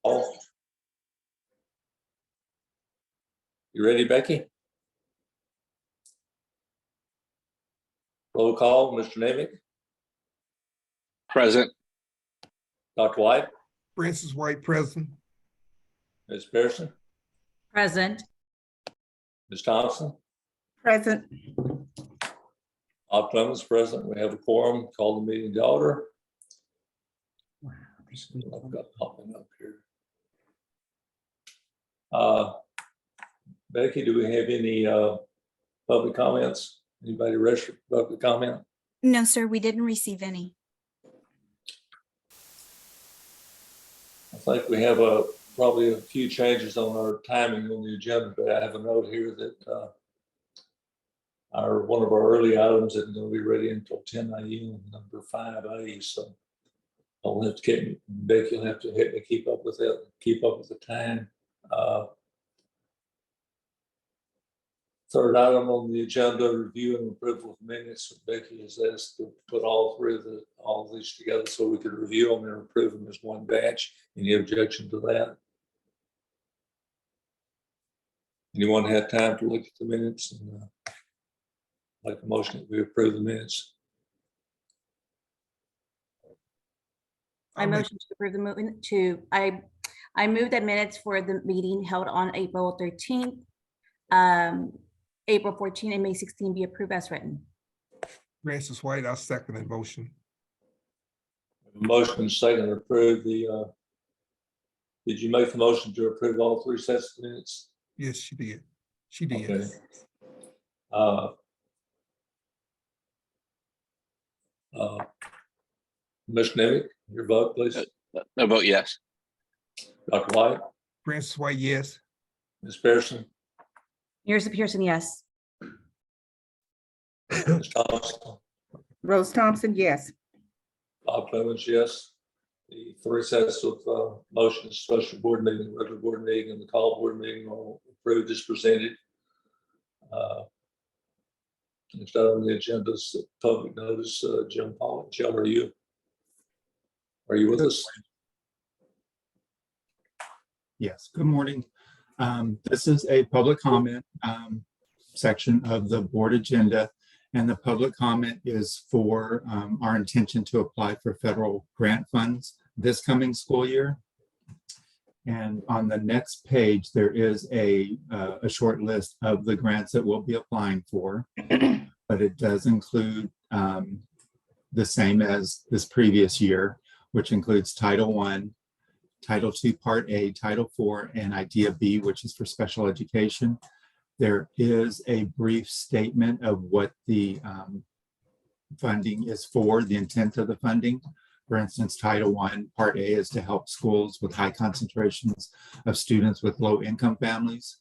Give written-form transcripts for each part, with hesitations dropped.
call. You ready, Becky? Roll call, Mr. Nemick, Present. Dr. White, Francis White, present. Ms. Pearson, Present. Ms. Thompson, Present. Bob Clemens present. We have a quorum. Call the meeting to order. I've got popping up here. Becky, do we have any public comments? Anybody registered for public comment? No, sir, we didn't receive any. I think we have probably a few changes on our timing on the agenda, but I have a note here that one of our early items isn't going to be ready until 10 a.m. number 5A. So I'll have to keep Becky will have to help me keep up with that, keep up with the time. Third item on the agenda, review and approval of minutes. Becky has asked to put all these together so we could review them and approve them as one batch. Any objection to that? Anyone had time to look at the minutes and make a motion that we approve the minutes? I motion to approve the movement I move that minutes for the meeting held on April 13th, April 14th, and May 16th be approved as written. Francis White, I second that motion. Motion second to approve the, did you make the motion to approve all three sets of minutes? Yes, she did. She did. Okay. Ms. Nemick, your vote, please. I vote yes. Dr. White, Francis White, yes. Ms. Pearson, Here's Pearson, yes. Ms. Thompson, Rose Thompson, yes. Bob Clemens, yes. The three sets of motions, special board meeting, regular board meeting, and the call board meeting are approved as presented. Next item on the agenda is the public notice. Jim Pollock. Jim, are you with us? Yes, good morning. This is a public comment section of the board agenda, and the public comment is for our intention to apply for federal grant funds this coming school year. And on the next page, there is a short list of the grants that we'll be applying for, but it does include the same as this previous year, which includes Title I, Title II Part A, Title IV, and Idea B, which is for special education. There is a brief statement of what the funding is for, the intent of the funding. For instance, Title I Part A is to help schools with high concentrations of students with low income families,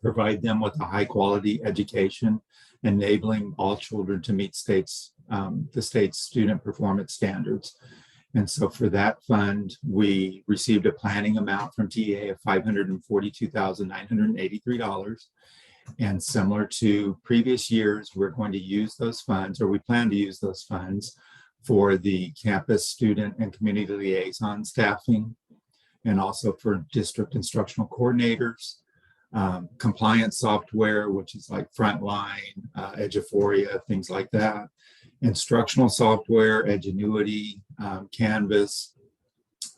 provide them with a high quality education, enabling all children to meet the state's student performance standards. And so for that fund, we received a planning amount from TA of $542,983. And similar to previous years, we're going to use those funds, or we plan to use those funds for the campus student and community liaison staffing, and also for district instructional coordinators, compliance software, which is like Frontline, Eduphoria, things like that, instructional software, Edgenuity, Canvas,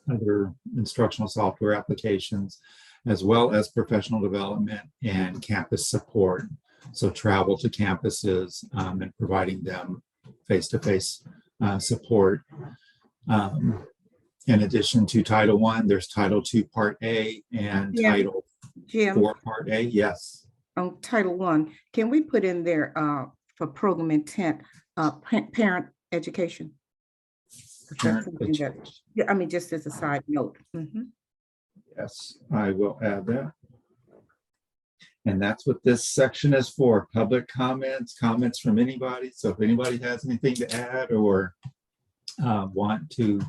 other instructional software applications, as well as professional development and campus support. So travel to campuses and providing them face-to-face support. In addition to Title I, there's Title II Part A and Title Jim, IV Part A. Yes. on Title I, can we put in there for program intent, parent education? Parent That, yeah, I mean, just as a side note. Yes, I will add that. And that's what this section is for, public comments from anybody. So if anybody has anything to add or want to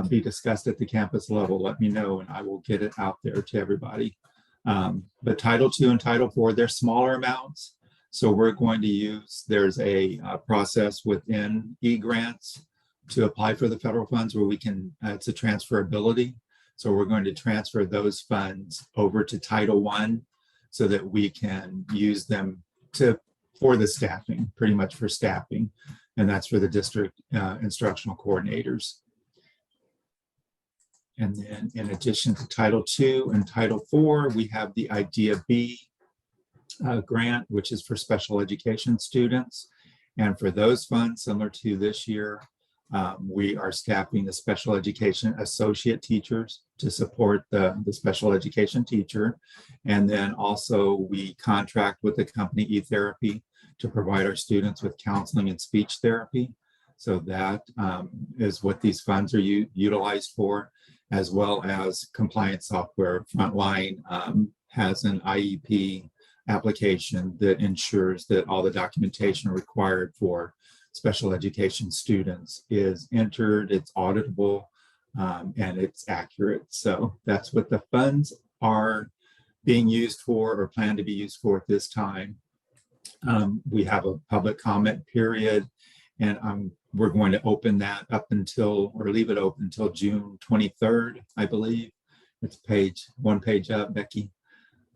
be discussed at the campus level, let me know and I will get it out there to everybody. But Title II and Title IV, they're smaller amounts. So we're going to use, there's a process within eGrants to apply for the federal funds where we can, it's a transferability. So we're going to transfer those funds over to Title I so that we can use them for the staffing, pretty much for staffing. And that's for the district instructional coordinators. And then in addition to Title II and Title IV, we have the IDEA B grant, which is for special education students. And for those funds, similar to this year, we are staffing the special education associate teachers to support the special education teacher. And then also we contract with the company eTherapy to provide our students with counseling and speech therapy. So that is what these funds are utilized for, as well as compliance software. Frontline has an IEP application that ensures that all the documentation required for special education students is entered, it's auditable, and it's accurate. So that's what the funds are being used for or plan to be used for at this time. We have a public comment period, and we're going to open that up until, or leave it open until June 23rd, I believe. It's one page up, Becky.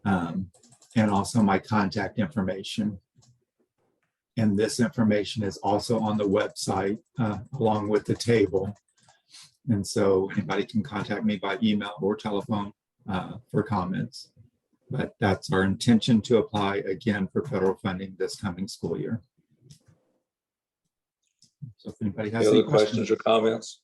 And also my contact information. And this information is also on the website along with the table. And so anybody can contact me by email or telephone for comments. But that's our intention to apply again for federal funding this coming school year. So if anybody has Any any other questions or comments?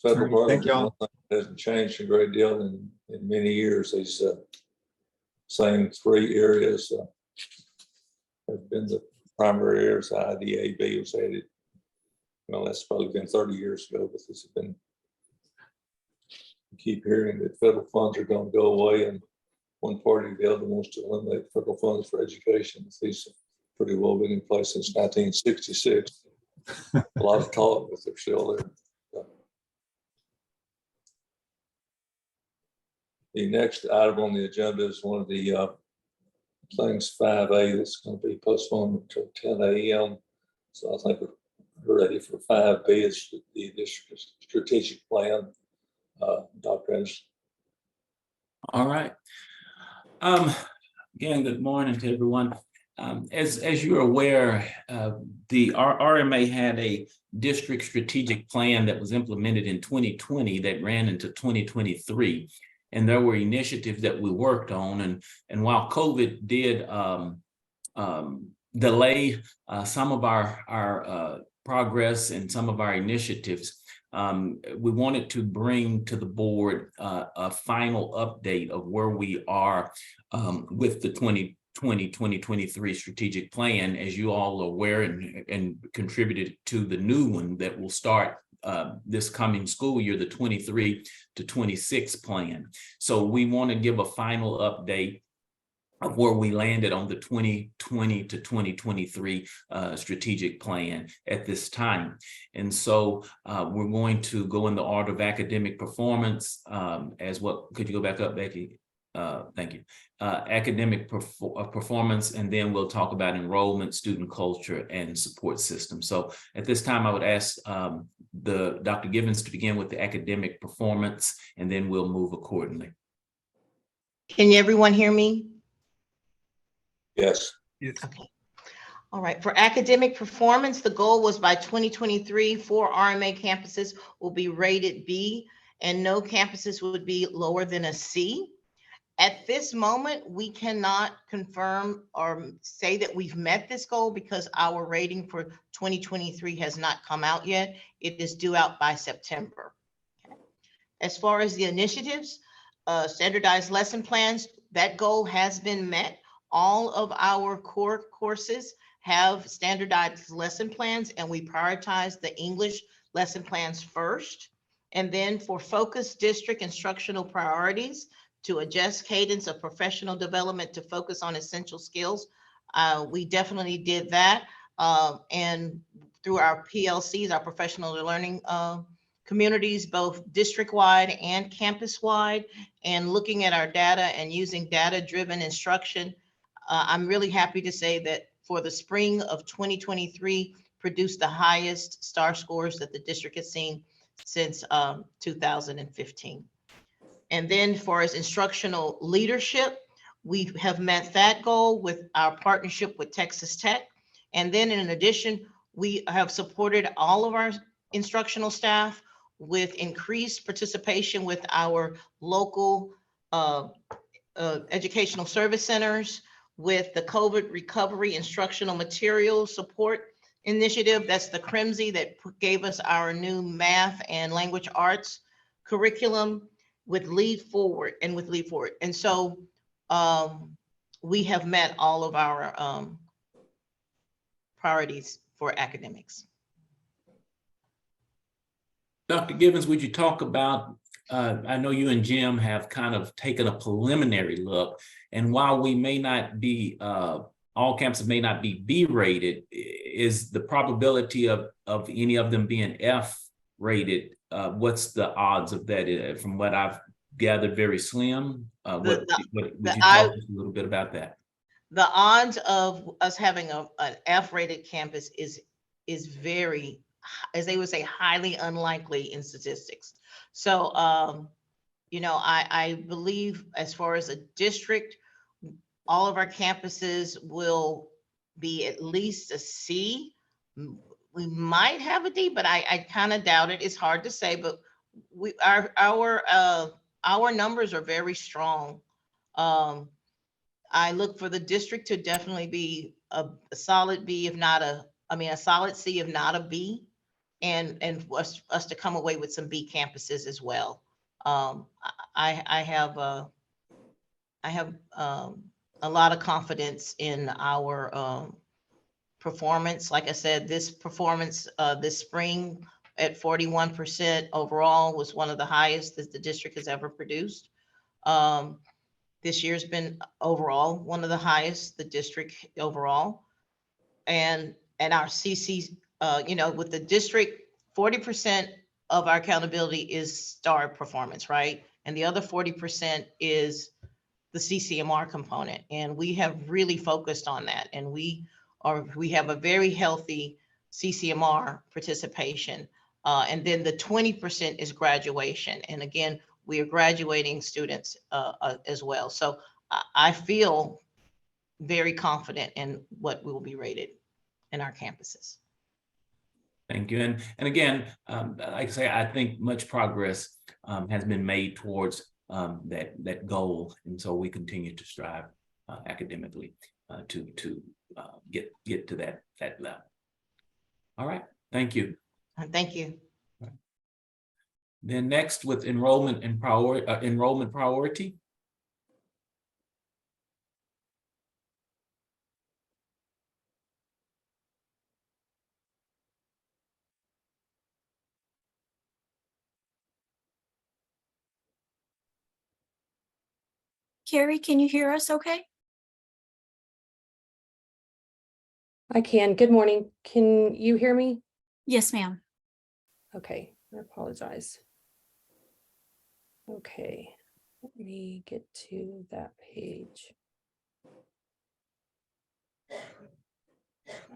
Federal All right, thank government y'all. hasn't changed a great deal in many years. These same three areas have been the primary areas. IDAB was added. Well, that's probably been 30 years ago, but this has been, you keep hearing that federal funds are going to go away, and one party or the other wants to eliminate federal funds for education. These have pretty well been in place since 1966. A lot of talk, but they're still there. The next item on the agenda is one of the things 5A that's going to be postponed until 10 a.m. So I think we're ready for 5B. It's the district strategic plan. Dr. Anderson. All right. Again, good morning to everyone. As you're aware, the RMA had a district strategic plan that was implemented in 2020 that ran into 2023. And there were initiatives that we worked on. And while COVID did delay some of our progress and some of our initiatives, we wanted to bring to the board a final update of where we are with the 2020-2023 strategic plan. As you all are aware and contributed to the new one that will start this coming school year, the 23-26 plan. So we want to give a final update of where we landed on the 2020 to 2023 strategic plan at this time. And so we're going to go in the order of academic performance as what, could you go back up, Becky? Thank you. Academic performance, and then we'll talk about enrollment, student culture, and support system. So at this time, I would ask Dr. Givens to begin with the academic performance, and then we'll move accordingly. Can everyone hear me? Yes. Yes. Okay. All right. For academic performance, the goal was by 2023, 4 RMA campuses will be rated B, and no campuses would be lower than a C. At this moment, we cannot confirm or say that we've met this goal because our rating for 2023 has not come out yet. It is due out by September. As far as the initiatives, standardized lesson plans, that goal has been met. All of our core courses have standardized lesson plans, and we prioritize the English lesson plans first. And then for focused district instructional priorities, to adjust cadence of professional development to focus on essential skills. We definitely did that. And through our PLCs, our professional learning communities, both district-wide and campus-wide, and looking at our data and using data-driven instruction, I'm really happy to say that for the spring of 2023 produced the highest STAR scores that the district has seen since 2015. And then for its instructional leadership, we have met that goal with our partnership with Texas Tech. And then in addition, we have supported all of our instructional staff with increased participation with our local educational service centers, with the COVID recovery instructional material support initiative. That's the CRIMSI that gave us our new math and language arts curriculum with Lead Forward. And so we have met all of our priorities for academics. Dr. Gibbons, would you talk about, I know you and Jim have kind of taken a preliminary look, and while we may not be, all campuses may not be B rated, is the probability of any of them being F rated, what's the odds of that? From what I've gathered, very slim. Would you talk a little bit about that? The odds of us having an F-rated campus is very, as they would say, highly unlikely in statistics. So, you know, I believe as far as a district, all of our campuses will be at least a C. We might have a D, but I kind of doubt it. It's hard to say, but our numbers are very strong. I look for the district to definitely be a solid B, if not a solid C, if not a B, and us to come away with some B campuses as well. I have a lot of confidence in our performance. Like I said, this performance this spring at 41% overall was one of the highest that the district has ever produced. This year's been overall one of the highest, the district overall. And our CC, you know, with the district, 40% of our accountability is STAR performance, right? And the other 40% is the CCMR component. And we have really focused on that. And we have a very healthy CCMR participation. And then the 20% is graduation. And again, we are graduating students as well. So I feel very confident in what will be rated in our campuses. Thank you. And again, like I say, I think much progress has been made towards that goal. And so we continue to strive academically to get to that level. All right. Thank you. Thank you. Then next with enrollment and enrollment priority. Carrie, can you hear us okay? I can. Good morning. Can you hear me? Yes, ma'am. Okay, I apologize. Okay, let me get to that page.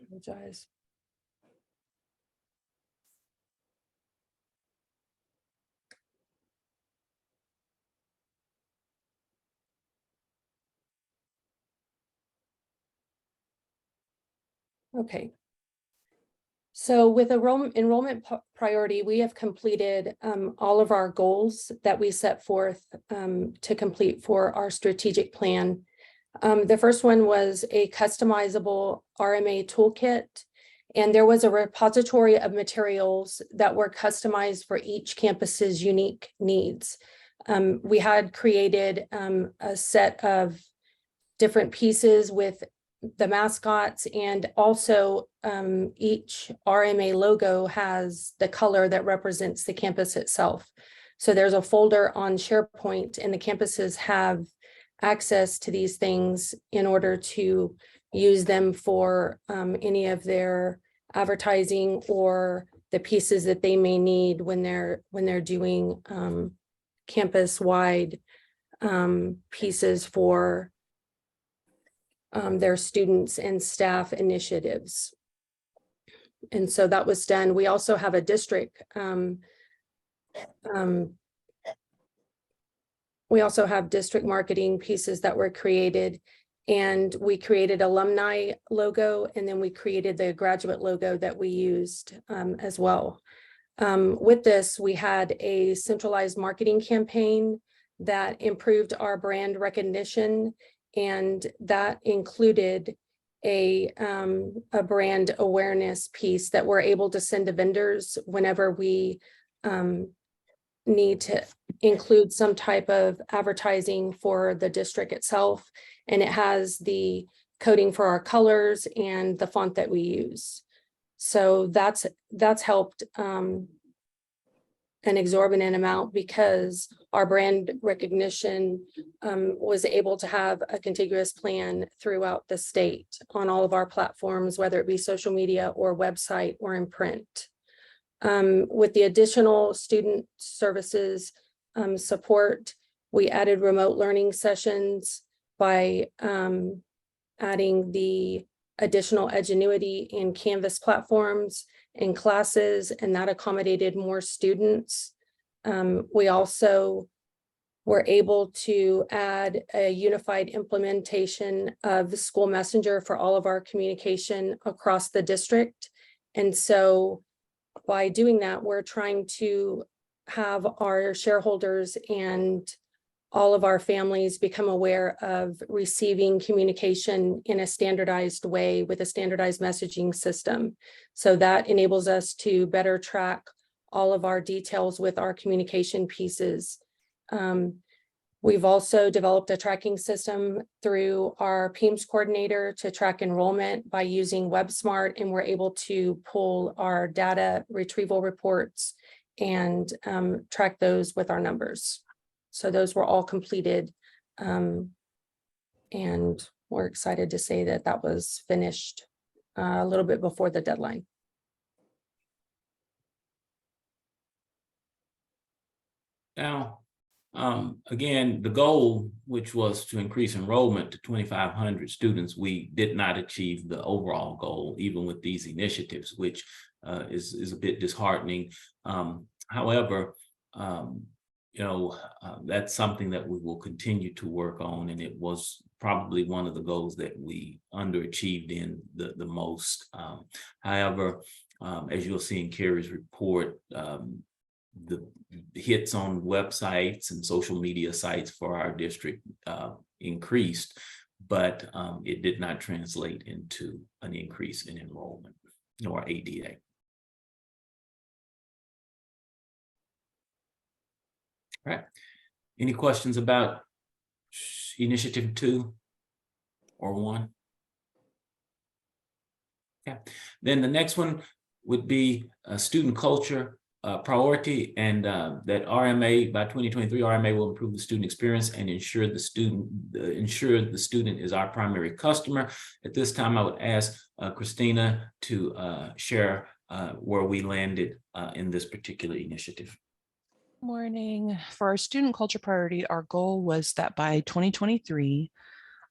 Apologize. Okay. So with enrollment priority, we have completed all of our goals that we set forth to complete for our strategic plan. The first one was a customizable RMA toolkit, and there was a repository of materials that were customized for each campus's unique needs. We had created a set of different pieces with the mascots, and also each RMA logo has the color that represents the campus itself. So there's a folder on SharePoint, and the campuses have access to these things in order to use them for any of their advertising or the pieces that they may need when they're doing campus-wide pieces for their students and staff initiatives. And so that was done. We also have a district. We also have district marketing pieces that were created, and we created alumni logo, and then we created the graduate logo that we used as well. With this, we had a centralized marketing campaign that improved our brand recognition, and that included a brand awareness piece that we're able to send to vendors whenever we need to include some type of advertising for the district itself. And it has the coding for our colors and the font that we use. So that's helped an exorbitant amount, because our brand recognition was able to have a contiguous plan throughout the state on all of our platforms, whether it be social media or website or in print. With the additional student services support, we added remote learning sessions by adding the additional Edgenuity and Canvas platforms in classes, and that accommodated more students. We also were able to add a unified implementation of the school messenger for all of our communication across the district. And so by doing that, we're trying to have our shareholders and all of our families become aware of receiving communication in a standardized way with a standardized messaging system. So that enables us to better track all of our details with our communication pieces. We've also developed a tracking system through our PEIMS coordinator to track enrollment by using WebSmart, and we're able to pull our data retrieval reports and track those with our numbers. So those were all completed, and we're excited to say that that was finished a little bit before the deadline. Now, again, the goal, which was to increase enrollment to 2,500 students, we did not achieve the overall goal, even with these initiatives, which is a bit disheartening. However, that's something that we will continue to work on, and it was probably one of the goals that we underachieved in the most. However, as you'll see in Carrie's report, the hits on websites and social media sites for our district increased, but it did not translate into an increase in enrollment or ADA. All right. Any questions about initiative 2 or 1? Okay. Then the next one would be student culture priority, and that RMA by 2023, RMA will improve the student experience and ensure the student is our primary customer. At this time, I would ask Christina to share where we landed in this particular initiative. Morning. For our student culture priority, our goal was that by 2023,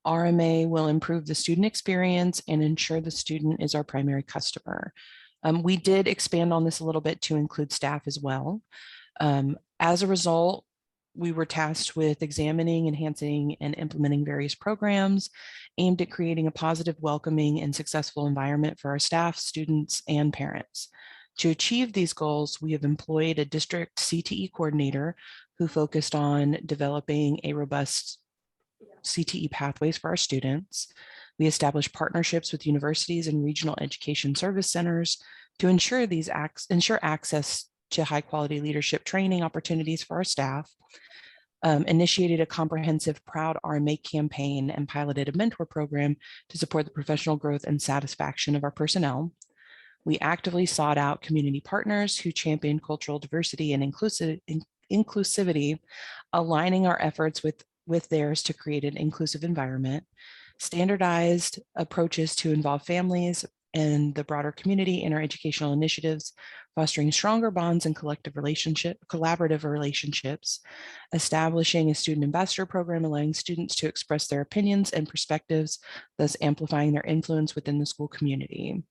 RMA will improve the student experience and ensure the student is our primary customer. We did expand on this a little bit to include staff as well. As a result, we were tasked with examining, enhancing, and implementing various programs aimed at creating a positive, welcoming, and successful environment for our staff, students, and parents. To achieve these goals, we have employed a district CTE coordinator who focused on developing a robust CTE pathways for our students. We established partnerships with universities and regional education service centers to ensure access to high quality leadership training opportunities for our staff, initiated a comprehensive Proud RMA campaign, and piloted a mentor program to support the professional growth and satisfaction of our personnel. We actively sought out community partners who champion cultural diversity and inclusivity, aligning our efforts with theirs to create an inclusive environment. Standardized approaches to involve families, and the broader community in our educational initiatives, fostering stronger bonds and collaborative relationships, establishing a student ambassador program, allowing students to express their opinions and perspectives, thus amplifying their influence within the school community.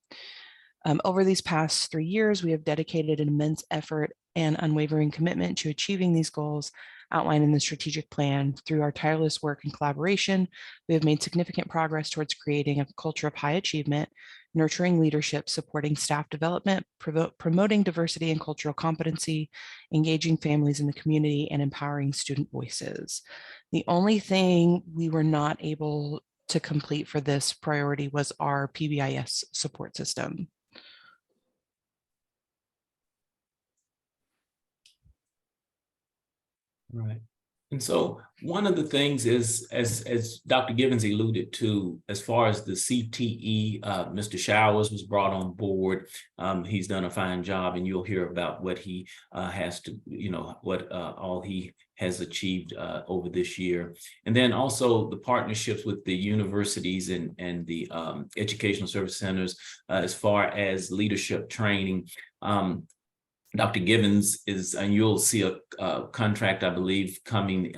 Over these past 3 years, we have dedicated an immense effort and unwavering commitment to achieving these goals outlined in the strategic plan. Through our tireless work and collaboration, we have made significant progress towards creating a culture of high achievement, nurturing leadership, supporting staff development, promoting diversity and cultural competency, engaging families in the community, and empowering student voices. The only thing we were not able to complete for this priority was our PBIS support system. Right. And so one of the things is, as Dr. Givens alluded to, as far as the CTE, Mr. Showers was brought on board. He's done a fine job, and you'll hear about what he has to, what all he has achieved over this year. And then also the partnerships with the universities and the educational service centers as far as leadership training. Dr. Givens is, and you'll see a contract, I believe, coming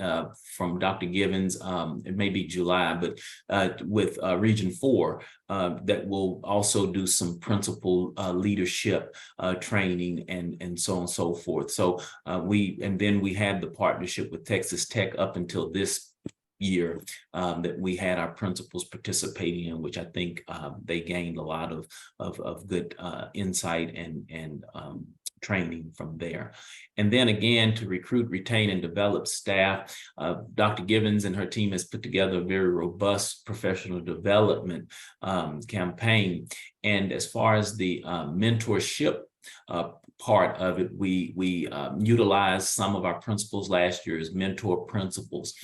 from Dr. Givens, it may be July, but with Region 4, that will also do some principal leadership training and so on and so forth. So then we had the partnership with Texas Tech up until this year that we had our principals participating in, which I think they gained a lot of good insight and training from there. And then again, to recruit, retain, and develop staff, Dr. Givens and her team has put together a very robust professional development campaign. And as far as the mentorship part of it, we utilized some of our principals last year as mentor principals.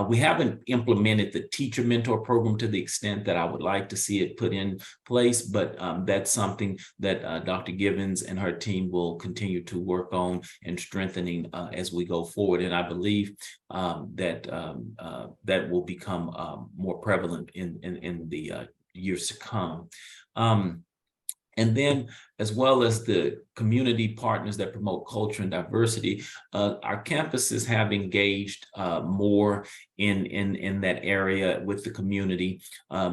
We haven't implemented the teacher mentor program to the extent that I would like to see it put in place, but that's something that Dr. Givens and her team will continue to work on and strengthening as we go forward. And I believe that will become more prevalent in the years to come. And then, as well as the community partners that promote culture and diversity, our campuses have engaged more in that area with the community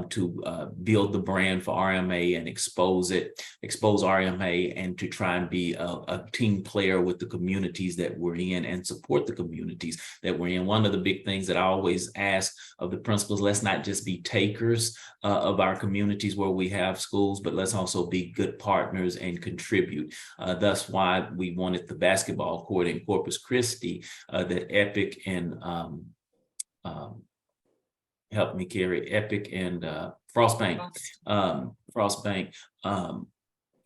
to build the brand for RMA and expose RMA, and to try and be a team player with the communities that we're in and support the communities that we're in. One of the big things that I always ask of the principals, let's not just be takers of our communities where we have schools, but let's also be good partners and contribute. That's why we wanted the basketball court in Corpus Christi that Epic and help me carry, Epic and Frostbank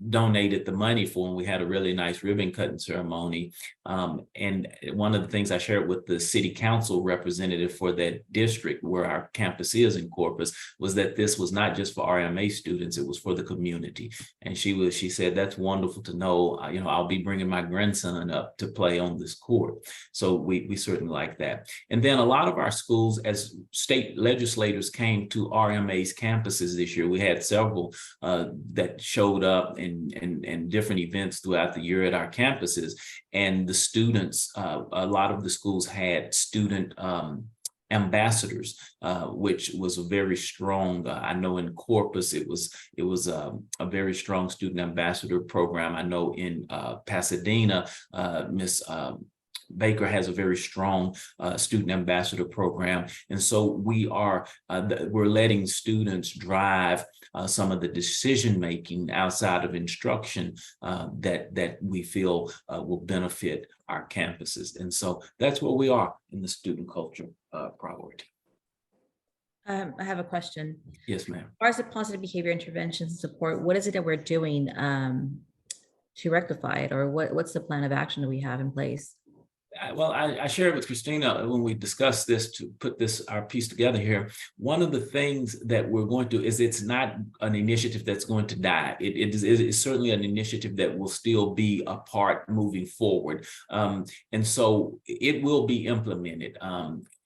donated the money for, and we had a really nice ribbon cutting ceremony. And one of the things I shared with the city council representative for that district where our campus is in Corpus was that this was not just for RMA students, it was for the community. And she said, that's wonderful to know, I'll be bringing my grandson up to play on this court. So we certainly like that. And then a lot of our schools, as state legislators came to RMA's campuses this year, we had several that showed up and different events throughout the year at our campuses. And the students, a lot of the schools had student ambassadors, which was a very strong, I know in Corpus, it was a very strong student ambassador program. I know in Pasadena, Miss Baker has a very strong student ambassador program. And so we're letting students drive some of the decision-making outside of instruction that we feel will benefit our campuses. And so that's where we are in the student culture priority. I have a question. Yes, ma'am. As far as the positive behavior interventions and support, what is it that we're doing to rectify it? Or what's the plan of action that we have in place? Well, I shared with Christina when we discussed this to put our piece together here. One of the things that we're going to is it's not an initiative that's going to die. It is certainly an initiative that will still be a part moving forward. And so it will be implemented.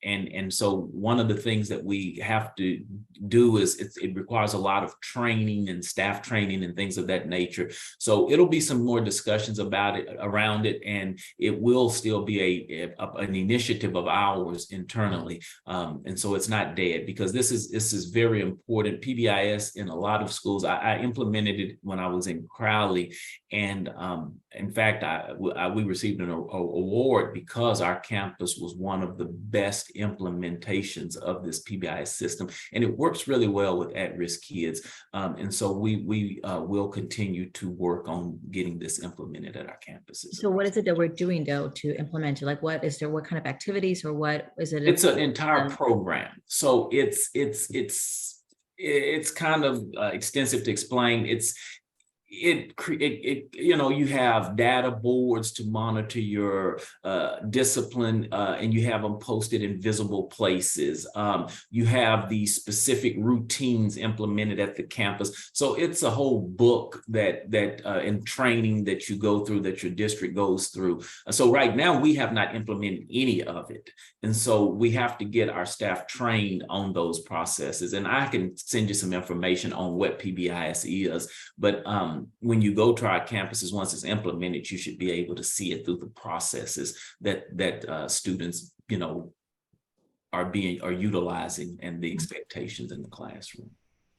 And so one of the things that we have to do is it requires a lot of training and staff training and things of that nature. So it'll be some more discussions about it, around it, and it will still be an initiative of ours internally. And so it's not dead, because this is very important. PBIS in a lot of schools, I implemented it when I was in Crowley, and in fact, we received an award because our campus was one of the best implementations of this PBIS system, and it works really well with at-risk kids. And so we will continue to work on getting this implemented at our campuses. So what is it that we're doing though to implement it? Like what kind of activities, or what is it? It's an entire program. So it's kind of extensive to explain. You have data boards to monitor your discipline, and you have them posted in visible places. You have these specific routines implemented at the campus. So it's a whole book that in training that you go through, that your district goes through. So right now we have not implemented any of it. And so we have to get our staff trained on those processes. And I can send you some information on what PBIS is, but when you go to our campuses, once it's implemented, you should be able to see it through the processes that students, are utilizing, and the expectations in the classroom.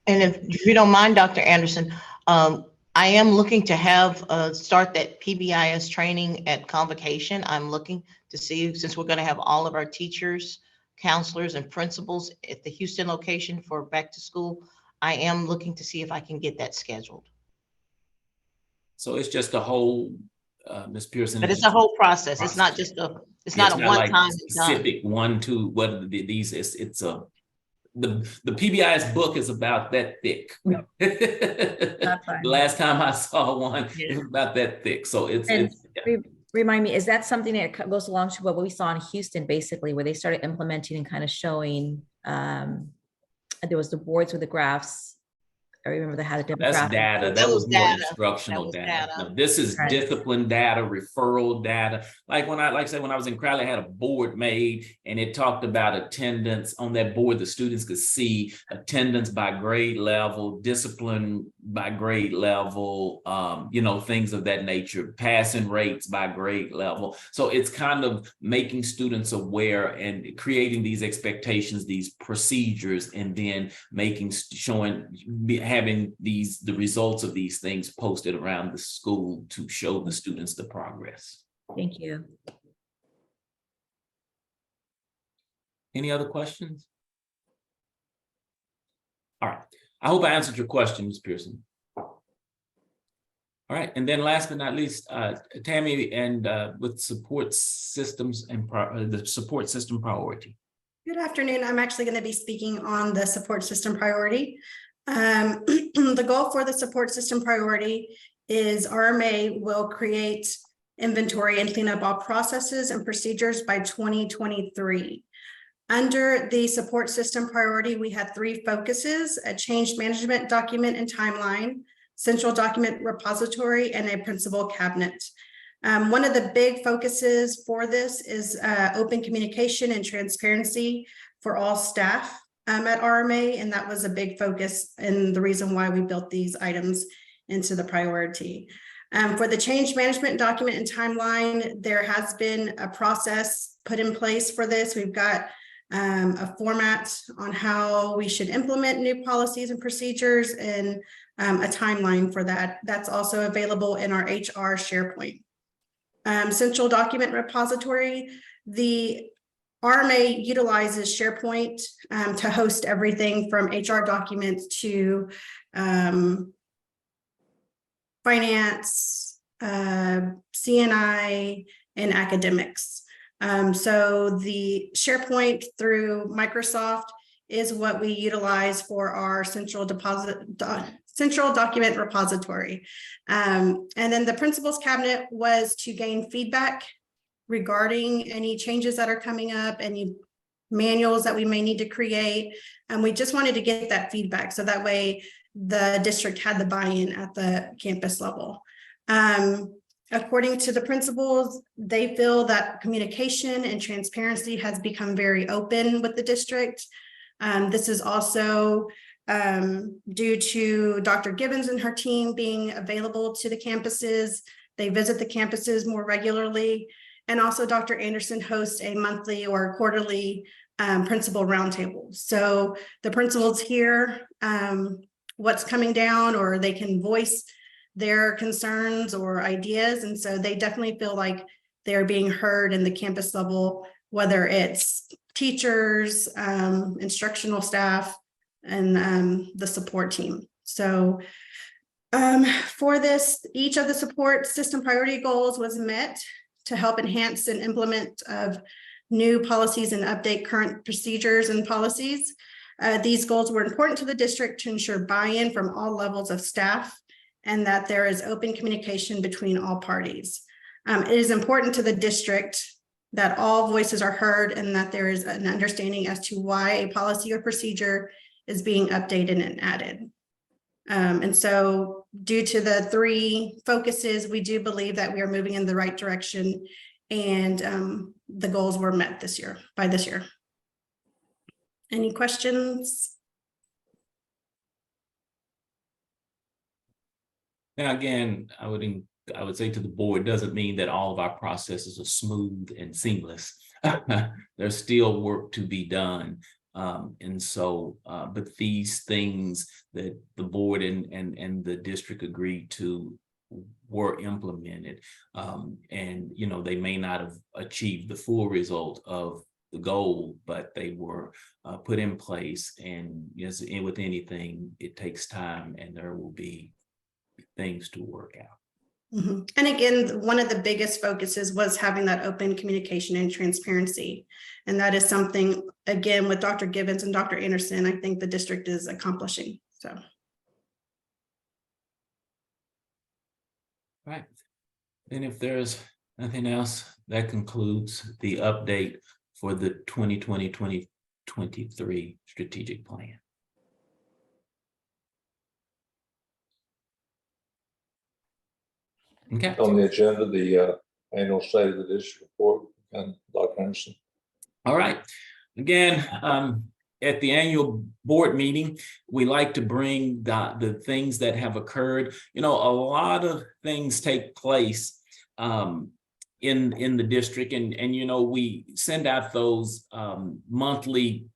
And if you don't mind, Dr. Anderson, I am looking to have start that PBIS training at Convocation. I'm looking to see, since we're going to have all of our teachers, counselors, and principals at the Houston location for back to school, I am looking to see if I can get that scheduled. So it's just a whole, Ms. Pearson. But it's a whole process. It's not just a, it's not a one time specific one, two, whether these, it's a, the PBIS book is about that thick. The last time I saw one, it was about that thick. So it's remind me, is that something that goes along to what we saw in Houston, basically, where they started implementing and kind of showing, there was the boards with the graphs. I remember they had a different. That's data. That was more instructional data. No, this is discipline data, referral data. Like when I was in Crowley, I had a board made, and it talked about attendance. On that board, the students could see attendance by grade level, discipline by grade level, things of that nature, passing rates by grade level. So it's kind of making students aware and creating these expectations, these procedures, and then having the results of these things posted around the school to show the students the progress. Thank you. Any other questions? All right. I hope I answered your question, Ms. Pearson. All right. And then last but not least, Tammy, and with support systems and the support system priority. Good afternoon. I'm actually going to be speaking on the support system priority. The goal for the support system priority is RMA will create, inventory, and clean up all processes and procedures by 2023. Under the support system priority, we had 3 focuses: a change management document and timeline, central document repository, and a principal cabinet. One of the big focuses for this is open communication and transparency for all staff at RMA, and that was a big focus and the reason why we built these items into the priority. For the change management document and timeline, there has been a process put in place for this. We've got a format on how we should implement new policies and procedures, and a timeline for that. That's also available in our HR SharePoint. Central document repository, the RMA utilizes SharePoint to host everything from HR documents to finance, CNI, and academics. So the SharePoint through Microsoft is what we utilize for our central document repository. And then the principal's cabinet was to gain feedback regarding any changes that are coming up, any manuals that we may need to create. And we just wanted to get that feedback so that way the district had the buy-in at the campus level. According to the principals, they feel that communication and transparency has become very open with the district. This is also due to Dr. Gibbons and her team being available to the campuses. They visit the campuses more regularly. And also Dr. Anderson hosts a monthly or quarterly principal roundtable. So the principals hear what's coming down, or they can voice their concerns or ideas. And so they definitely feel like they're being heard in the campus level, whether it's teachers, instructional staff, and the support team. So for this, each of the support system priority goals was met to help enhance and implement of new policies and update current procedures and policies. These goals were important to the district to ensure buy-in from all levels of staff and that there is open communication between all parties. It is important to the district that all voices are heard and that there is an understanding as to why a policy or procedure is being updated and added. And so due to the 3 focuses, we do believe that we are moving in the right direction, and the goals were met by this year. Any questions? Now, again, I would say to the board, doesn't mean that all of our processes are smooth and seamless. There's still work to be done. And so, but these things that the board and the district agreed to were implemented. And, you know, they may not have achieved the full result of the goal, but they were put in place. And yes, with anything, it takes time, and there will be things to work out. Mm-hmm. And again, one of the biggest focuses was having that open communication and transparency. And that is something, again, with Dr. Gibbons and Dr. Anderson, I think the district is accomplishing. So. Right. And if there's nothing else, that concludes the update for the 2020-2023 strategic plan. Okay. On the agenda, the annual state of the district report, and Dr. Anderson. All right. Again, at the annual board meeting, we like to bring the things that have occurred. You know, a lot of things take place in the district, and you know, we send out those monthly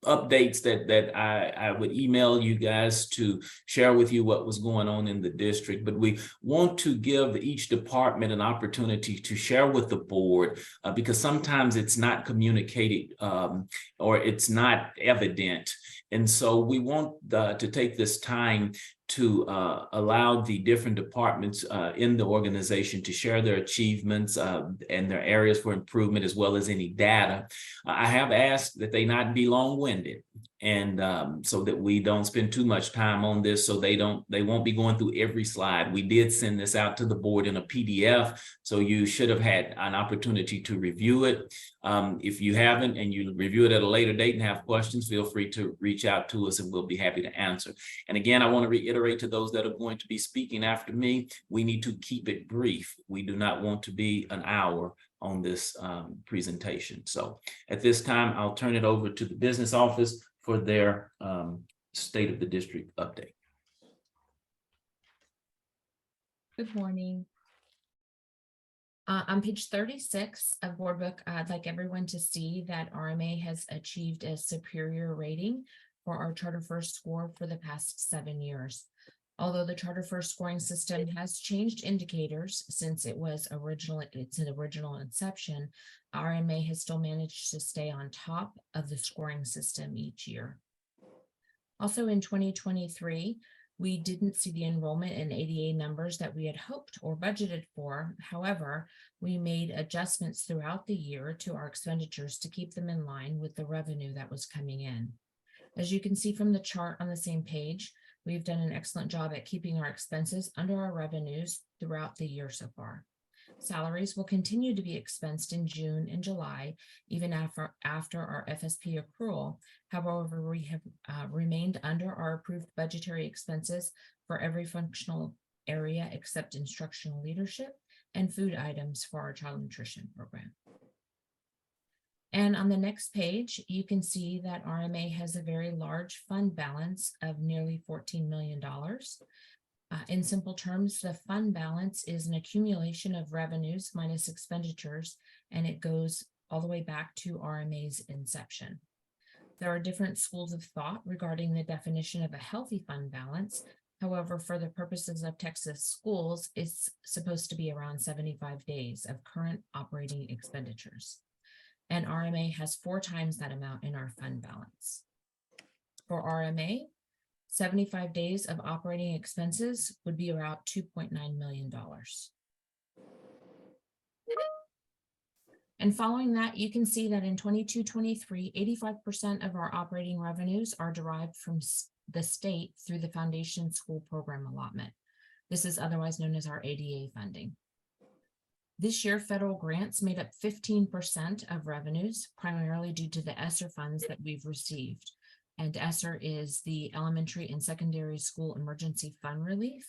updates that I would email you guys to share with you what was going on in the district. But we want to give each department an opportunity to share with the board because sometimes it's not communicated or it's not evident. And so we want to take this time to allow the different departments in the organization to share their achievements and their areas for improvement, as well as any data. I have asked that they not be long-winded, and so that we don't spend too much time on this, so they won't be going through every slide. We did send this out to the board in a PDF, so you should have had an opportunity to review it. If you haven't and you review it at a later date and have questions, feel free to reach out to us and we'll be happy to answer. And again, I want to reiterate to those that are going to be speaking after me, we need to keep it brief. We do not want to be an hour on this presentation. So at this time, I'll turn it over to the business office for their state of the district update. Good morning. On page 36 of Board Book, I'd like everyone to see that RMA has achieved a superior rating for our Charter First score for the past 7 years. Although the Charter First scoring system has changed indicators since its original inception, RMA has still managed to stay on top of the scoring system each year. Also in 2023, we didn't see the enrollment and ADA numbers that we had hoped or budgeted for. However, we made adjustments throughout the year to our expenditures to keep them in line with the revenue that was coming in. As you can see from the chart on the same page, we've done an excellent job at keeping our expenses under our revenues throughout the year so far. Salaries will continue to be expensed in June and July, even after our FSP accrual. However, we have remained under our approved budgetary expenses for every functional area except instructional leadership, and food items for our child nutrition program. And on the next page, you can see that RMA has a very large fund balance of nearly $14 million. In simple terms, the fund balance is an accumulation of revenues minus expenditures, and it goes all the way back to RMA's inception. There are different schools of thought regarding the definition of a healthy fund balance. However, for the purposes of Texas schools, it's supposed to be around 75 days of current operating expenditures. And RMA has 4 times that amount in our fund balance. For RMA, 75 days of operating expenses would be around $2.9 million. And following that, you can see that in 22-23, 85% of our operating revenues are derived from the state through the Foundation School Program allotment. This is otherwise known as our ADA funding. This year, federal grants made up 15% of revenues, primarily due to the ESSER funds that we've received. And ESSER is the Elementary and Secondary School Emergency Fund Relief.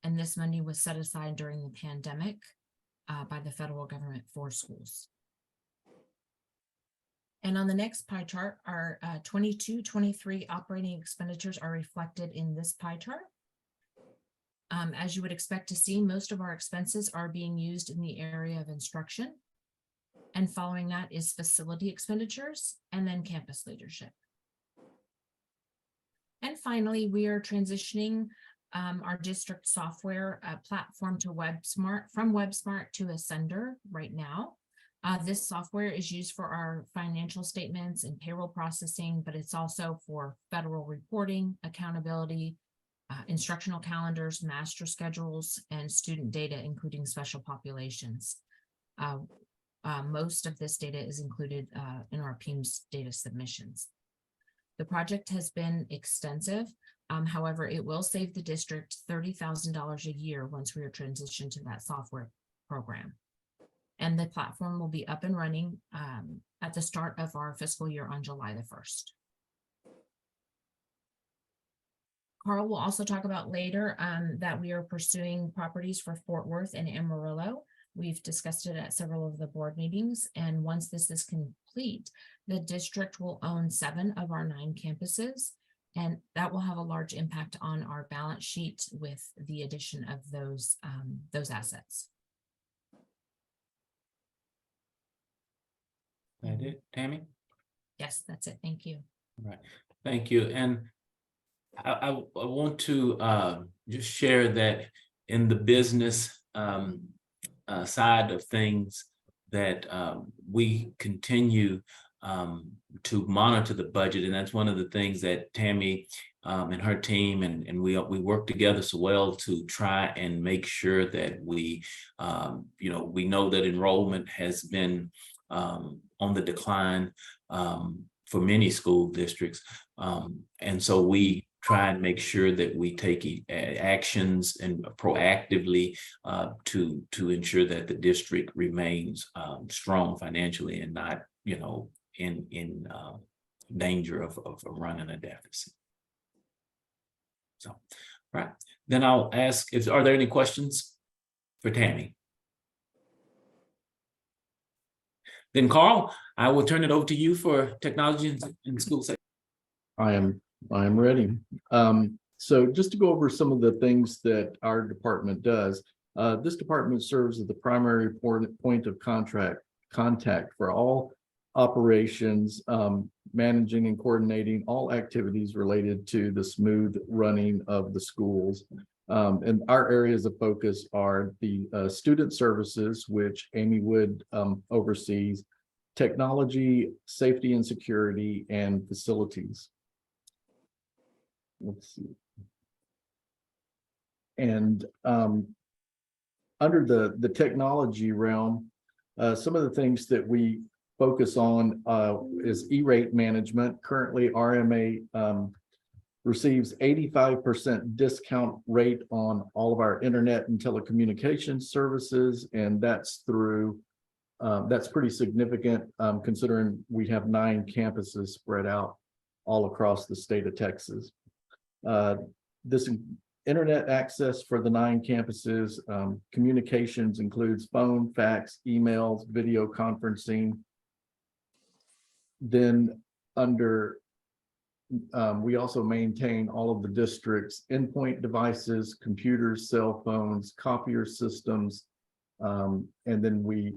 And this money was set aside during the pandemic by the federal government for schools. And on the next pie chart, our 22-23 operating expenditures are reflected in this pie chart. As you would expect to see, most of our expenses are being used in the area of instruction. And following that is facility expenditures and then campus leadership. And finally, we are transitioning our district software platform to WebSmart, from WebSmart to Ascender right now. This software is used for our financial statements and payroll processing, but it's also for federal reporting, accountability, instructional calendars, master schedules, and student data, including special populations. Most of this data is included in our PIMS data submissions. The project has been extensive. However, it will save the district $30,000 a year once we are transitioned to that software program. And the platform will be up and running at the start of our fiscal year on July the 1st. Carl will also talk about later that we are pursuing properties for Fort Worth and Amarillo. We've discussed it at several of the board meetings. And once this is complete, the district will own 7 of our 9 campuses. And that will have a large impact on our balance sheet with the addition of those assets. That it, Tammy? Yes, that's it. Thank you. All right. Thank you. And I want to just share that in the business side of things, that we continue to monitor the budget. And that's one of the things that Tammy and her team and we work together so well to try and make sure that we know that enrollment has been on the decline for many school districts. And so we try and make sure that we take actions and proactively to ensure that the district remains strong financially and not, in danger of running a deficit. So, right. Then I'll ask, are there any questions for Tammy? Then Carl, I will turn it over to you for technology and school safety. I am ready. So just to go over some of the things that our department does, this department serves as the primary point of contact for all operations, managing and coordinating all activities related to the smooth running of the schools. And our areas of focus are the student services, which Amy Wood oversees, technology, safety and security, and facilities. Let's see. And under the technology realm, some of the things that we focus on is E-rate management. Currently, RMA receives 85% discount rate on all of our internet and telecommunications services, and that's through that's pretty significant considering we have 9 campuses spread out all across the state of Texas. This internet access for the 9 campuses. Communications includes phone, fax, emails, video conferencing. Then under, we also maintain all of the district's endpoint devices, computers, cell phones, copier systems. And then we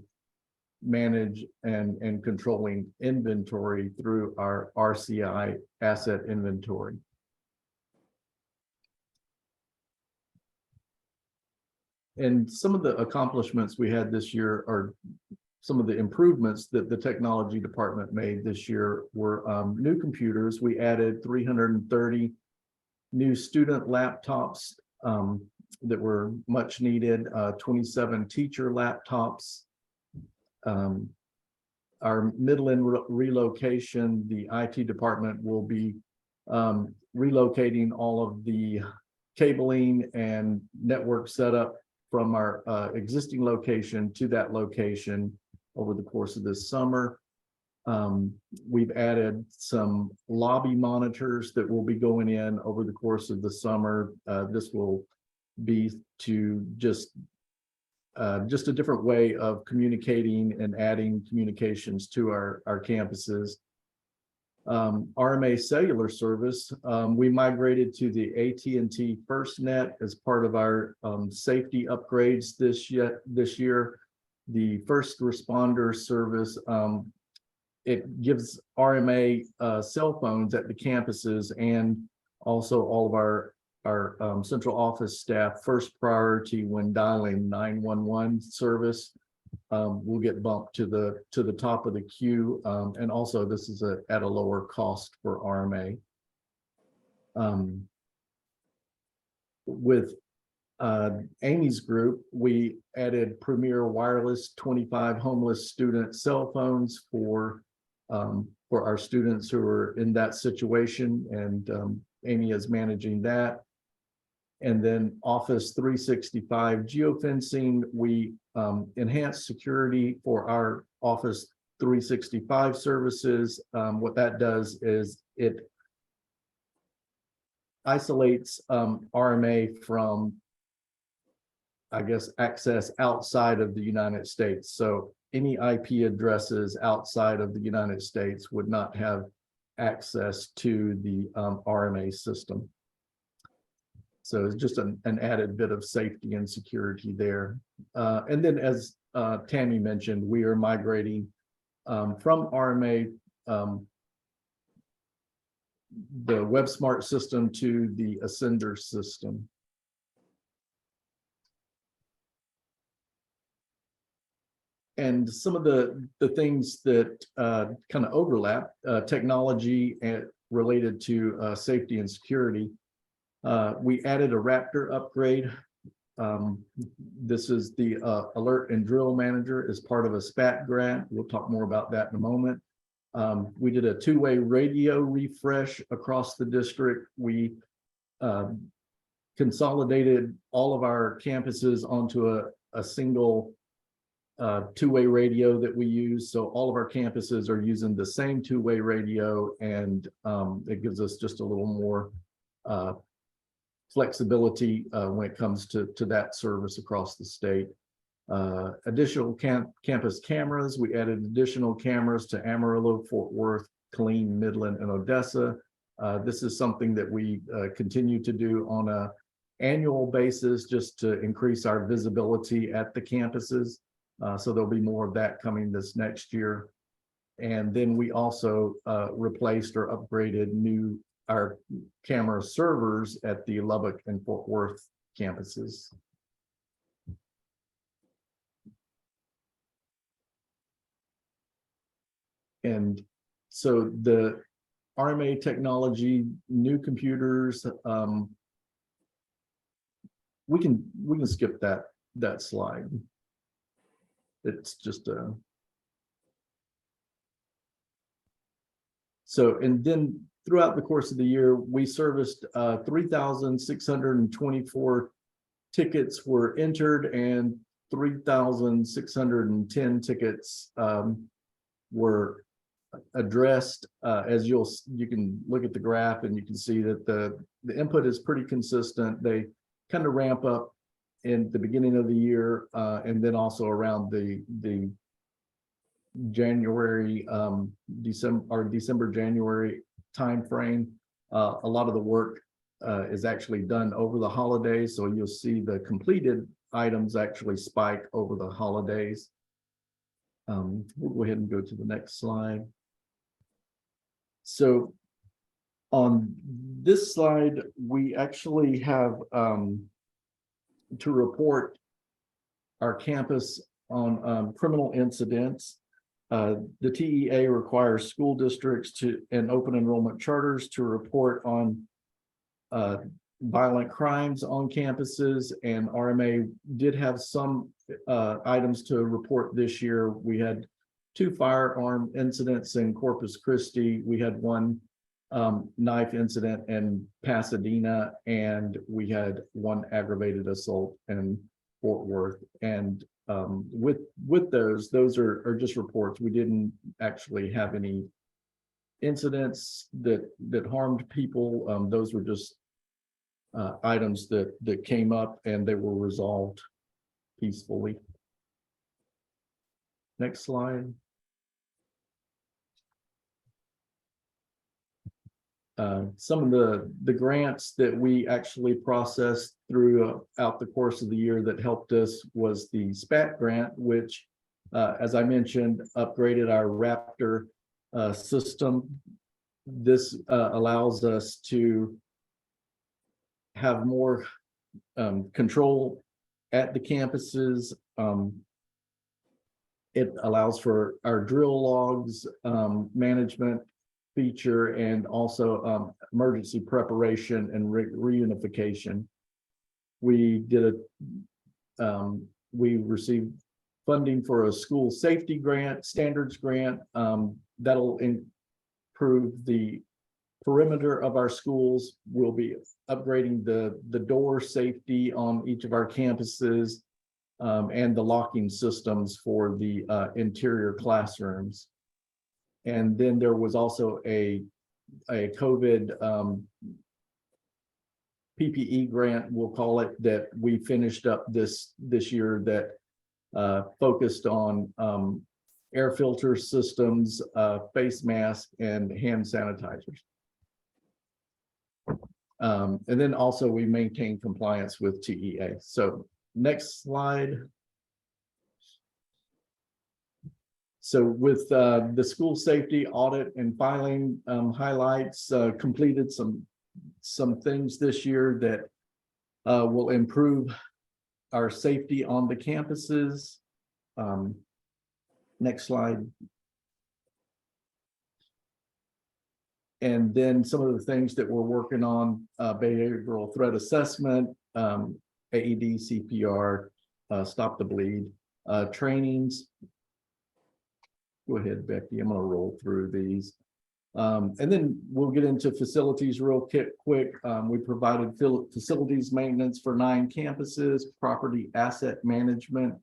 manage and controlling inventory through our RCI asset inventory. And some of the accomplishments we had this year are some of the improvements that the technology department made this year were new computers. We added 330 new student laptops that were much needed, 27 teacher laptops. Our Midland relocation, the IT department will be relocating all of the cabling and network setup from our existing location to that location over the course of this summer. We've added some lobby monitors that will be going in over the course of the summer. This will be to just a different way of communicating and adding communications to our campuses. RMA cellular service, we migrated to the AT&T FirstNet as part of our safety upgrades this year. The first responder service, it gives RMA cell phones at the campuses and also all of our central office staff first priority when dialing 911 service. Will get bumped to the top of the queue, and also this is at a lower cost for RMA. With Amy's group, we added Premier Wireless 25 homeless student cell phones for our students who are in that situation, and Amy is managing that. And then Office 365 geofencing, we enhanced security for our Office 365 services. What that does is it isolates RMA from, I guess, access outside of the United States. So any IP addresses outside of the United States would not have access to the RMA system. So it's just an added bit of safety and security there. And then as Tammy mentioned, we are migrating from RMA, the WebSmart system to the Ascender system. And some of the things that kind of overlap, technology related to safety and security. We added a Raptor upgrade. This is the Alert and Drill Manager as part of a SPAT grant. We'll talk more about that in a moment. We did a two-way radio refresh across the district. We consolidated all of our campuses onto a single two-way radio that we use. So all of our campuses are using the same two-way radio, and it gives us just a little more flexibility when it comes to that service across the state. Additional campus cameras. We added additional cameras to Amarillo, Fort Worth, Killeen, Midland, and Odessa. This is something that we continue to do on an annual basis just to increase our visibility at the campuses. So there'll be more of that coming this next year. And then we also replaced or upgraded our camera servers at the Lubbock and Fort Worth campuses. And so the RMA technology, new computers, we can skip that slide. It's just so, and then throughout the course of the year, we serviced 3,624 tickets were entered, and 3,610 tickets were addressed. As you can look at the graph and you can see that the input is pretty consistent. kind of ramp up in the beginning of the year, and then also around the January, December, January timeframe. A lot of the work is actually done over the holidays, so you'll see the completed items actually spike over the holidays. We'll go ahead and go to the next slide. So on this slide, we actually have to report our campus on criminal incidents. The TEA requires school districts and open enrollment charters to report on violent crimes on campuses, and RMA did have some items to report this year. We had 2 firearm incidents in Corpus Christi. We had 1 knife incident in Pasadena, and we had 1 aggravated assault in Fort Worth. And with those are just reports. We didn't actually have any incidents that harmed people. Those were just items that came up, and they were resolved peacefully. Next slide. Some of the grants that we actually processed throughout the course of the year that helped us was the SPAT grant, which, as I mentioned, upgraded our Raptor system. This allows us to have more control at the campuses. It allows for our drill logs management feature, and also emergency preparation and reunification. We received funding for a school safety grant, standards grant, that'll improve the perimeter of our schools. We'll be upgrading the door safety on each of our campuses, and the locking systems for the interior classrooms. And then there was also a COVID PPE grant, we'll call it, that we finished up this year that focused on air filter systems, face masks, and hand sanitizers. And then also we maintain compliance with TEA. So next slide. So with the school safety audit and filing highlights, completed some things this year that will improve our safety on the campuses. Next slide. And then some of the things that we're working on, behavioral threat assessment, AED, CPR, stop the bleed, trainings. Go ahead, Becky, I'm gonna roll through these. And then we'll get into facilities real quick. We provided facilities maintenance for 9 campuses, property asset management,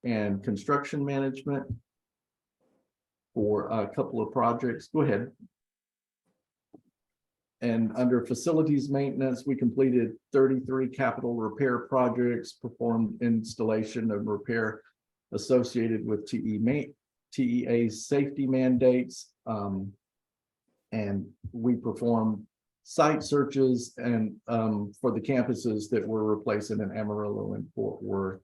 and construction management for a couple of projects. Go ahead. And under facilities maintenance, we completed 33 capital repair projects, performed installation and repair associated with TEA's safety mandates. And we performed site searches and for the campuses that we're replacing in Amarillo and Fort Worth.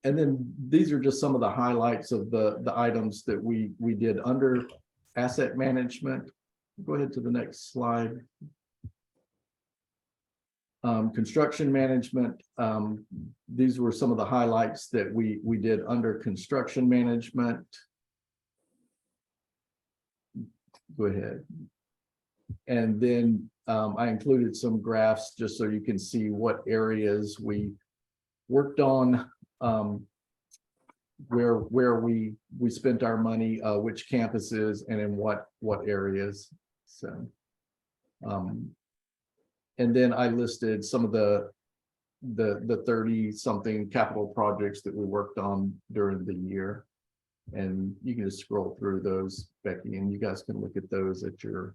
And then these are just some of the highlights of the items that we did under asset management. Go ahead to the next slide. Construction management. These were some of the highlights that we did under construction management. Go ahead. And then I included some graphs just so you can see what areas we worked on, where we spent our money, which campuses, and in what areas. So and then I listed some of the 30 something capital projects that we worked on during the year. And you can just scroll through those, Becky, and you guys can look at those at your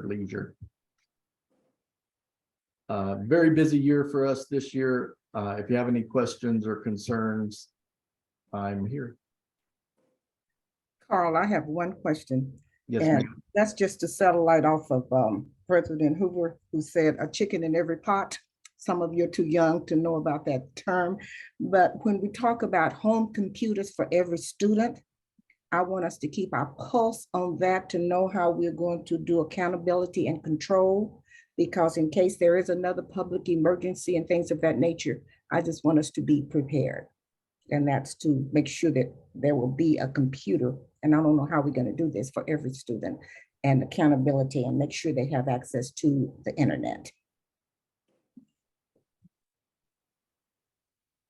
leisure. Very busy year for us this year. If you have any questions or concerns, I'm here. Carl, I have one question. Yes, And ma'am. that's just a satellite off of President Hoover, who said a chicken in every pot. Some of you are too young to know about that term. But when we talk about home computers for every student, I want us to keep our pulse on that to know how we're going to do accountability and control. Because in case there is another public emergency and things of that nature, I just want us to be prepared. And that's to make sure that there will be a computer, and I don't know how we're going to do this, for every student, and accountability, and make sure they have access to the internet.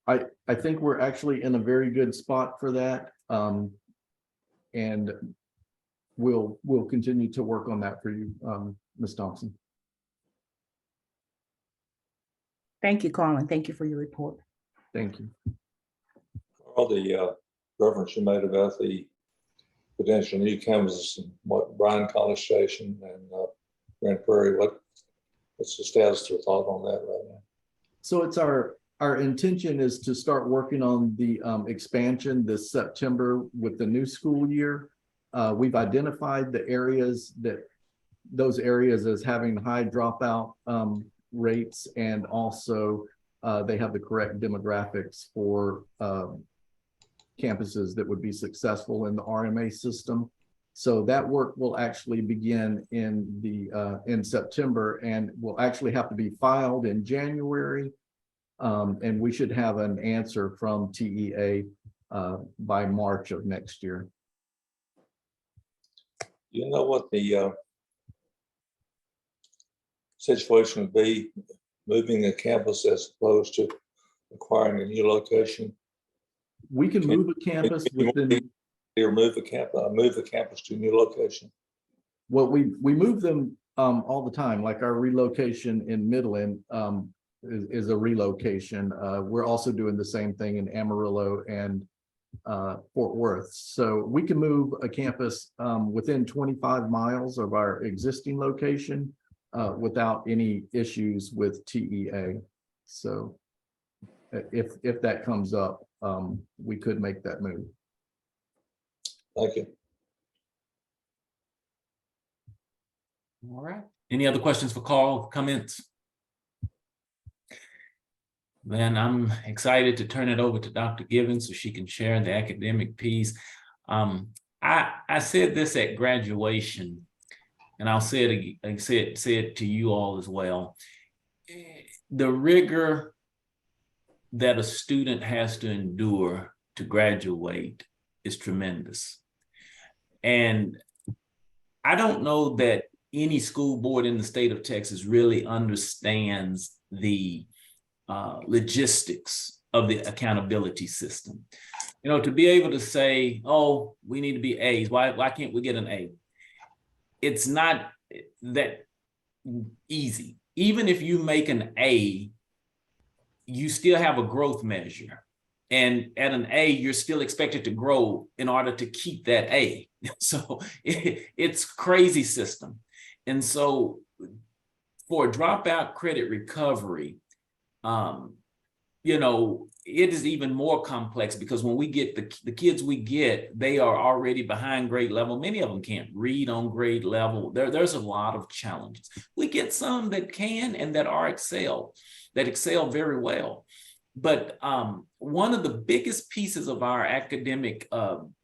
I think we're actually in a very good spot for that. And we'll continue to work on that for you, Ms. Thompson. Thank you, Colin. Thank you for your report. Thank you. All the reference you made about the potential new campuses and what Bryan College Station and Grand Prairie, what's the status or thought on that right now? So it's our intention is to start working on the expansion this September with the new school year. We've identified the areas those areas as having high dropout rates, and also they have the correct demographics for campuses that would be successful in the RMA system. So that work will actually begin in September, and will actually have to be filed in January. And we should have an answer from TEA by March of next year. You know what the situation would be moving a campus as opposed to acquiring a new location? We can move a campus within. Or move a campus to a new location. Well, we move them all the time. Like our relocation in Midland is a relocation. We're also doing the same thing in Amarillo and Fort Worth. So we can move a campus within 25 miles of our existing location without any issues with TEA. So if that comes up, we could make that move. Thank you. All right. Any other questions for Carl, comments? Then I'm excited to turn it over to Dr. Givens so she can share the academic piece. I said this at graduation, and I'll say it again, say it to you all as well. The rigor that a student has to endure to graduate is tremendous. And I don't know that any school board in the state of Texas really understands the logistics of the accountability system. You know, to be able to say, oh, we need to be A's. Why can't we get an A? It's not that easy. Even if you make an A, you still have a growth measure. And at an A, you're still expected to grow in order to keep that A. So it's crazy system. And so for dropout credit recovery, you know, it is even more complex because when we get the kids we get, they are already behind grade level. Many of them can't read on grade level. There's a lot of challenges. We get some that can and that excel very well. But one of the biggest pieces of our academic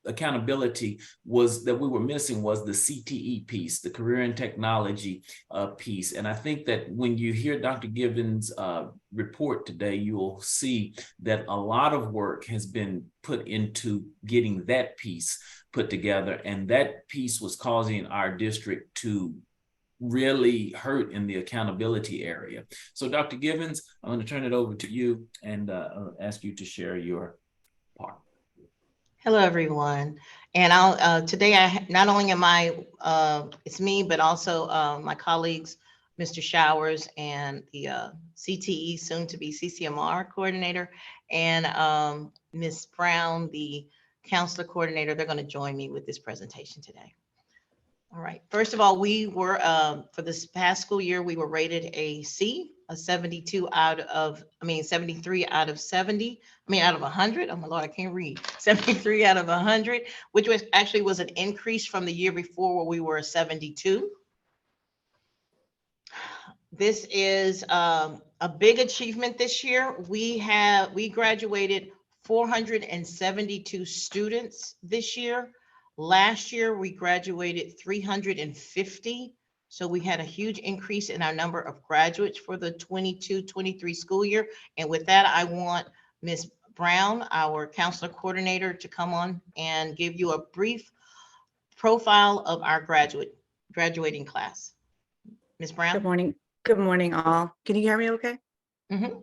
accountability was that we were missing was the CTE piece, the career and technology piece. And I think that when you hear Dr. Givens' report today, you'll see that a lot of work has been put into getting that piece put together. And that piece was causing our district to really hurt in the accountability area. So Dr. Givens, I'm going to turn it over to you and ask you to share your part. Hello, everyone. And I'll today, not only am I, it's me, but also my colleagues, Mr. Showers and the CTE, soon to be CCMR coordinator, and Ms. Brown, the counselor coordinator. They're going to join me with this presentation today. All right. First of all, we were, for this past school year, we were rated a C, a 73 out of 70. Out of 100. Oh my Lord, I can't read. 73 out of 100, which was actually was an increase from the year before where we were a 72. This is a big achievement this year. We graduated 472 students this year. Last year, we graduated 350. So we had a huge increase in our number of graduates for the 22-23 school year. And with that, I want Ms. Brown, our counselor coordinator, to come on and give you a brief profile of our graduating class. Ms. Brown? Good morning. Good morning, all. Can you hear me okay? Mm-hmm.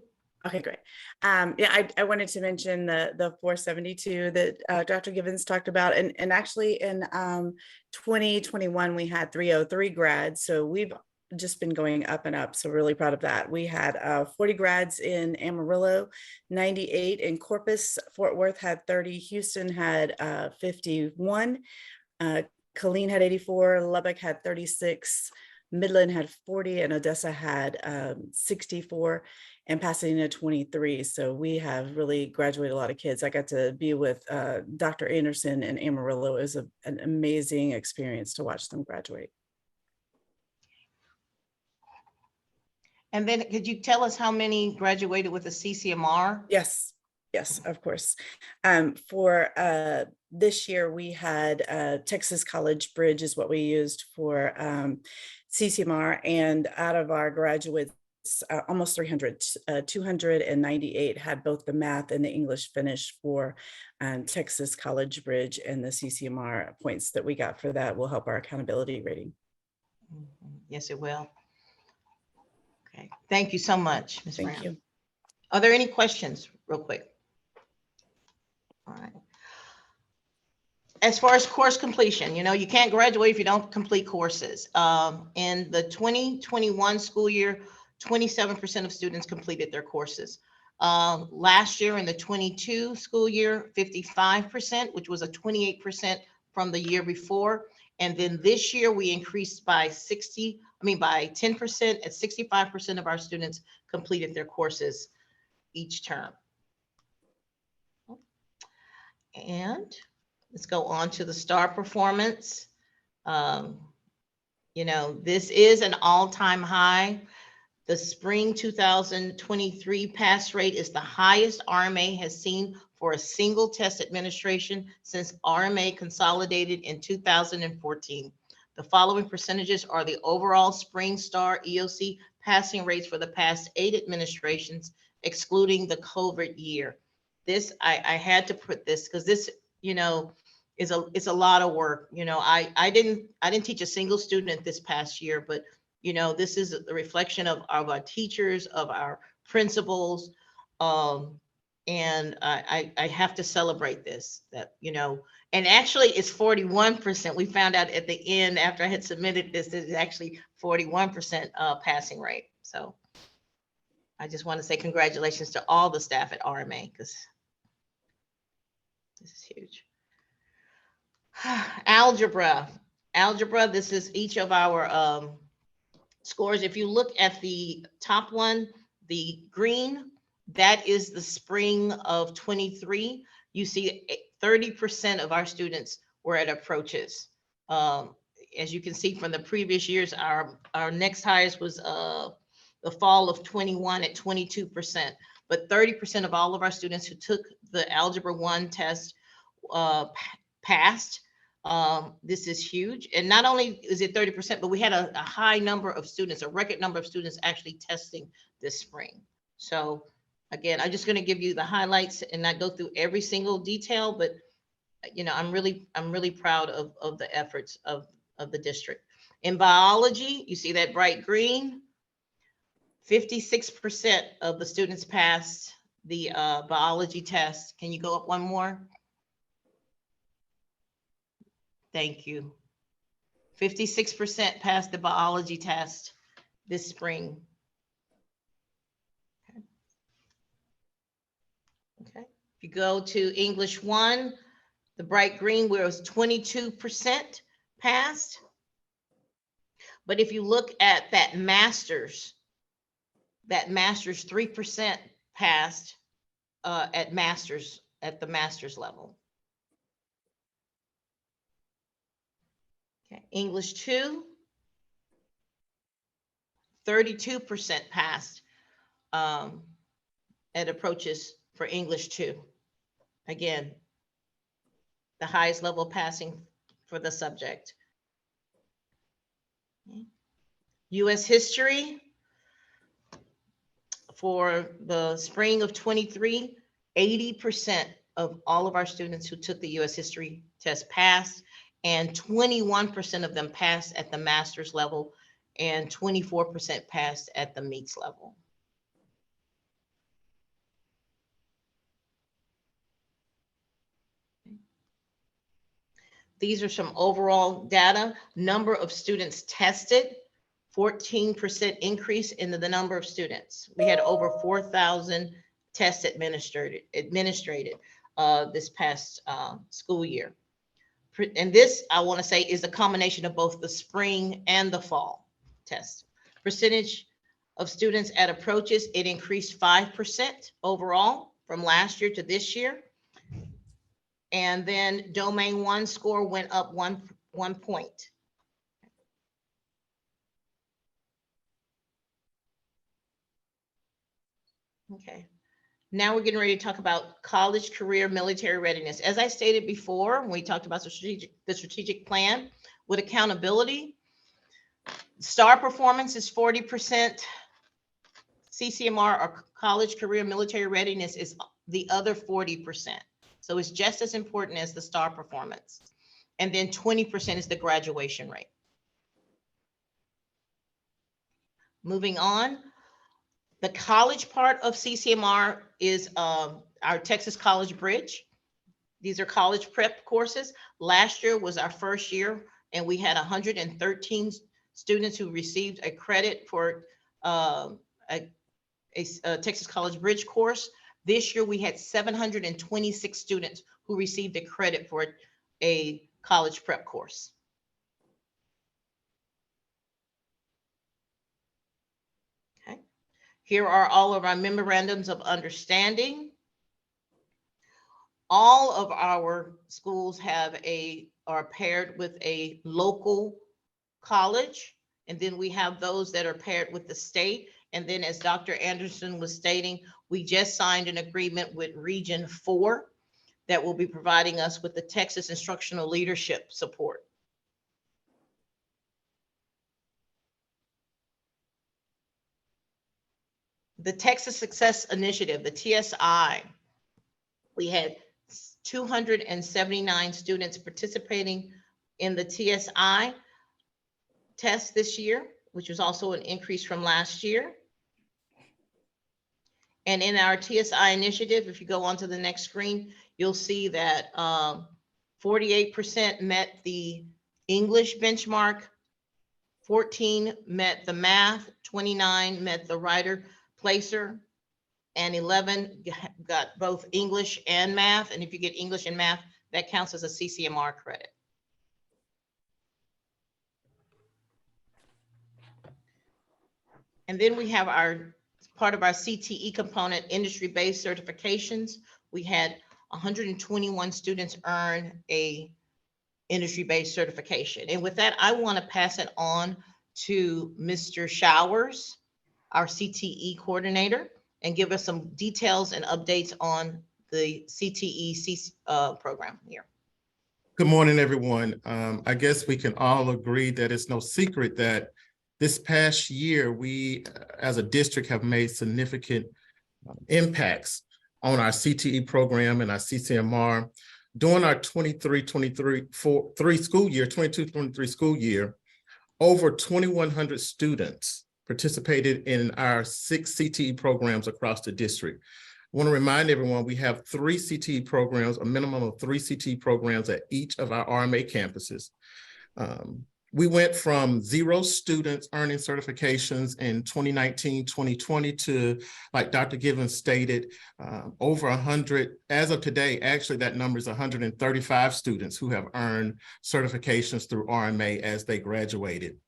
Okay, great. Yeah, I wanted to mention the 472 that Dr. Givens talked about. And actually in 2021, we had 303 grads. So we've just been going up and up. So really proud of that. We had 40 grads in Amarillo, 98 in Corpus. Fort Worth had 30. Houston had 51. Killeen had 84. Lubbock had 36. Midland had 40 and Odessa had 64 and Pasadena 23. So we have really graduated a lot of kids. I got to be with Dr. Anderson in Amarillo. It was an amazing experience to watch them graduate. And then could you tell us how many graduated with a CCMR? Yes, of course. For this year, we had Texas College Bridge is what we used for CCMR, and out of our graduates, almost 300, 298 had both the math and the English finish for Texas College Bridge, and the CCMR points that we got for that will help our accountability rating. Yes, it will. Okay, thank you so much, Ms. Brown. Thank you. Are there any questions real quick? All right. As far as course completion, you can't graduate if you don't complete courses. In the 2021 school year, 27% of students completed their courses. Last year in the 22 school year, 55%, which was a 28% from the year before. And then this year we increased by 10% at 65% of our students completed their courses each term. And let's go on to the STAR performance. This is an all-time high. The spring 2023 pass rate is the highest RMA has seen for a single test administration since RMA consolidated in 2014. The following percentages are the overall spring STAR EOC passing rates for the past 8 administrations, excluding the COVID year. This, I had to put this because this, it's a lot of work. I didn't teach a single student this past year, but this is a reflection of our teachers, of our principals, and I have to celebrate this. And actually it's 41%. We found out at the end after I had submitted this, it's actually 41% passing rate. So I just want to say congratulations to all the staff at RMA because this is huge. Algebra, this is each of our scores. If you look at the top one, the green, that is the spring of 23. You see 30% of our students were at approaches. As you can see from the previous years, our next highest was the fall of 21 at 22%, but 30% of all of our students who took the Algebra 1 test passed. This is huge. And not only is it 30%, but we had a high number of students, a record number of students actually testing this spring. So again, I'm just going to give you the highlights and not go through every single detail, but I'm really proud of the efforts of the district. In biology, you see that bright green, 56% of the students passed the biology test. Can you go up one more? Thank you. 56% passed the biology test this spring. Okay. If you go to English 1, The bright green where it was 22% passed. But if you look at that master's 3% passed at the master's level. Okay. English 2, 32% passed at approaches for English 2. Again, the highest level passing for the subject. Okay. U.S. history for the spring of 23, 80% of all of our students who took the U.S. history test passed, and 21% of them passed at the master's level, and 24% passed at the meets level. These are some overall data. Number of students tested, 14% increase in the number of students. We had over 4,000 tests administered this past school year. And this, I want to say, is a combination of both the spring and the fall test. Percentage of students at approaches, it increased 5% overall from last year to this year. And then domain 1 score went up one point. Okay. Now we're getting ready to talk about college, career, military readiness. As I stated before, when we talked about the strategic plan with accountability, STAR performance is 40%. CCMR, or college, career, military readiness, is the other 40%. So it's just as important as the STAR performance. And then 20% is the graduation rate. Moving on. The college part of CCMR is our Texas College Bridge. These are college prep courses. Last year was our first year, and we had 113 students who received a credit for a Texas College Bridge course. This year, we had 726 students who received a credit for a college prep course. Here are all of our memorandums of understanding. All of our schools are paired with a local college, and then we have those that are paired with the state. And then, as Dr. Anderson was stating, we just signed an agreement with Region 4 that will be providing us with the Texas Instructional Leadership support. The Texas Success Initiative, the TSI, we had 279 students participating in the TSI test this year, which was also an increase from last year. And in our TSI initiative, if you go on to the next screen, you'll see that 48% met the English benchmark, 14 met the math, 29 met the writer placer, and 11 got both English and math. And if you get English and math, that counts as a CCMR credit. And then we have our part of our CTE component, industry-based certifications. We had 121 students earn a industry-based certification. And with that, I want to pass it on to Mr. Showers, our CTE coordinator, and give us some details and updates on the CTE program here. Good morning, everyone. I guess we can all agree that it's no secret that this past year, we as a district have made significant impacts on our CTE program and our CCMR. During our 22-23 school year, over 2,100 students participated in our 6 CTE programs across the district. I want to remind everyone we have 3 CTE programs, a minimum of 3 CTE programs at each of our RMA campuses. We went from 0 students earning certifications in 2019, 2020 to, like Dr. Givens stated, over 100. As of today, actually, that number is 135 students who have earned certifications through RMA as they graduated.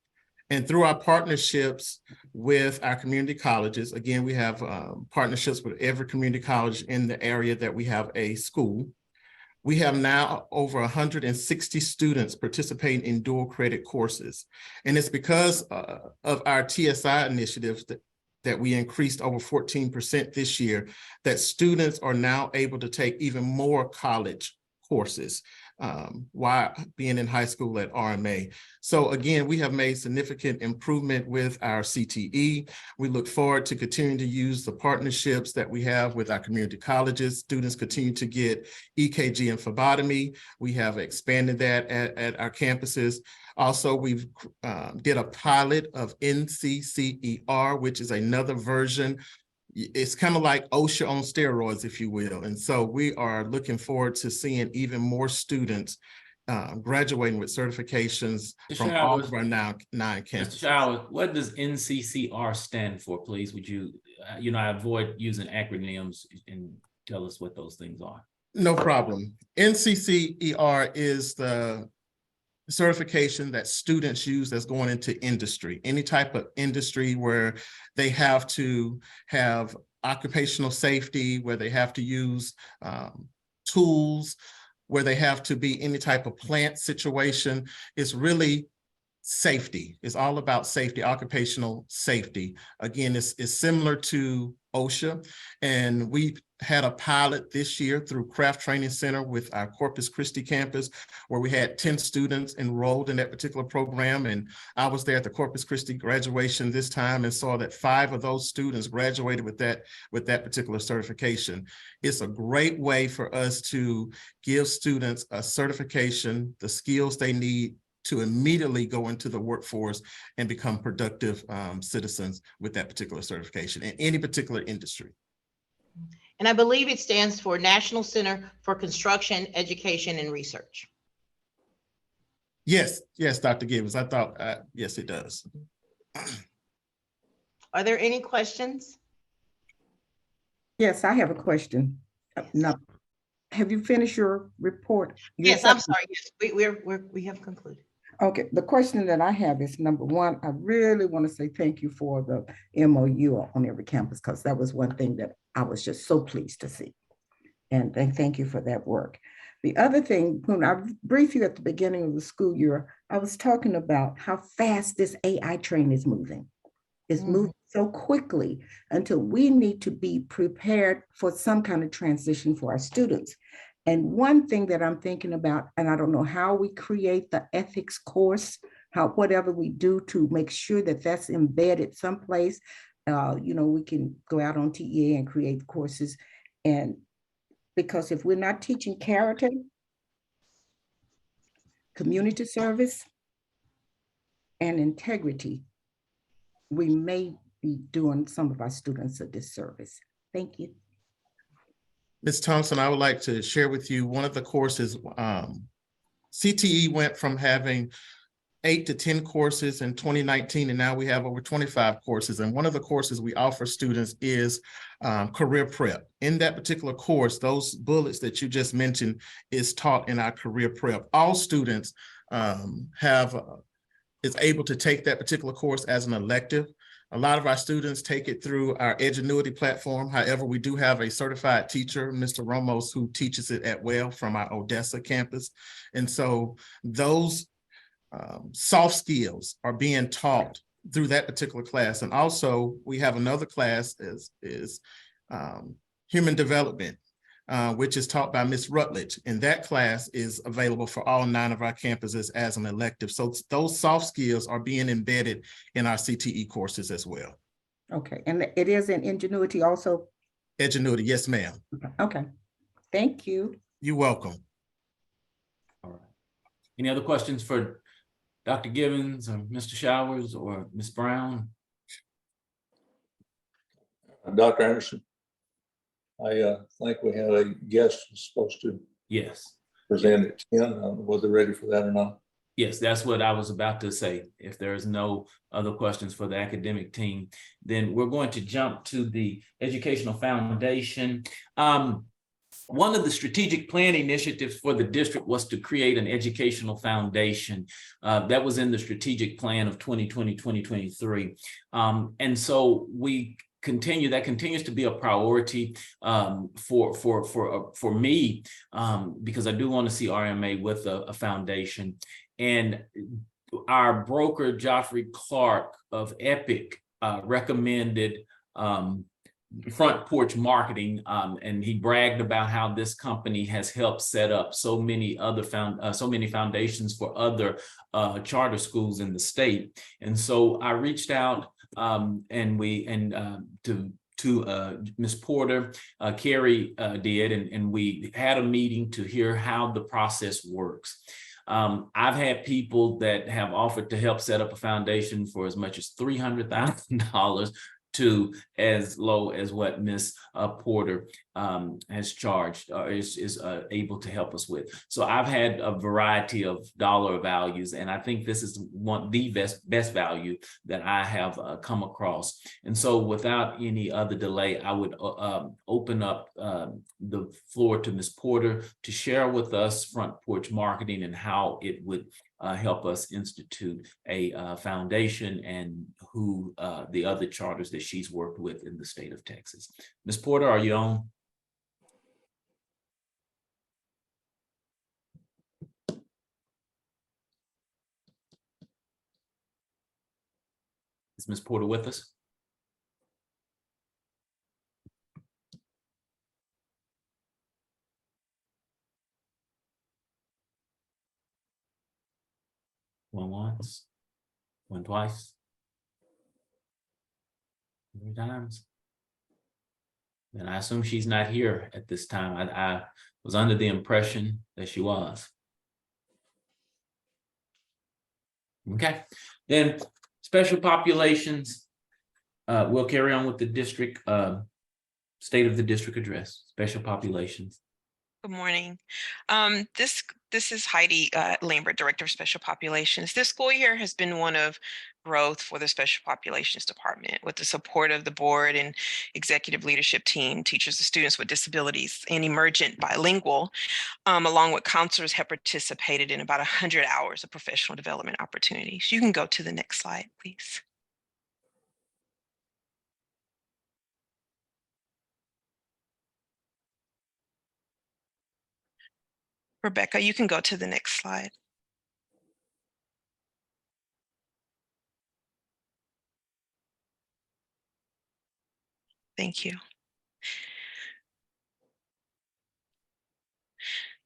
And through our partnerships with our community colleges, again, we have partnerships with every community college in the area that we have a school. We have now over 160 students participating in dual credit courses. And it's because of our TSI initiatives that we increased over 14% this year, that students are now able to take even more college courses while being in high school at RMA. So again, we have made significant improvement with our CTE. We look forward to continuing to use the partnerships that we have with our community colleges. Students continue to get EKG and phlebotomy. We have expanded that at our campuses. Also, we've did a pilot of NCCER, which is another version. It's kind of like OSHA on steroids, if you will. And so we are looking forward to seeing even more students graduating with certifications from all of our now 9 campuses. Mr. Showers, what does NCCR stand for, please? Would you, I avoid using acronyms, and tell us what those things are. No problem. NCCER is the certification that students use that's going into industry, any type of industry where they have to have occupational safety, where they have to use tools, where they have to be any type of plant situation. It's really safety. It's all about safety, occupational safety. Again, it's similar to OSHA, and we had a pilot this year through Craft Training Center with our Corpus Christi campus, where we had 10 students enrolled in that particular program. And I was there at the Corpus Christi graduation this time and saw that 5 of those students graduated with that particular certification. It's a great way for us to give students a certification, the skills they need to immediately go into the workforce and become productive citizens with that particular certification in any particular industry. And I believe it stands for National Center for Construction, Education, and Research. Yes, Dr. Gibbons, I thought, yes, it does. Are there any questions? Yes, I have a question. No. Have you finished your report? Yes, I'm sorry. Yes, we have concluded. Okay, the question that I have is, number one, I really want to say thank you for the MOU on every campus, because that was one thing that I was just so pleased to see. And thank you for that work. The other thing, when I briefed you at the beginning of the school year, I was talking about how fast this AI train is moving. It's moving so quickly until we need to be prepared for some kind of transition for our students. And one thing that I'm thinking about, and I don't know how we create the ethics course, whatever we do to make sure that that's embedded someplace, we can go out on TEA and create courses. And because if we're not teaching character, community service, and integrity, we may be doing some of our students a disservice. Thank you. Ms. Thompson, I would like to share with you one of the courses. CTE went from having 8 to 10 courses in 2019, and now we have over 25 courses. And one of the courses we offer students is career prep. In that particular course, those bullets that you just mentioned is taught in our career prep. All students is able to take that particular course as an elective. A lot of our students take it through our Edgenuity platform. However, we do have a certified teacher, Mr. Ramos, who teaches it at Well from our Odessa campus. And so those soft skills are being taught through that particular class. And also we have another class is human development, which is taught by Ms. Rutledge. And that class is available for all 9 of our campuses as an elective. So those soft skills are being embedded in our CTE courses as well. Okay, and it is in Ingenuity also? Edgenuity, yes, ma'am. Okay, thank you. You're welcome. All right. Any other questions for Dr. Givens or Mr. Showers or Ms. Brown? Dr. Anderson, I think we had a guest who's supposed to Yes. present at 10. Was they ready for that or not? Yes, that's what I was about to say. If there's no other questions for the academic team, then we're going to jump to the Educational Foundation. One of the strategic plan initiatives for the district was to create an educational foundation. That was in the strategic plan of 2020-2023. And so that continues to be a priority for me, because I do want to see RMA with a foundation. And our broker, Joffrey Clark of Epic, recommended Front Porch Marketing, and he bragged about how this company has helped set up so many foundations for other charter schools in the state. And so I reached out to Ms. Porter, Carrie did, and we had a meeting to hear how the process works. I've had people that have offered to help set up a foundation for as much as $300,000 to as low as what Ms. Porter has charged or is able to help us with. So I've had a variety of dollar values, and I think this is the best value that I have come across. And so without any other delay, I would open up the floor to Ms. Porter to share with us Front Porch Marketing and how it would help us institute a foundation and who the other charters that she's worked with in the state of Texas. Ms. Porter, are you on? Is Ms. Porter with us? One once, one twice, 3 times. And I assume she's not here at this time. I was under the impression that she was. Okay, then special populations. We'll carry on with the district, state of the district address, special populations. Good morning. This is Heidi Lambert, Director of Special Populations. This school year has been one of growth for the Special Populations Department with the support of the board and executive leadership team. Teachers and students with disabilities and emergent bilingual, along with counselors, have participated in about 100 hours of professional development opportunities. You can go to the next slide, please. Rebecca, you can go to the next slide. Thank you.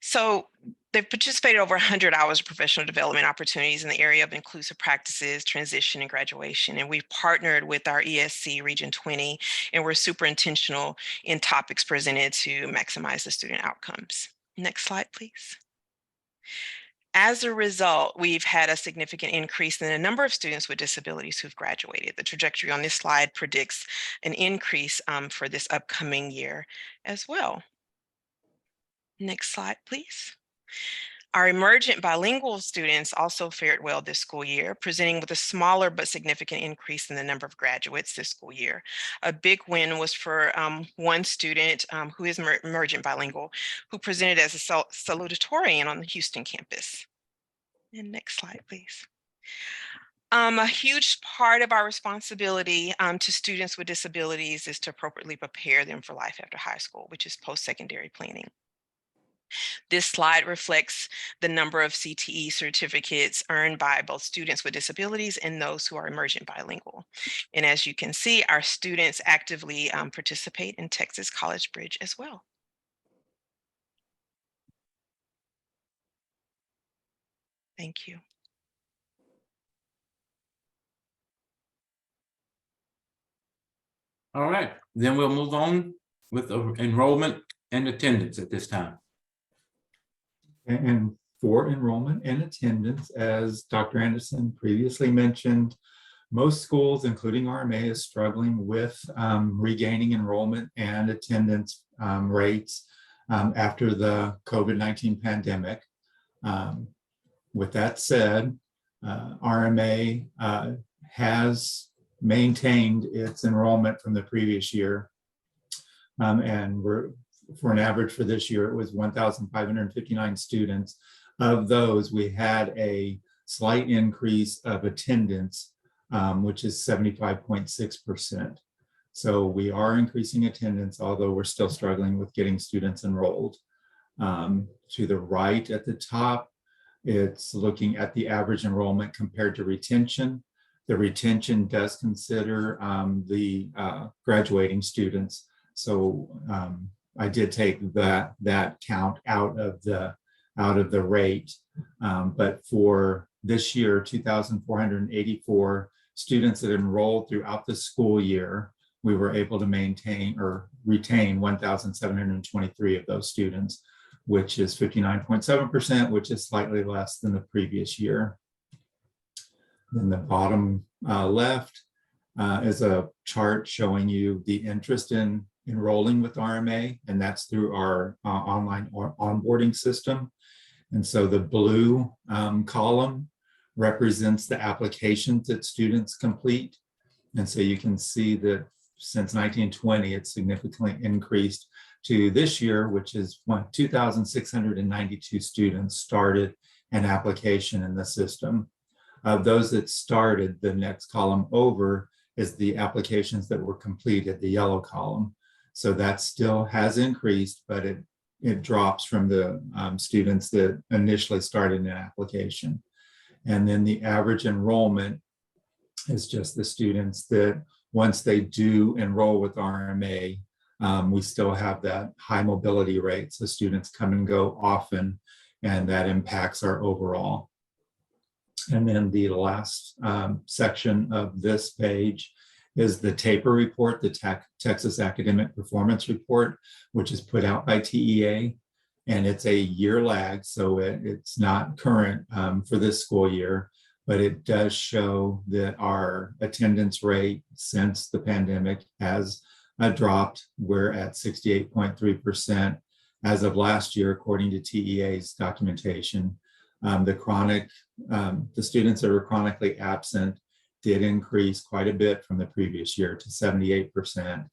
So they've participated over 100 hours of professional development opportunities in the area of inclusive practices, transition, and graduation. And we've partnered with our ESC Region 20, and we're super intentional in topics presented to maximize the student outcomes. Next slide, please. As a result, we've had a significant increase in the number of students with disabilities who've graduated. The trajectory on this slide predicts an increase for this upcoming year as well. Next slide, please. Our emergent bilingual students also fared well this school year, presenting with a smaller but significant increase in the number of graduates this school year. A big win was for one student who is emergent bilingual, who presented as a salutatorian on the Houston campus. And next slide, please. A huge part of our responsibility to students with disabilities is to appropriately prepare them for life after high school, which is post-secondary planning. This slide reflects the number of CTE certificates earned by both students with disabilities and those who are emergent bilingual. And as you can see, our students actively participate in Texas College Bridge as well. Thank you. All right, then we'll move on with enrollment and attendance at this time. And for enrollment and attendance, as Dr. Anderson previously mentioned, most schools, including RMA, is struggling with regaining enrollment and attendance rates after the COVID-19 pandemic. With that said, RMA has maintained its enrollment from the previous year. And for an average for this year, it was 1,559 students. Of those, we had a slight increase of attendance, which is 75.6%. So we are increasing attendance, although we're still struggling with getting students enrolled. To the right at the top, it's looking at the average enrollment compared to retention. The retention does consider the graduating students. So I did take that count out of the rate. But for this year, 2,484 students that enrolled throughout the school year, we were able to maintain or retain 1,723 of those students, which is 59.7%, which is slightly less than the previous year. In the bottom left is a chart showing you the interest in enrolling with RMA, and that's through our online onboarding system. And so the blue column represents the applications that students complete. And so you can see that since 1920, it's significantly increased to this year, which is 2,692 students started an application in the system. Of those that started, the next column over is the applications that were completed, the yellow column. So that still has increased, but it drops from the students that initially started an application. And then the average enrollment is just the students that once they do enroll with RMA, we still have that high mobility rate. So students come and go often, and that impacts our overall. And then the last section of this page is the TAPER report, the Texas Academic Performance Report, which is put out by TEA. And it's a year lag, so it's not current for this school year, but it does show that our attendance rate since the pandemic has dropped. We're at 68.3% as of last year, according to TEA's documentation. The students that are chronically absent did increase quite a bit from the previous year to 78%.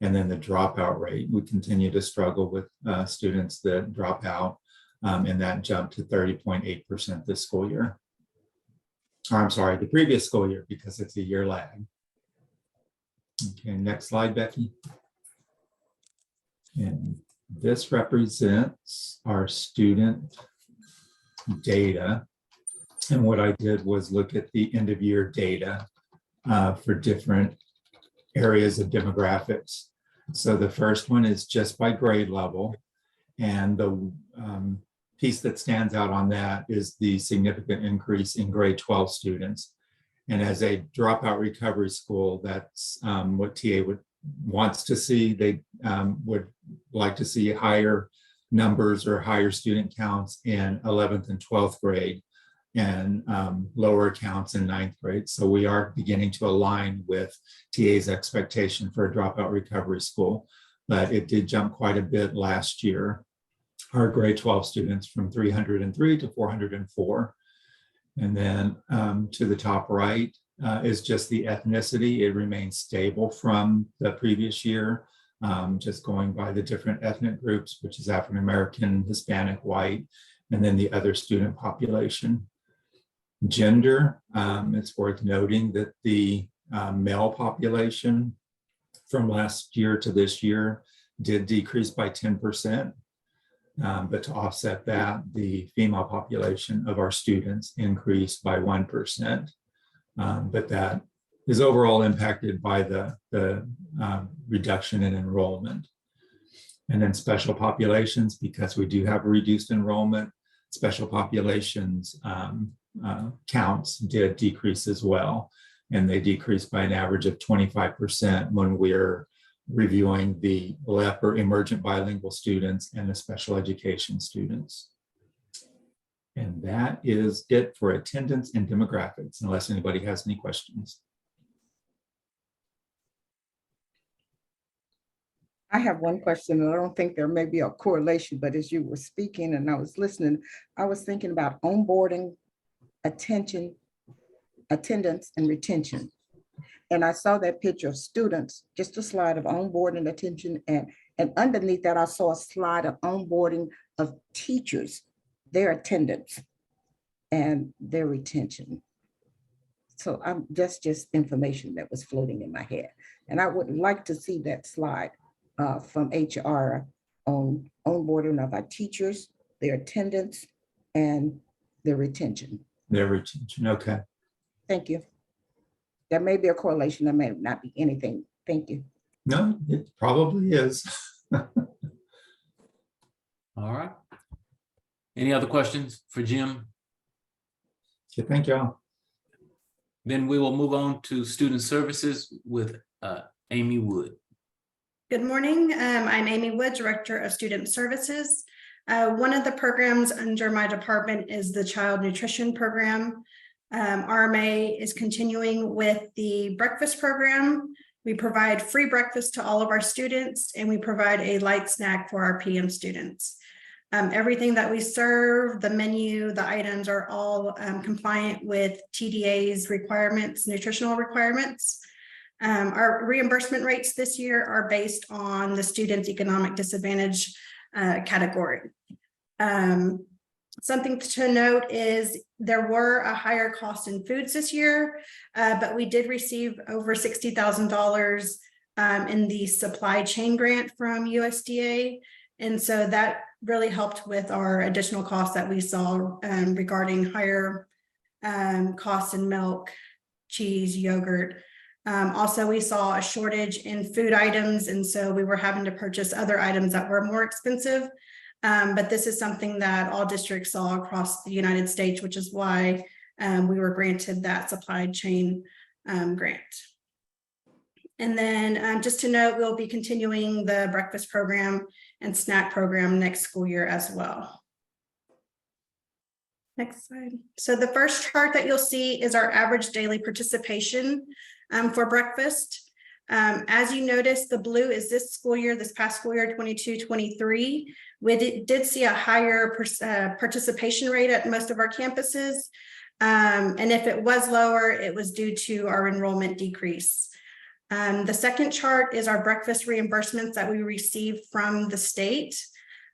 And then the dropout rate, we continue to struggle with students that drop out, and that jumped to 30.8% this school year. Or, I'm sorry, the previous school year, because it's a year lag. Okay, next slide, Becky. And this represents our student data. And what I did was look at the end of year data for different areas of demographics. So the first one is just by grade level. And the piece that stands out on that is the significant increase in grade 12 students. And as a dropout recovery school, that's what TA wants to see. They would like to see higher numbers or higher student counts in 11th and 12th grade, and lower counts in 9th grade. So we are beginning to align with TA's expectation for a dropout recovery school, but it did jump quite a bit last year. Our grade 12 students from 303 to 404. And then to the top right is just the ethnicity. It remains stable from the previous year, just going by the different ethnic groups, which is African American, Hispanic, white, and then the other student population. Gender, it's worth noting that the male population from last year to this year did decrease by 10%. But to offset that, the female population of our students increased by 1%. But that is overall impacted by the reduction in enrollment. And then special populations, because we do have a reduced enrollment, special populations counts did decrease as well. And they decreased by an average of 25% when we're reviewing the LEP or emergent bilingual students and the special education students. And that is it for attendance and demographics, unless anybody has any questions. I have one question, and I don't think there may be a correlation, but as you were speaking and I was listening, I was thinking about onboarding attendance and retention. And I saw that picture of students, just a slide of onboarding, attention, and underneath that, I saw a slide of onboarding of teachers, their attendance and their retention. So that's just information that was floating in my head. And I would like to see that slide from HR on onboarding of our teachers, their attendance and their retention. Their retention, okay. Thank you. There may be a correlation, there may not be anything. Thank you. No, it probably is. All right. Any other questions for Jim? Okay, thank y'all. Then we will move on to student services with Amy Wood. Good morning. I'm Amy Wood, Director of Student Services. One of the programs under my department is the Child Nutrition Program. RMA is continuing with the breakfast program. We provide free breakfast to all of our students, and we provide a light snack for our PM students. Everything that we serve, the menu, the items are all compliant with TDA's requirements, nutritional requirements. Our reimbursement rates this year are based on the student's economic disadvantage category. Something to note is there were a higher cost in foods this year, but we did receive over $60,000 in the supply chain grant from USDA. And so that really helped with our additional costs that we saw regarding higher costs in milk, cheese, yogurt. Also, we saw a shortage in food items, and so we were having to purchase other items that were more expensive. But this is something that all districts saw across the United States, which is why we were granted that supply chain grant. And then just to note, we'll be continuing the breakfast program and snack program next school year as well. Next slide. So the first chart that you'll see is our average daily participation for breakfast. As you notice, the blue is this school year, this past school year, 22-23. We did see a higher participation rate at most of our campuses. And if it was lower, it was due to our enrollment decrease. The second chart is our breakfast reimbursements that we receive from the state.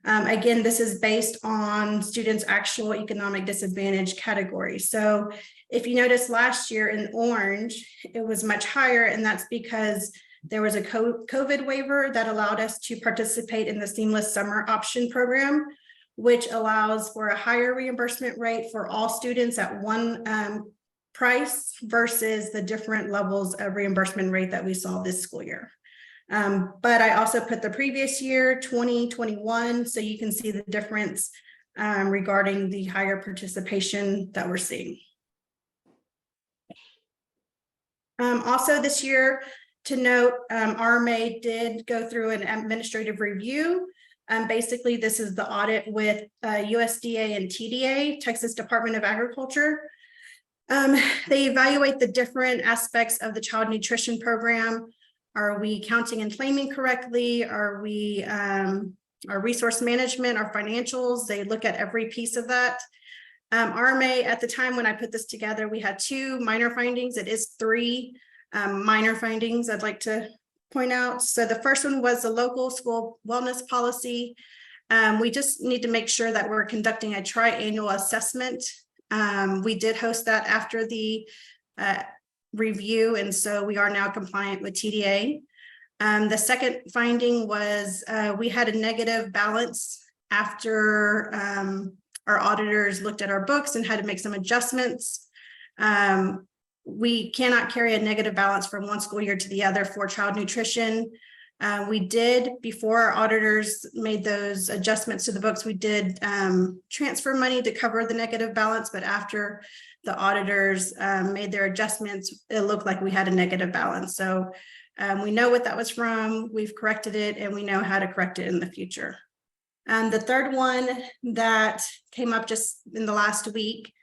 Again, this is based on students' actual economic disadvantage category. So if you notice last year in orange, it was much higher, and that's because there was a COVID waiver that allowed us to participate in the Seamless Summer Option Program, which allows for a higher reimbursement rate for all students at one price versus the different levels of reimbursement rate that we saw this school year. But I also put the previous year, 2021, so you can see the difference regarding the higher participation that we're seeing. Also this year, to note, RMA did go through an administrative review. Basically, this is the audit with USDA and TDA, Texas Department of Agriculture. They evaluate the different aspects of the child nutrition program. Are we counting and claiming correctly? Are we our resource management, our financials? They look at every piece of that. RMA, at the time when I put this together, we had 2 minor findings. It is 3 minor findings I'd like to point out. So the first one was the local school wellness policy. We just need to make sure that we're conducting a tri-annual assessment. We did host that after the review, and so we are now compliant with TDA. The second finding was we had a negative balance after our auditors looked at our books and had to make some adjustments. We cannot carry a negative balance from one school year to the other for child nutrition. We did, before our auditors made those adjustments to the books, we did transfer money to cover the negative balance, but after the auditors made their adjustments, it looked like we had a negative balance. So we know what that was from, we've corrected it, and we know how to correct it in the future. The third one that came up just in the last week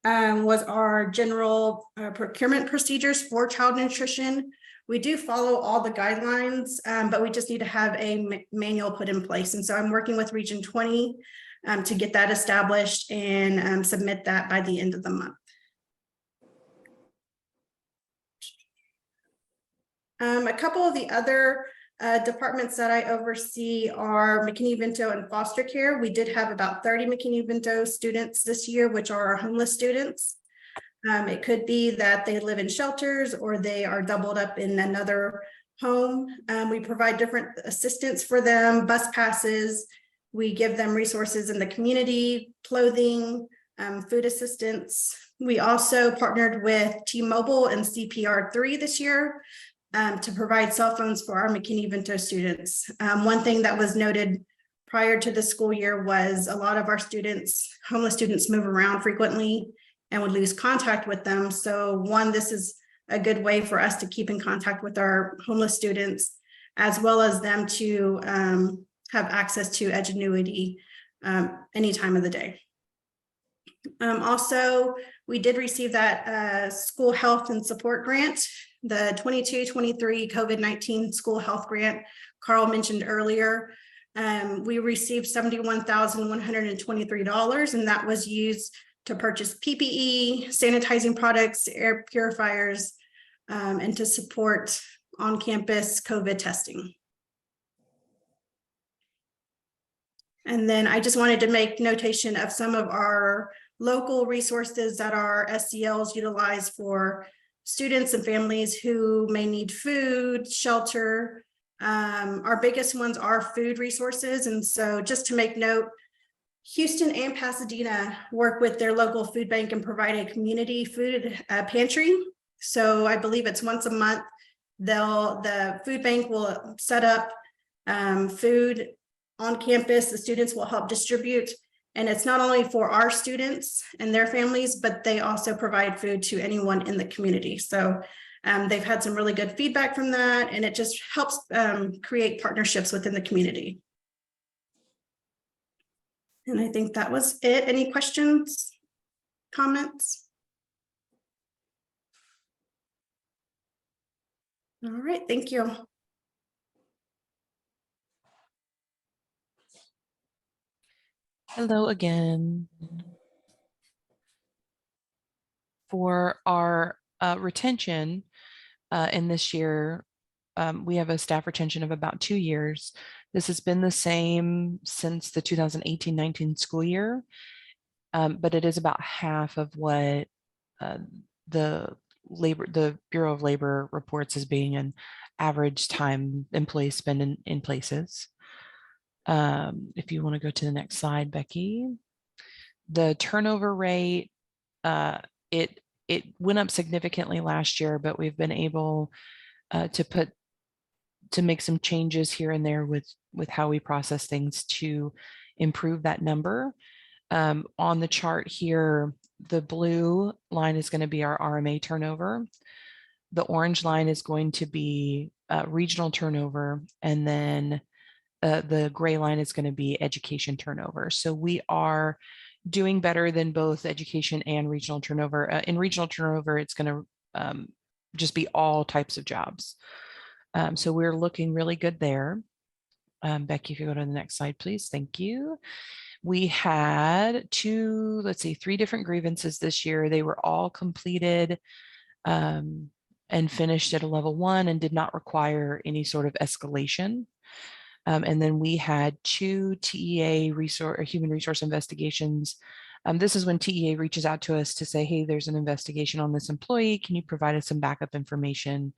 was our general procurement procedures for child nutrition. We do follow all the guidelines, but we just need to have a manual put in place. And so I'm working with Region 20 to get that established and submit that by the end of the month. A couple of the other departments that I oversee are McKinney-Vento and foster care. We did have about 30 McKinney-Vento students this year, which are our homeless students. It could be that they live in shelters or they are doubled up in another home. We provide different assistance for them, bus passes. We give them resources in the community, clothing, food assistance. We also partnered with T-Mobile and CPR3 this year to provide cell phones for our McKinney-Vento students. One thing that was noted prior to the school year was a lot of our students, homeless students, move around frequently and would lose contact with them. So one, this is a good way for us to keep in contact with our homeless students, as well as them to have access to Edgenuity any time of the day. Also, we did receive that school health and support grant, the 22-23 COVID-19 school health grant Carl mentioned earlier. We received $71,123, and that was used to purchase PPE, sanitizing products, air purifiers, and to support on-campus COVID testing. And then I just wanted to make notation of some of our local resources that our SCLs utilize for students and families who may need food, shelter. Our biggest ones are food resources. And so just to make note, Houston and Pasadena work with their local food bank and provide a community food pantry. So I believe it's once a month. The food bank will set up food on campus. The students will help distribute. And it's not only for our students and their families, but they also provide food to anyone in the community. So they've had some really good feedback from that, and it just helps create partnerships within the community. And I think that was it. Any questions, comments? All right, thank you. Hello again. For our retention in this year, we have a staff retention of about 2 years. This has been the same since the 2018-19 school year, but it is about half of what the Bureau of Labor reports as being an average time employees spend in places. If you want to go to the next slide, Becky. The turnover rate, it went up significantly last year, but we've been able to make some changes here and there with how we process things to improve that number. On the chart here, the blue line is going to be our RMA turnover. The orange line is going to be regional turnover, and then the gray line is going to be education turnover. So we are doing better than both education and regional turnover. In regional turnover, it's going to just be all types of jobs. So we're looking really good there. Becky, if you go to the next slide, please. Thank you. We had 3 different grievances this year. They were all completed and finished at a level 1 and did not require any sort of escalation. And then we had 2 TEA human resource investigations. This is when TEA reaches out to us to say, hey, there's an investigation on this employee. Can you provide us some backup information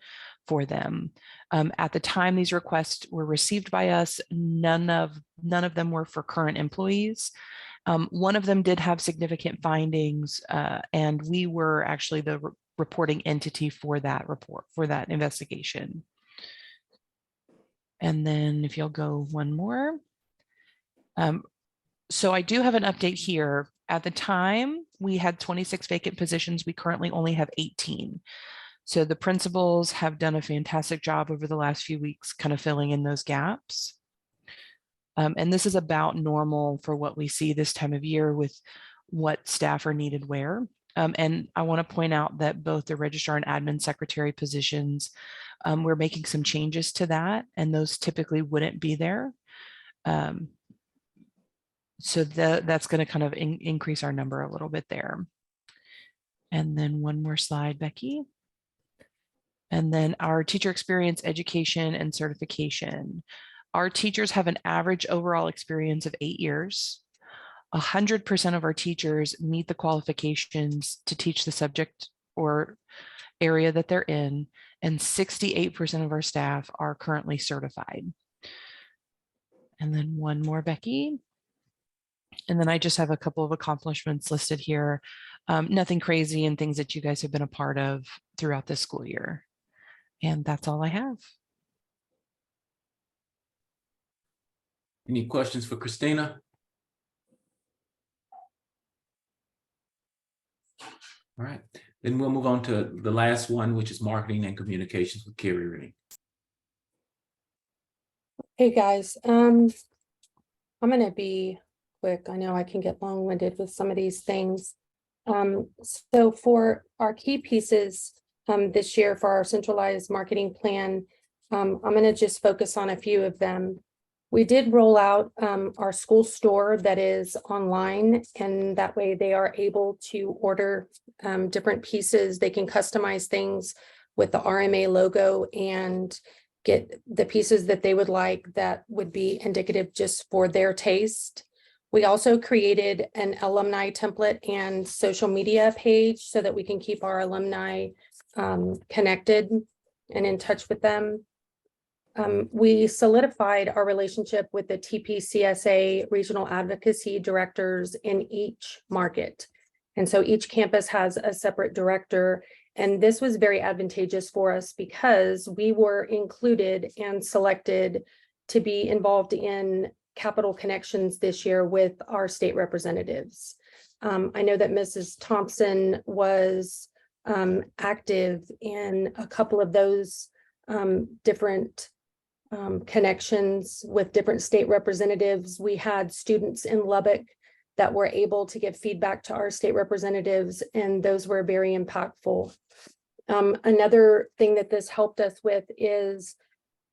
for them? At the time these requests were received by us, none of them were for current employees. One of them did have significant findings, and we were actually the reporting entity for that report, for that investigation. And then if you'll go one more. So I do have an update here. At the time, we had 26 vacant positions. We currently only have 18. So the principals have done a fantastic job over the last few weeks, kind of filling in those gaps. And this is about normal for what we see this time of year with what staff are needed where. And I want to point out that both the registrar and admin secretary positions, we're making some changes to that, and those typically wouldn't be there. So that's going to kind of increase our number a little bit there. And then one more slide, Becky. And then our teacher experience, education, and certification. Our teachers have an average overall experience of 8 years. 100% of our teachers meet the qualifications to teach the subject or area that they're in, and 68% of our staff are currently certified. And then one more, Becky. And then I just have a couple of accomplishments listed here. Nothing crazy and things that you guys have been a part of throughout this school year. And that's all I have. Any questions for Christina? All right, then we'll move on to the last one, which is marketing and communications with Carrie Rennie. Hey, guys, I'm gonna be quick. I know I can get long-winded with some of these things. So for our key pieces this year for our centralized marketing plan, I'm gonna just focus on a few of them. We did roll out our school store that is online, and that way they are able to order different pieces. They can customize things with the RMA logo and get the pieces that they would like that would be indicative just for their taste. We also created an alumni template and social media page so that we can keep our alumni connected and in touch with them. We solidified our relationship with the TPCSA regional advocacy directors in each market. And so each campus has a separate director. And this was very advantageous for us because we were included and selected to be involved in Capital Connections this year with our state representatives. I know that Mrs. Thompson was active in a couple of those different connections with different state representatives. We had students in Lubbock that were able to give feedback to our state representatives, and those were very impactful. Another thing that this helped us with is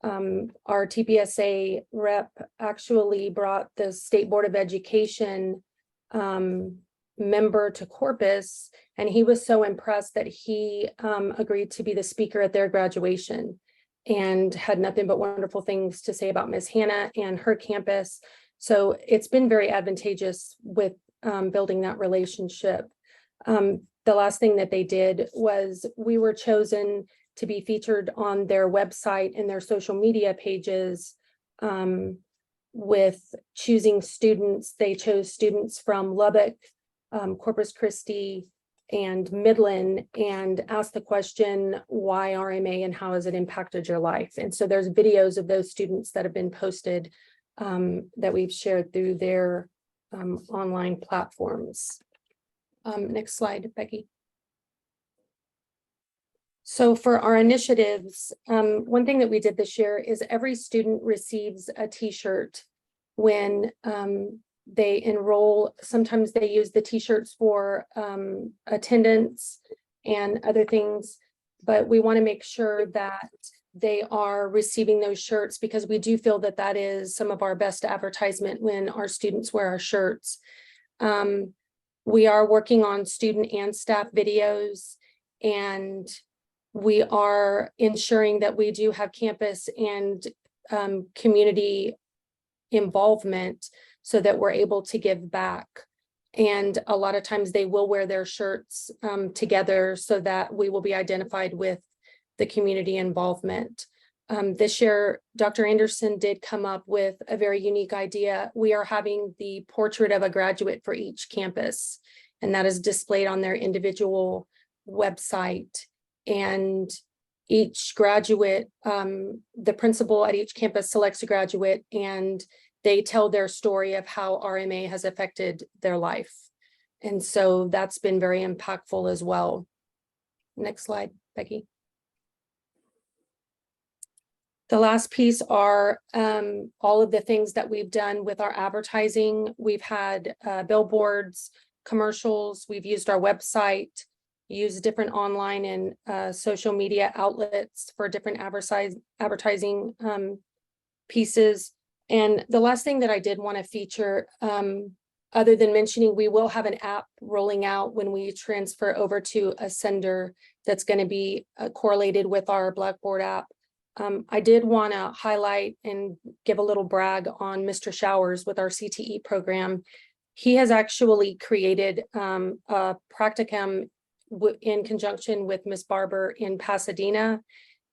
our TPSA rep actually brought the State Board of Education member to Corpus, and he was so impressed that he agreed to be the speaker at their graduation and had nothing but wonderful things to say about Ms. Hannah and her campus. So it's been very advantageous with building that relationship. The last thing that they did was we were chosen to be featured on their website and their social media pages with choosing students. They chose students from Lubbock, Corpus Christi, and Midland, and asked the question, why RMA and how has it impacted your life? And so there's videos of those students that have been posted that we've shared through their online platforms. Next slide, Becky. So for our initiatives, one thing that we did this year is every student receives a t-shirt when they enroll. Sometimes they use the t-shirts for attendance and other things, but we want to make sure that they are receiving those shirts because we do feel that that is some of our best advertisement when our students wear our shirts. We are working on student and staff videos, and we are ensuring that we do have campus and community involvement so that we're able to give back. And a lot of times they will wear their shirts together so that we will be identified with the community involvement. This year, Dr. Anderson did come up with a very unique idea. We are having the portrait of a graduate for each campus, and that is displayed on their individual website. And each graduate, the principal at each campus selects a graduate and they tell their story of how RMA has affected their life. And so that's been very impactful as well. Next slide, Becky. The last piece are all of the things that we've done with our advertising. We've had billboards, commercials, we've used our website, use different online and social media outlets for different advertising pieces. And the last thing that I did want to feature, other than mentioning, we will have an app rolling out when we transfer over to Ascender that's going to be correlated with our Blackboard app. I did want to highlight and give a little brag on Mr. Showers with our CTE program. He has actually created a practicum in conjunction with Ms. Barber in Pasadena,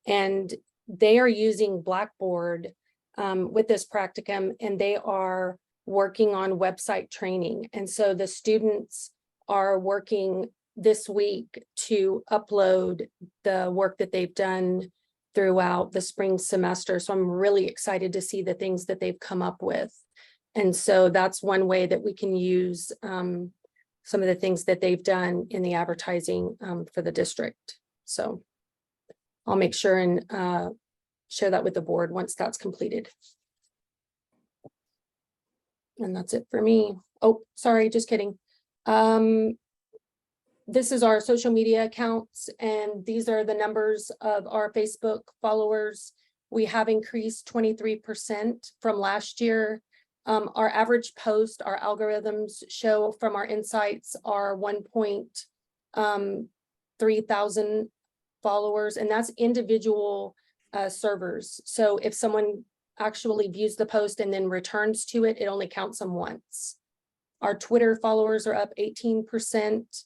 and they are using Blackboard with this practicum, and they are working on website training. And so the students are working this week to upload the work that they've done throughout the spring semester. So I'm really excited to see the things that they've come up with. And so that's one way that we can use some of the things that they've done in the advertising for the district. So I'll make sure and share that with the board once that's completed. And that's it for me. Oh, sorry, just kidding. This is our social media accounts, and these are the numbers of our Facebook followers. We have increased 23% from last year. Our average post, our algorithms show from our insights are 1.3 thousand followers, and that's individual servers. So if someone actually views the post and then returns to it, it only counts them once. Our Twitter followers are up 18%.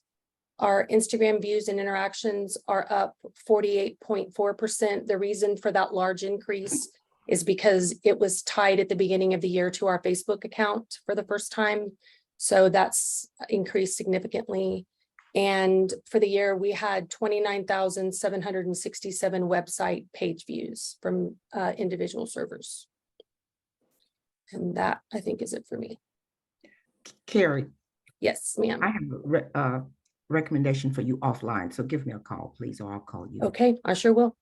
Our Instagram views and interactions are up 48.4%. The reason for that large increase is because it was tied at the beginning of the year to our Facebook account for the first time. So that's increased significantly. And for the year, we had 29,767 website page views from individual servers. And that, I think, is it for me. Carrie. Yes, ma'am. I have a recommendation for you offline. So give me a call, please, or I'll call you. Okay, I sure will.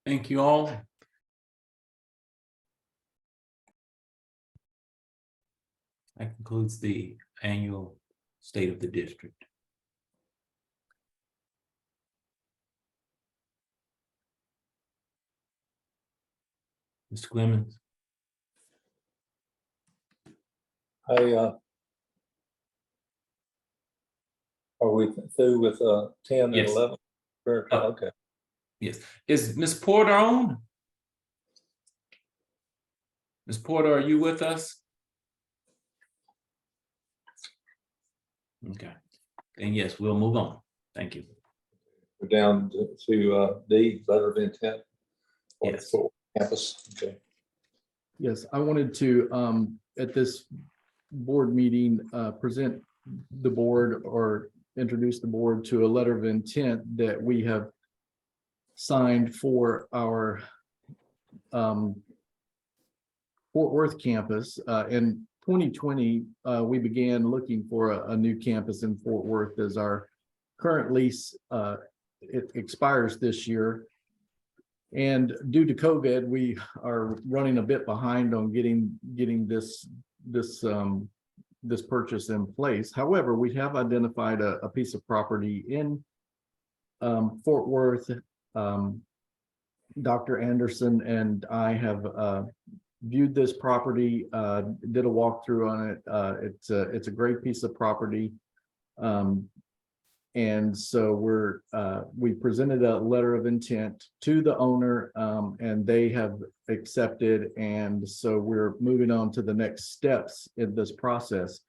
Thank you all. That concludes the annual State of the District. Mr. Clemens. Are we through with 10 and Yes. 11? Okay. Yes. Is Ms. Porter on? Ms. Porter, are you with us? Okay. Then yes, we'll move on. Thank you. We're down to D, letter of intent. Yes. For campus. Okay. Yes, I wanted to, at this board meeting, present the board or introduce the board to a letter of intent that we have signed for our Fort Worth campus. In 2020, we began looking for a new campus in Fort Worth as our current lease, it expires this year. And due to COVID, we are running a bit behind on getting this purchase in place. However, we have identified a piece of property in Fort Worth. Dr. Anderson and I have viewed this property, did a walkthrough on it. It's a great piece of property. And so we presented a letter of intent to the owner, and they have accepted. And so we're moving on to the next steps in this process.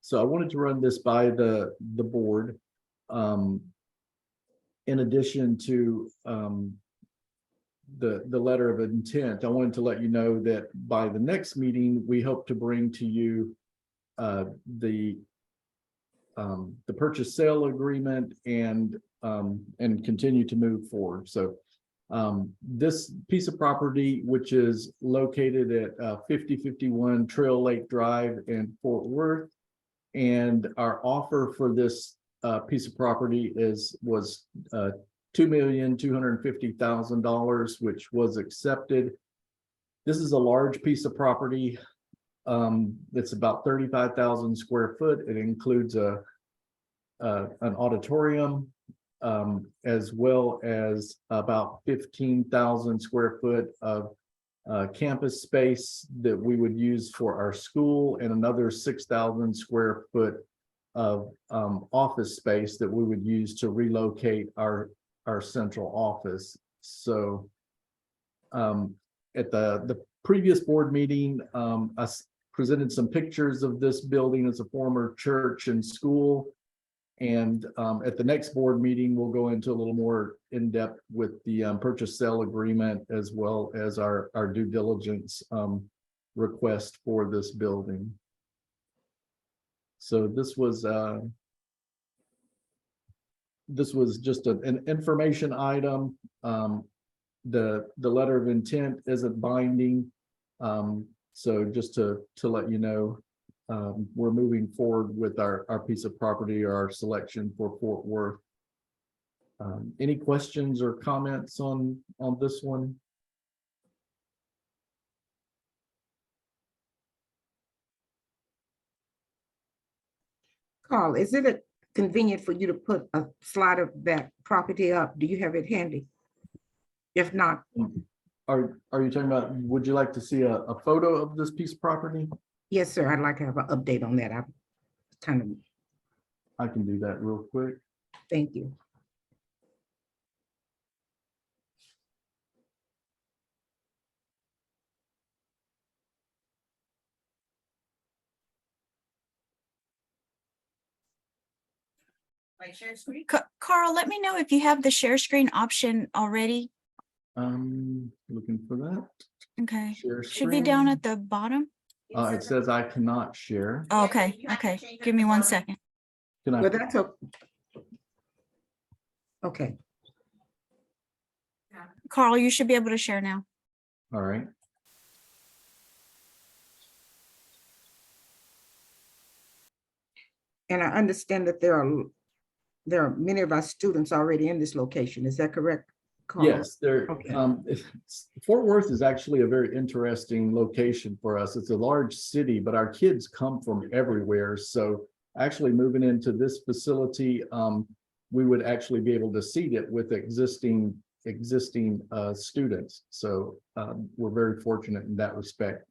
So I wanted to run this by the board. In addition to the letter of intent, I wanted to let you know that by the next meeting, we hope to bring to you the purchase sale agreement and continue to move forward. So this piece of property, which is located at 5051 Trail Lake Drive in Fort Worth, and our offer for this piece of property was $2,250,000, which was accepted. This is a large piece of property. It's about 35,000 square foot. It includes an auditorium, as well as about 15,000 square foot of campus space that we would use for our school, and another 6,000 square foot of office space that we would use to relocate our central office. So at the previous board meeting, I presented some pictures of this building as a former church and school. And at the next board meeting, we'll go into a little more in-depth with the purchase sale agreement, as well as our due diligence request for this building. So this was just an information item. The letter of intent isn't binding. So just to let you know, we're moving forward with our piece of property or our selection for Fort Worth. Any questions or comments on this one? Carl, is it convenient for you to put a slide of that property up? Do you have it handy? If not. Are you talking about, would you like to see a photo of this piece of property? Yes, sir. I'd like to have an update on that. I can do that real quick. Thank you. Share screen? Carl, let me know if you have the share screen option already. Looking for that. Okay. Share Should be down screen. at the bottom. It says I cannot share. Oh, okay, okay. Give me 1 second. Can I? Well, that's okay. Carl, you should be able to share now. All right. And I understand that there are many of our students already in this location. Is that correct, Carl? Yes, there. Okay. Fort Worth is actually a very interesting location for us. It's a large city, but our kids come from everywhere. So actually moving into this facility, we would actually be able to seat it with existing students. So we're very fortunate in that respect.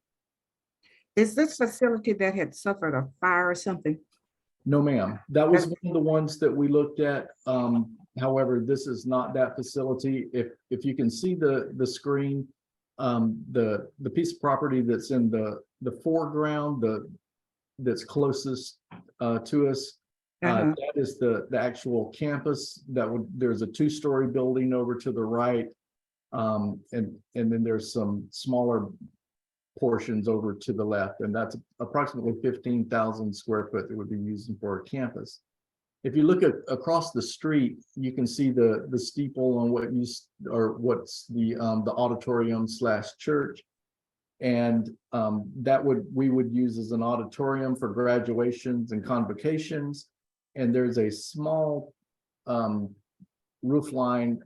Is this facility that had suffered a fire or something? No, ma'am. That was one of the ones that we looked at. However, this is not that facility. If you can see the screen, the piece of property that's in the foreground, that's closest to us, that is the actual campus. There's a 2-story building over to the right, and then there's some smaller portions over to the left, and that's approximately 15,000 square foot that would be used for a campus. If you look across the street, you can see the steeple on what's the auditorium / church, and we would use as an auditorium for graduations and convocations. And there's a small roof line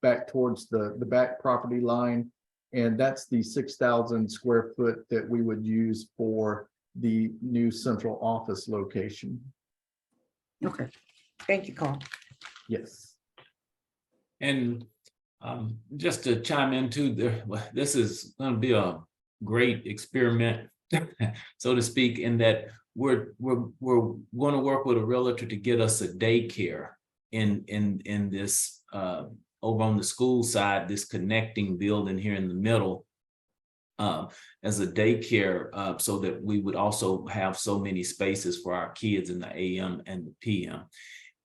back towards the back property line. And that's the 6,000 square foot that we would use for the new central office location. Okay, thank you, Carl. Yes. And just to chime in too, this is going to be a great experiment, so to speak, in that we're going to work with a realtor to get us a daycare in this over on the school side, this connecting building here in the middle as a daycare, so that we would also have so many spaces for our kids in the AM and the PM.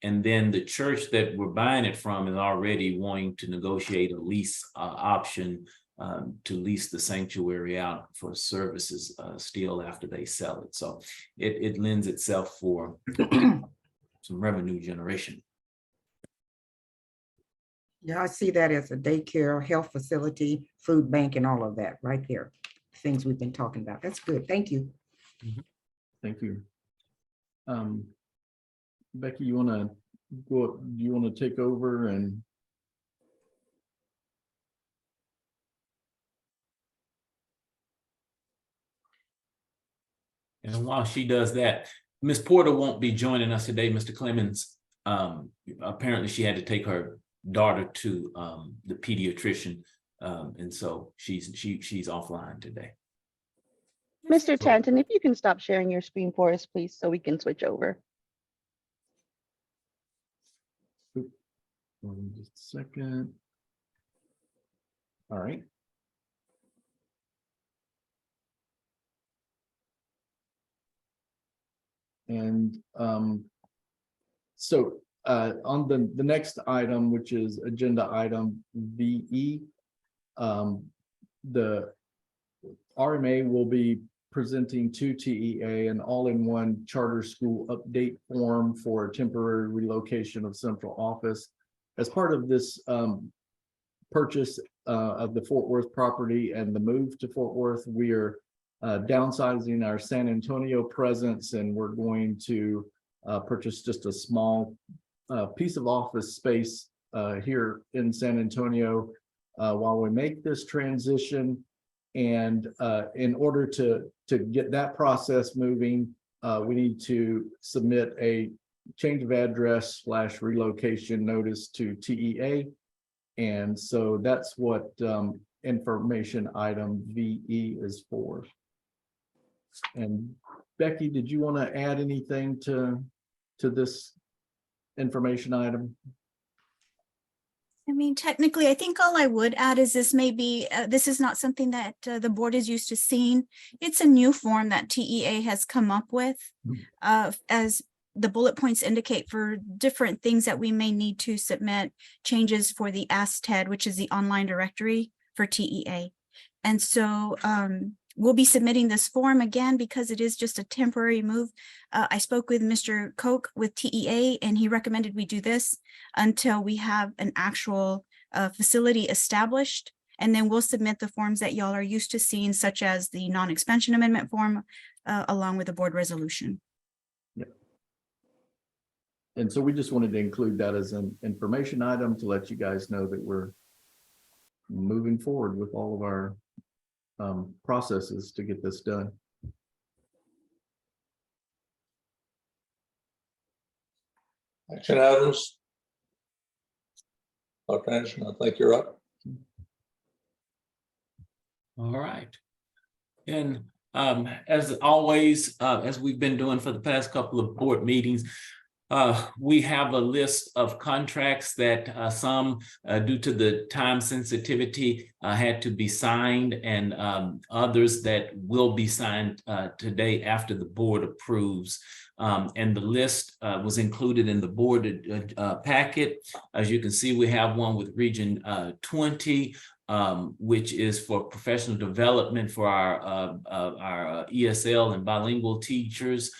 And then the church that we're buying it from is already wanting to negotiate a lease option to lease the sanctuary out for services still after they sell it. So it lends itself for some revenue generation. Yeah, I see that as a daycare, health facility, food bank, and all of that right there. Things we've been talking about. That's good. Thank you. Thank you. Becky, you want to go? Do you want to take over and? And while she does that, Ms. Porter won't be joining us today, Mr. Clemens. Apparently she had to take her daughter to the pediatrician And so she's offline today. Mr. Tanton, if you can stop sharing your screen for us, please, so we can switch over. Just a second. All right. And so on the next item, which is agenda item VE, the RMA will be presenting to TEA an all-in-one charter school update form for temporary relocation of central office. As part of this purchase of the Fort Worth property and the move to Fort Worth, we are downsizing our San Antonio presence, and we're going to purchase just a small piece of office space here in San Antonio while we make this transition. And in order to get that process moving, we need to submit a change of address / relocation notice to TEA. And so that's what information item VE is for. And Becky, did you want to add anything to this information item? I mean, technically, I think all I would add is this may be, this is not something that the board is used to seeing. It's a new form that TEA has come up with, as the bullet points indicate, for different things that we may need to submit changes for the ASTED, which is the online directory for TEA. And so we'll be submitting this form again because it is just a temporary move. I spoke with Mr. Koch with TEA, and he recommended we do this until we have an actual facility established. And then we'll submit the forms that y'all are used to seeing, such as the non-expansion amendment form, along with the board resolution. Yeah. And so we just wanted to include that as an information item to let you guys know that we're moving forward with all of our processes to get this done. Action items. Dr. Anderson, I think you're up. All right. And as always, as we've been doing for the past couple of board meetings, we have a list of contracts that some, due to the time sensitivity, had to be signed, and others that will be signed today after the board approves. And the list was included in the board packet. As you can see, we have one with Region 20, which is for professional development for our ESL and bilingual teachers.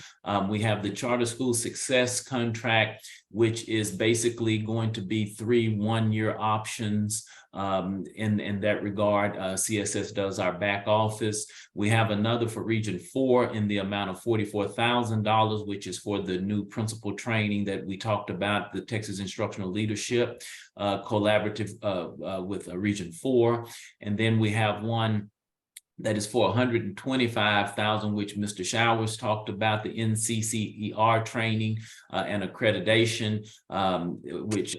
We have the Charter School Success Contract, which is basically going to be 3 one-year options. In that regard, CSS does our back office. We have another for Region 4 in the amount of $44,000, which is for the new principal training that we talked about, the Texas Instructional Leadership collaborative with Region 4. And then we have one that is for $125,000, which Mr. Showers talked about, the NCCER training and accreditation, which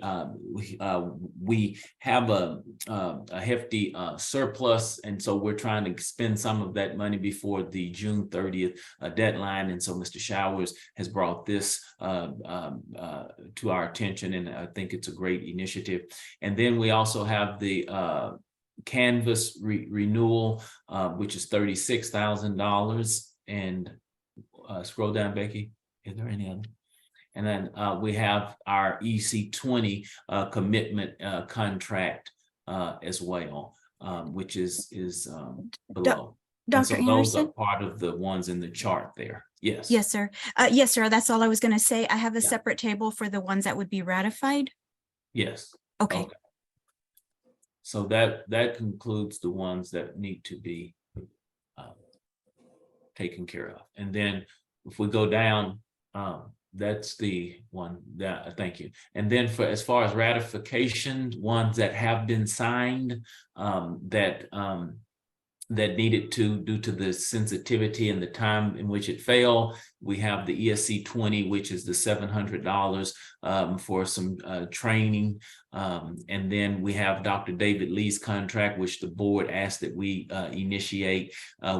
we have a hefty surplus, and so we're trying to spend some of that money before the June 30th deadline. And so Mr. Showers has brought this to our attention, and I think it's a great initiative. And then we also have the Canvas renewal, which is $36,000. And scroll down, Becky. Is there any other? And then we have our EC20 commitment contract as well, which is below. Dr. So those are part of the ones in the chart there. Yes. Yes, sir. Yes, sir. That's all I was going to say. I have a separate table for the ones that would be ratified. Yes. Okay. So that concludes the ones that need to be taken care of. And then if we go down, that's the one that, thank you. And then for as far as ratification, ones that have been signed that needed to, due to the sensitivity and the time in which it fell, we have the ESC 20, which is the $700 for some training. And then we have Dr. David Lee's contract, which the board asked that we initiate,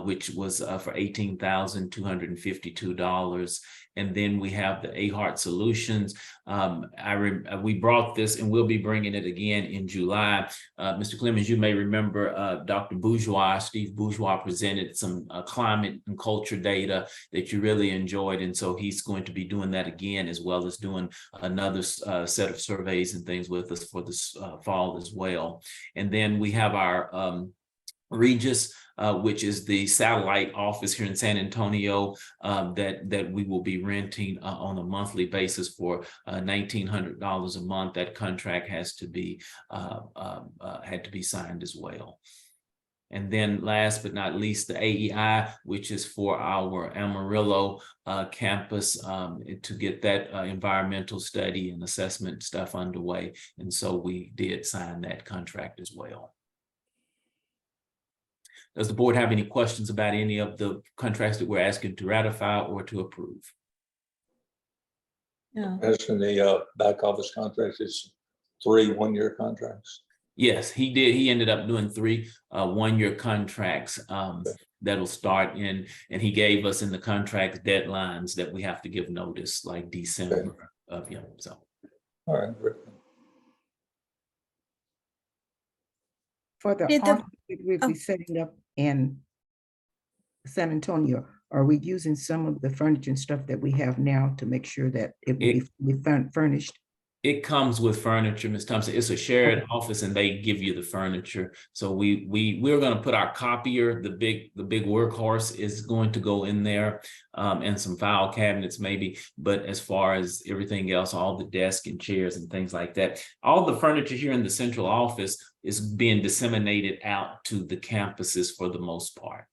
which was for $18,252. And then we have the AHEART Solutions. We brought this and we'll be bringing it again in July. Mr. Clemens, you may remember Dr. Bourgeois, Steve Bourgeois presented some climate and culture data that you really enjoyed. And so he's going to be doing that again, as well as doing another set of surveys and things with us for this fall as well. And then we have our Regis, which is the satellite office here in San Antonio that we will be renting on a monthly basis for $1,900 a month. That contract has to be had to be signed as well. And then last but not least, the AEI, which is for our Amarillo campus to get that environmental study and assessment stuff underway. And so we did sign that contract as well. Does the board have any questions about any of the contracts that we're asking to ratify or to approve? No. As in the back office contracts, it's 3 one-year contracts. Yes, he did. He ended up doing 3 one-year contracts that'll start in, and he gave us in the contract deadlines that we have to give notice, like December of, so. All right. For the Did the- office that we'll be setting up in San Antonio, are we using some of the furniture and stuff that we have now to make sure that it will be furnished? It comes with furniture, Ms. Thompson. It's a shared office and they give you the furniture. So we're going to put our copier, the big workhorse is going to go in there, and some file cabinets maybe. But as far as everything else, all the desks and chairs and things like that, all the furniture here in the central office is being disseminated out to the campuses for the most part.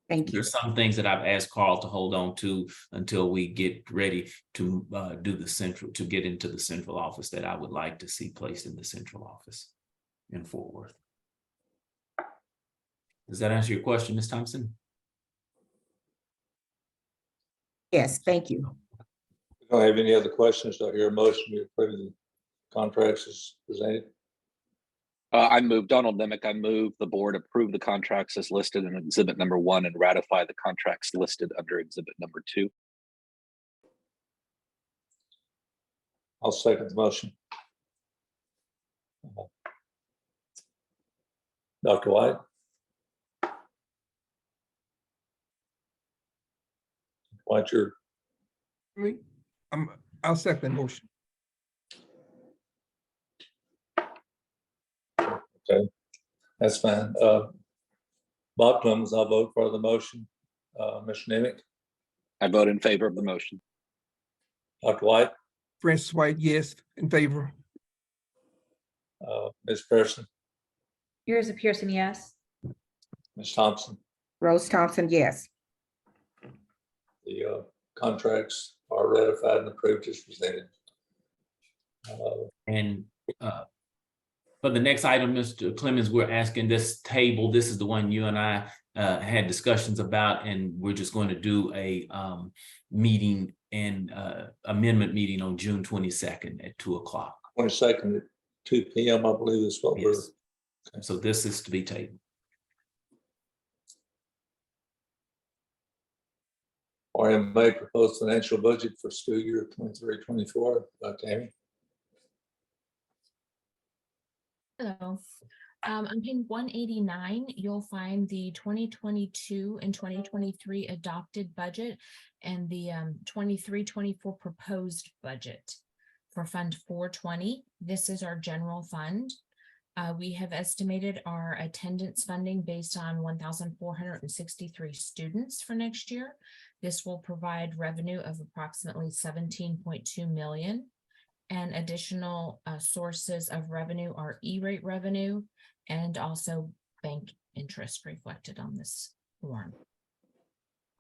Thank you. There's some things that I've asked Carl to hold on to until we get ready to do the central, to get into the central office that I would like to see placed in the central office in Fort Worth. Does that answer your question, Ms. Thompson? Yes, thank you. If you don't have any other questions, I'll hear a motion to approve the contracts as presented. I move, Donald Nemick, I move the board approve the contracts as listed in exhibit number 1 and ratify the contracts listed under exhibit number 2. I'll second the motion. Dr. White? White, your I'll second the motion. Okay, that's fine. Bob Clemens, I'll vote for the motion. Mr. Nemick? I vote in favor of the motion. Dr. White? Francis White, yes, in favor. Ms. Pearson? Yours is Pearson, yes. Ms. Thompson? Rose Thompson, yes. The contracts are ratified and approved as presented. And for the next item, Mr. Clemens, we're asking this table. This is the one you and I had discussions about, and we're just going to do a meeting and amendment meeting on June 22nd at 2 o'clock. 22nd at 2 p.m. I believe is what we're. So this is to be tabled. RMA proposed financial budget for school year 23-24. Tammy? Hello. On page 189, you'll find the 2022 and 2023 adopted budget and the 23-24 proposed budget for Fund 420. This is our general fund. We have estimated our attendance funding based on 1,463 students for next year. This will provide revenue of approximately 17.2 million. And additional sources of revenue are E-rate revenue and also bank interest reflected on this form.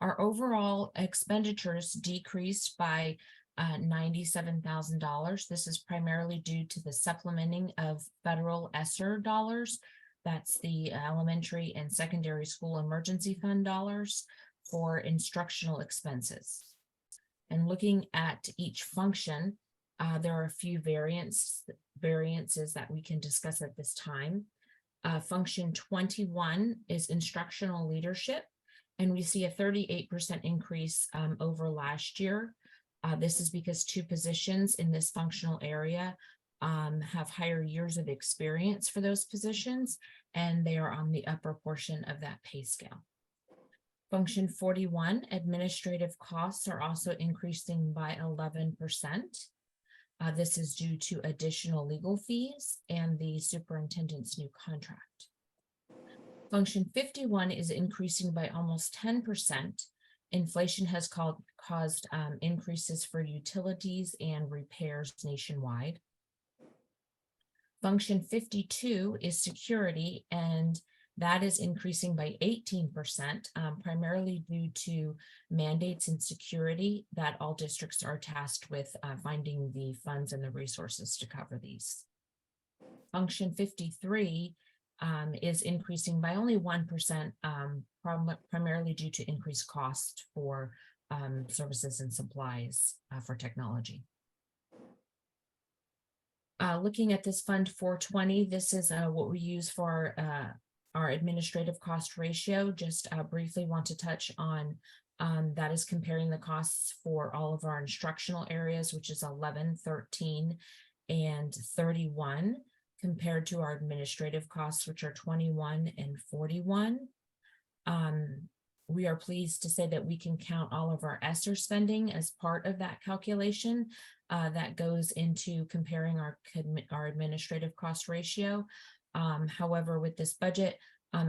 Our overall expenditures decreased by $97,000. This is primarily due to the supplementing of federal ESSER dollars. That's the elementary and secondary school emergency fund dollars for instructional expenses. And looking at each function, There are a few variances that we can discuss at this time. Function 21 is instructional leadership, and we see a 38% increase over last year. This is because 2 positions in this functional area have higher years of experience for those positions, and they are on the upper portion of that pay scale. Function 41, administrative costs are also increasing by 11%. This is due to additional legal fees and the superintendent's new contract. Function 51 is increasing by almost 10%. Inflation has caused increases for utilities and repairs nationwide. Function 52 is security, and that is increasing by 18%, primarily due to mandates in security that all districts are tasked with finding the funds and the resources to cover these. Function 53 is increasing by only 1%, primarily due to increased cost for services and supplies for technology. Looking at this Fund 420, this is what we use for our administrative cost ratio. Just briefly want to touch on that is comparing the costs for all of our instructional areas, which is 11, 13, and 31, compared to our administrative costs, which are 21 and 41. We are pleased to say that we can count all of our ESSER spending as part of that calculation that goes into comparing our administrative cost ratio. However, with this budget,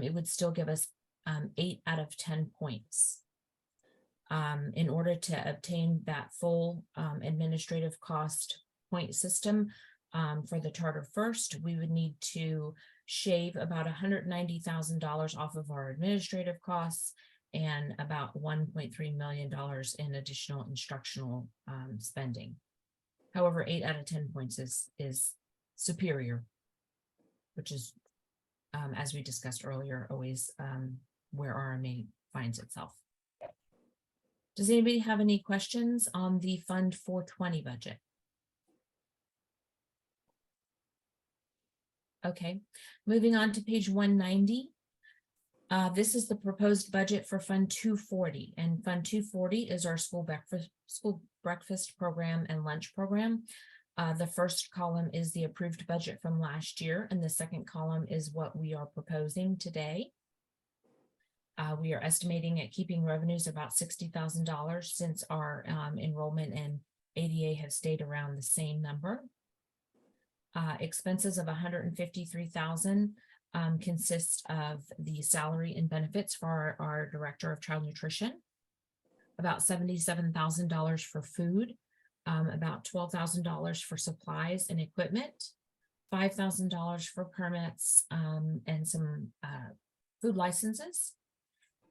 it would still give us 8 out of 10 points. In order to obtain that full administrative cost point system for the Charter First, we would need to shave about $190,000 off of our administrative costs and about $1.3 million in additional instructional spending. However, 8 out of 10 points is superior, which is, as we discussed earlier, always where RMA finds itself. Does anybody have any questions on the Fund 420 budget? Okay, moving on to page 190. This is the proposed budget for Fund 240, and Fund 240 is our school breakfast program and lunch program. The first column is the approved budget from last year, and the second column is what we are proposing today. We are estimating at keeping revenues about $60,000 since our enrollment and ADA have stayed around the same number. Expenses of $153,000 consists of the salary and benefits for our Director of Child Nutrition, about $77,000 for food, about $12,000 for supplies and equipment, $5,000 for permits and some food licenses,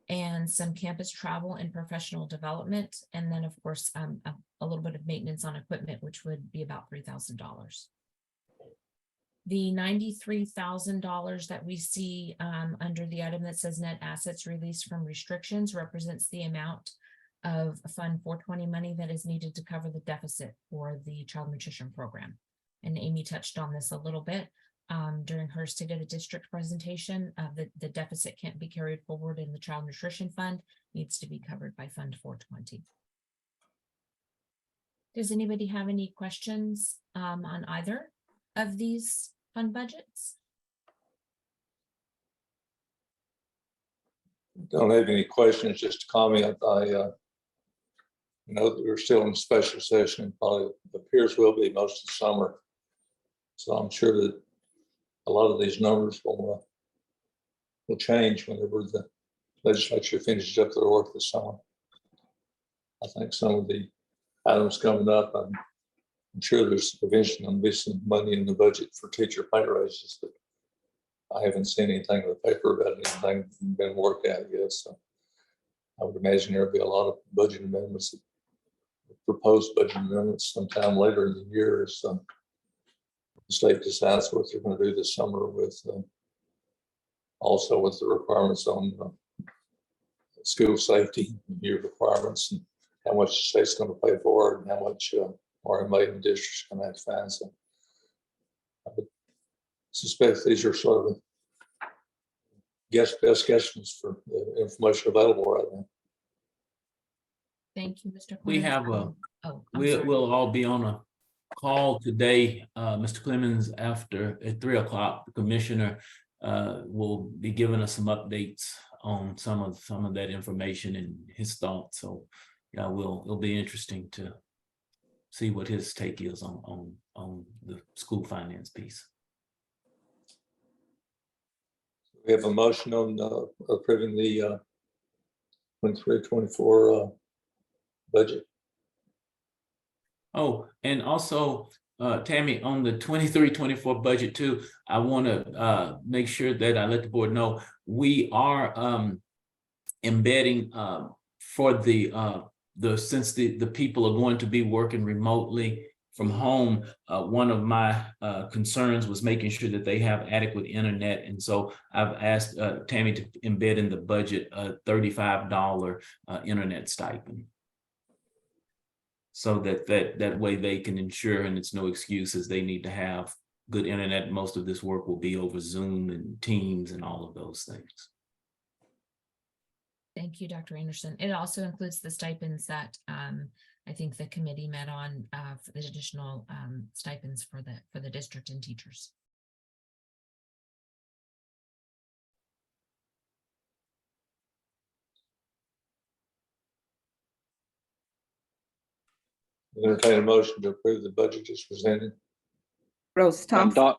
and some campus travel and professional development. And then, of course, a little bit of maintenance on equipment, which would be about $3,000. The $93,000 that we see under the item that says net assets released from restrictions represents the amount of Fund 420 money that is needed to cover the deficit for the child nutrition program. And Amy touched on this a little bit during her State of the District presentation. The deficit can't be carried forward in the child nutrition fund, needs to be covered by Fund 420. Does anybody have any questions on either of these fund budgets? Don't have any questions, just a comment. I know that we're still in special session, probably appears will be most of the summer. So I'm sure that a lot of these numbers will change whenever the legislature finishes up their work this summer. I think some of the items coming up, I'm sure there's eventually going to be some money in the budget for teacher pay raises, but I haven't seen anything in the paper about anything been worked out yet. So I would imagine there'll be a lot of budget amendments, proposed budget amendments sometime later in the year as the state decides what they're going to do this summer with also with the requirements on school safety, year requirements, and how much the state's going to pay for it and how much RMA and districts gonna have to find some. I would suspect these are sort of best guesses for the information available right now. Thank you, Mr. We Clemens. have Oh, I'm we'll, sorry. we'll all be on a call today, Mr. Clemens, after at 3 o'clock. The commissioner will be giving us some updates on some of that information and his thoughts. So yeah, it'll be interesting to see what his take is on the school finance piece. We have a motion on approving the 23-24 budget. Oh, and also, Tammy, on the 23-24 budget too, I want to make sure that I let the board know we are embedding for since the people are going to be working remotely from home. One of my concerns was making sure that they have adequate internet, and so I've asked Tammy to embed in the budget a $35 internet stipend, so that way they can ensure, and it's no excuses, they need to have good internet. Most of this work will be over Zoom and Teams and all of those things. Thank you, Dr. Anderson. It also includes the stipends that I think the committee met on for the additional stipends for the district and teachers. Entertain a motion to approve the budget as presented. Rose Thompson.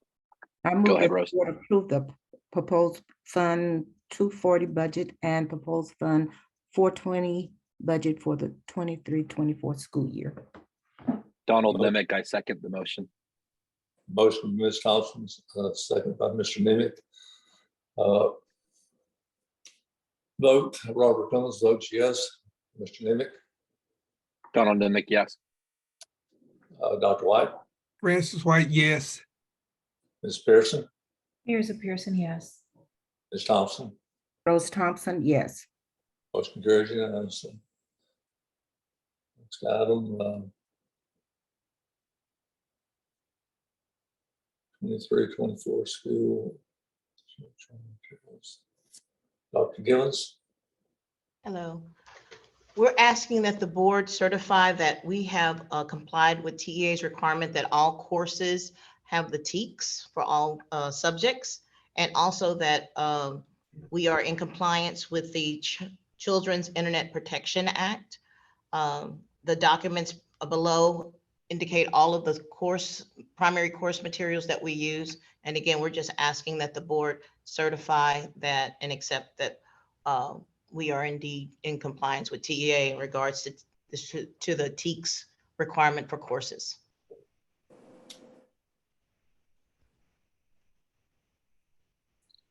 I move Go ahead, that the Rose. board approve the proposed Fund 240 budget and proposed Fund 420 budget for the 23-24 school year. Donald Nimick, I second the motion. Motion by Ms. Thompson, second by Mr. Nimick. Vote, Robert Clemens votes yes. Mr. Nimick, Donald Nimick, yes. Dr. White, Francis White, yes. Ms. Pearson, Here's a Pearson, yes. Ms. Thompson, Rose Thompson, yes. motion carries unanimously. Next item, 23-24 school. Dr. Givens. Hello. We're asking that the board certify that we have complied with TEA's requirement that all courses have the TEKS for all subjects, and also that we are in compliance with the Children's Internet Protection Act. The documents below indicate all of the primary course materials that we use. And again, we're just asking that the board certify that and accept that we are indeed in compliance with TEA in regards to the TEKS requirement for courses.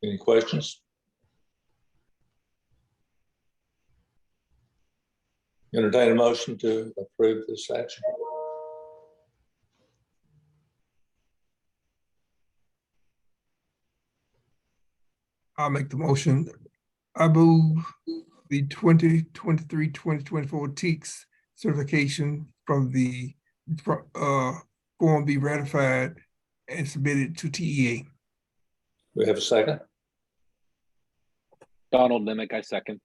Any questions? Entertain a motion to approve this action. I'll make the motion. I move the 2023-2024 TEKS certification from the form be ratified and submitted to TEA. We have a second. Donald Nimick, I second.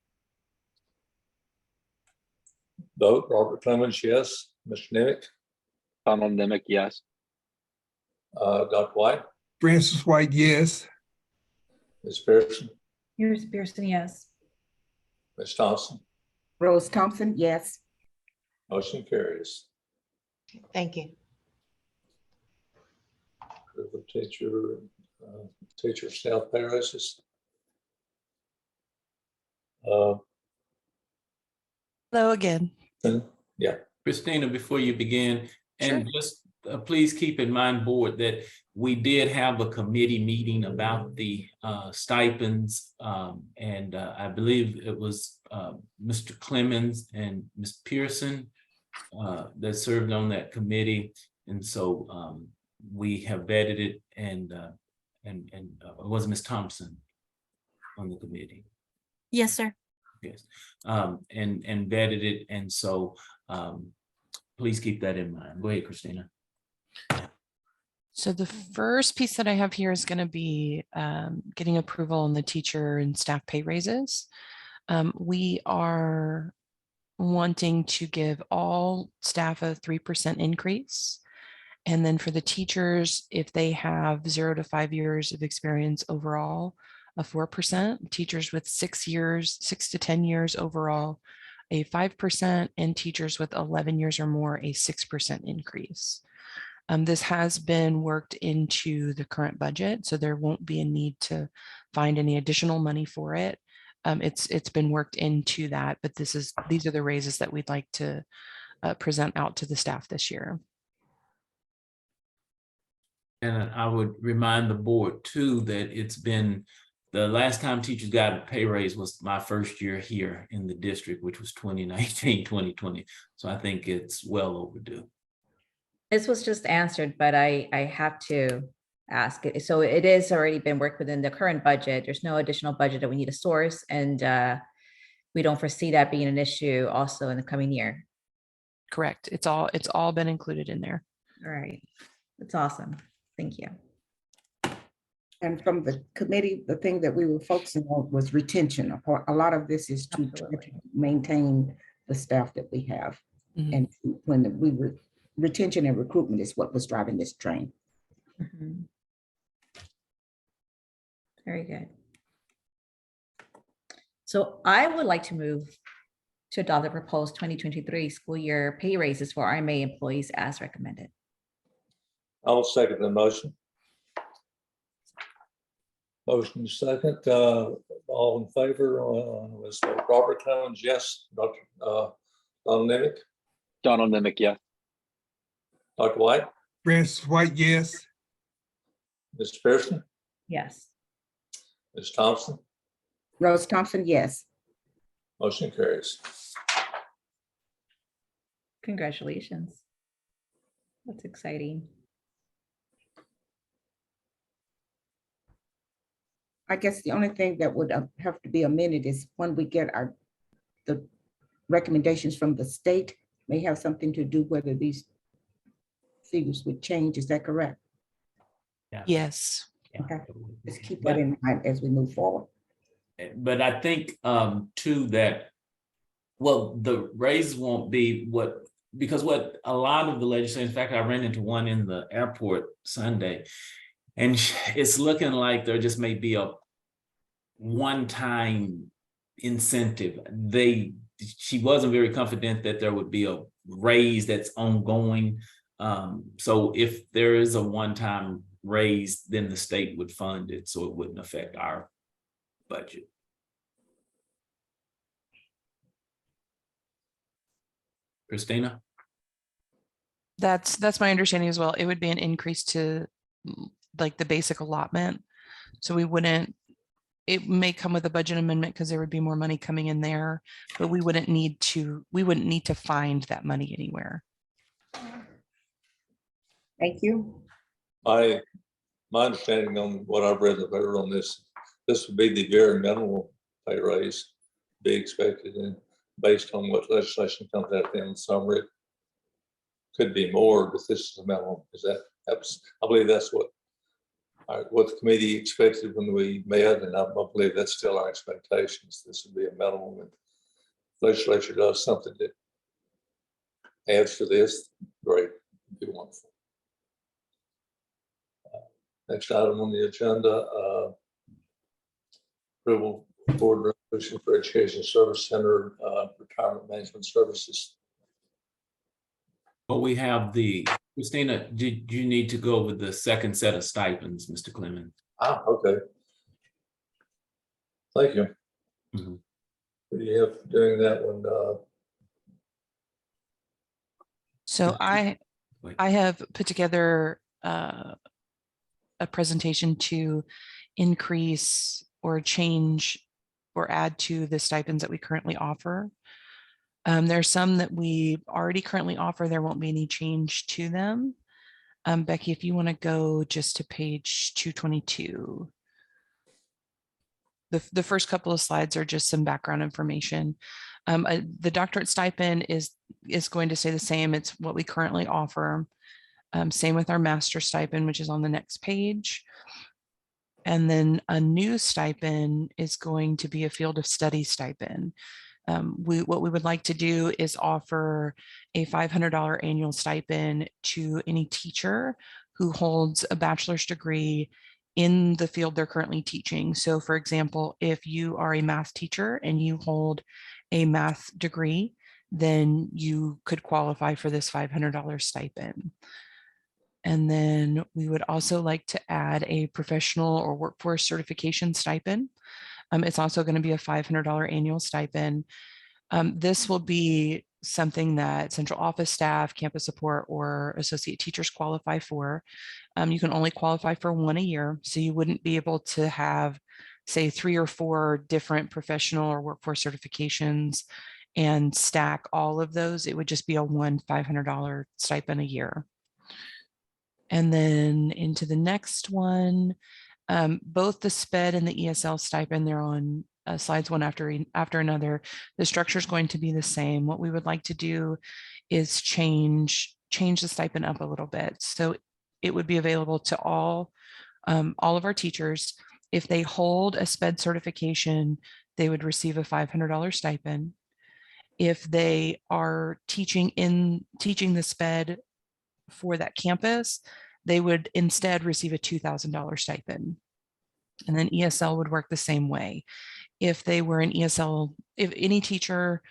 Vote, Robert Clemens, yes. Mr. Nimick, Donald Nimick, yes. Dr. White, Francis White, yes. Ms. Pearson, Here's a Pearson, yes. Ms. Thompson, Rose Thompson, yes. motion carries. Thank you. Approve of teacher staff pay raises. Hello again. Yeah. Christina, before you begin, and just please keep in mind, board, that we did have a committee meeting about the stipends, and I believe it was Mr. Clemens and Ms. Pearson that served on that committee, and so we have vetted it, and it was Ms. Thompson on the committee. Yes, sir. Yes, and vetted it, and so please keep that in mind. Go ahead, Christina. So the first piece that I have here is going to be getting approval on the teacher and staff pay raises. We are wanting to give all staff a 3% increase. And then for the teachers, if they have 0 to 5 years of experience overall, a 4%, teachers with 6 to 10 years overall, a 5%, and teachers with 11 years or more, a 6% increase. This has been worked into the current budget, so there won't be a need to find any additional money for it. It's been worked into that, but these are the raises that we'd like to present out to the staff this year. And I would remind the board too that it's been, the last time teachers got a pay raise was my first year here in the district, which was 2019, 2020. So I think it's well overdue. This was just answered, but I have to ask it. So it is already been worked within the current budget. There's no additional budget that we need to source, and we don't foresee that being an issue also in the coming year. Correct. It's all been included in there. All right. That's awesome. Thank you. And from the committee, the thing that we were focusing on was retention. A lot of this is to try to maintain the staff that we have. Mhm. And when we were, retention and recruitment is what was driving this train. Mhm. Very good. So I would like to move to adopt the proposed 2023 school year pay raises for RMA employees as recommended. I'll second the motion. Motion second, all in favor, was Robert Collins, yes. Dr. Donald Nemick, Donald Nemick, yeah. Dr. White, Francis White, yes. Mr. Pearson, Yes. Ms. Thompson, Rose Thompson, yes. motion carries. Congratulations. That's exciting. I guess the only thing that would have to be amended is when we get the recommendations from the state may have something to do whether these figures would change. Is that correct? Yes. Okay, let's keep that in mind as we move forward. But I think too that, well, the raise won't be because what a lot of the legislation, in fact, I ran into one in the airport Sunday, and it's looking like there just may be a one-time incentive. She wasn't very confident that there would be a raise that's ongoing. So if there is a one-time raise, then the state would fund it, so it wouldn't affect our budget. Christina? That's my understanding as well. It would be an increase to like the basic allotment. So we wouldn't, it may come with a budget amendment because there would be more money coming in there, but we wouldn't need to find that money anywhere. Thank you. My understanding on what I've read in the paper on this would be the very minimal pay raise be expected, and based on what legislation comes out in summary, could be more, but this is a minimum. I believe that's what the committee expected when we met, and I believe that's still our expectations. This would be a minimum, and legislature does something that adds to this, great, it'd be wonderful. Next item on the agenda, approval board resolution for Education Service Center retirement management services. Well, we have Christina, did you need to go over the second set of stipends, Mr. Clemens? Okay. Thank you. Mm-hmm. What do you have for doing that one? So I have put together a presentation to increase or change or add to the stipends that we currently offer. There's some that we already currently offer. There won't be any change to them. Becky, if you want to go just to page 222. the first couple of slides are just some background information. The doctorate stipend is going to stay the same. It's what we currently offer. Same with our master stipend, which is on the next page. And then a new stipend is going to be a field of study stipend. What we would like to do is offer a $500 annual stipend to any teacher who holds a bachelor's degree in the field they're currently teaching. So for example, if you are a math teacher and you hold a math degree, then you could qualify for this $500 stipend. And then we would also like to add a professional or workforce certification stipend. It's also going to be a $500 annual stipend. This will be something that central office staff, campus support, or associate teachers qualify for. You can only qualify for one a year, so you wouldn't be able to have, say, 3 or 4 different professional or workforce certifications and stack all of those. It would just be a one $500 stipend a year. And then into the next one, both the SPED and the ESL stipend, they're on slides one after another. The structure is going to be the same. What we would like to do is change the stipend up a little bit. So it would be available to all of our teachers. If they hold a SPED certification, they would receive a $500 stipend. If they are teaching the SPED for that campus, they would instead receive a $2,000 stipend. And then ESL would work the same way. If they were an ESL, if any teacher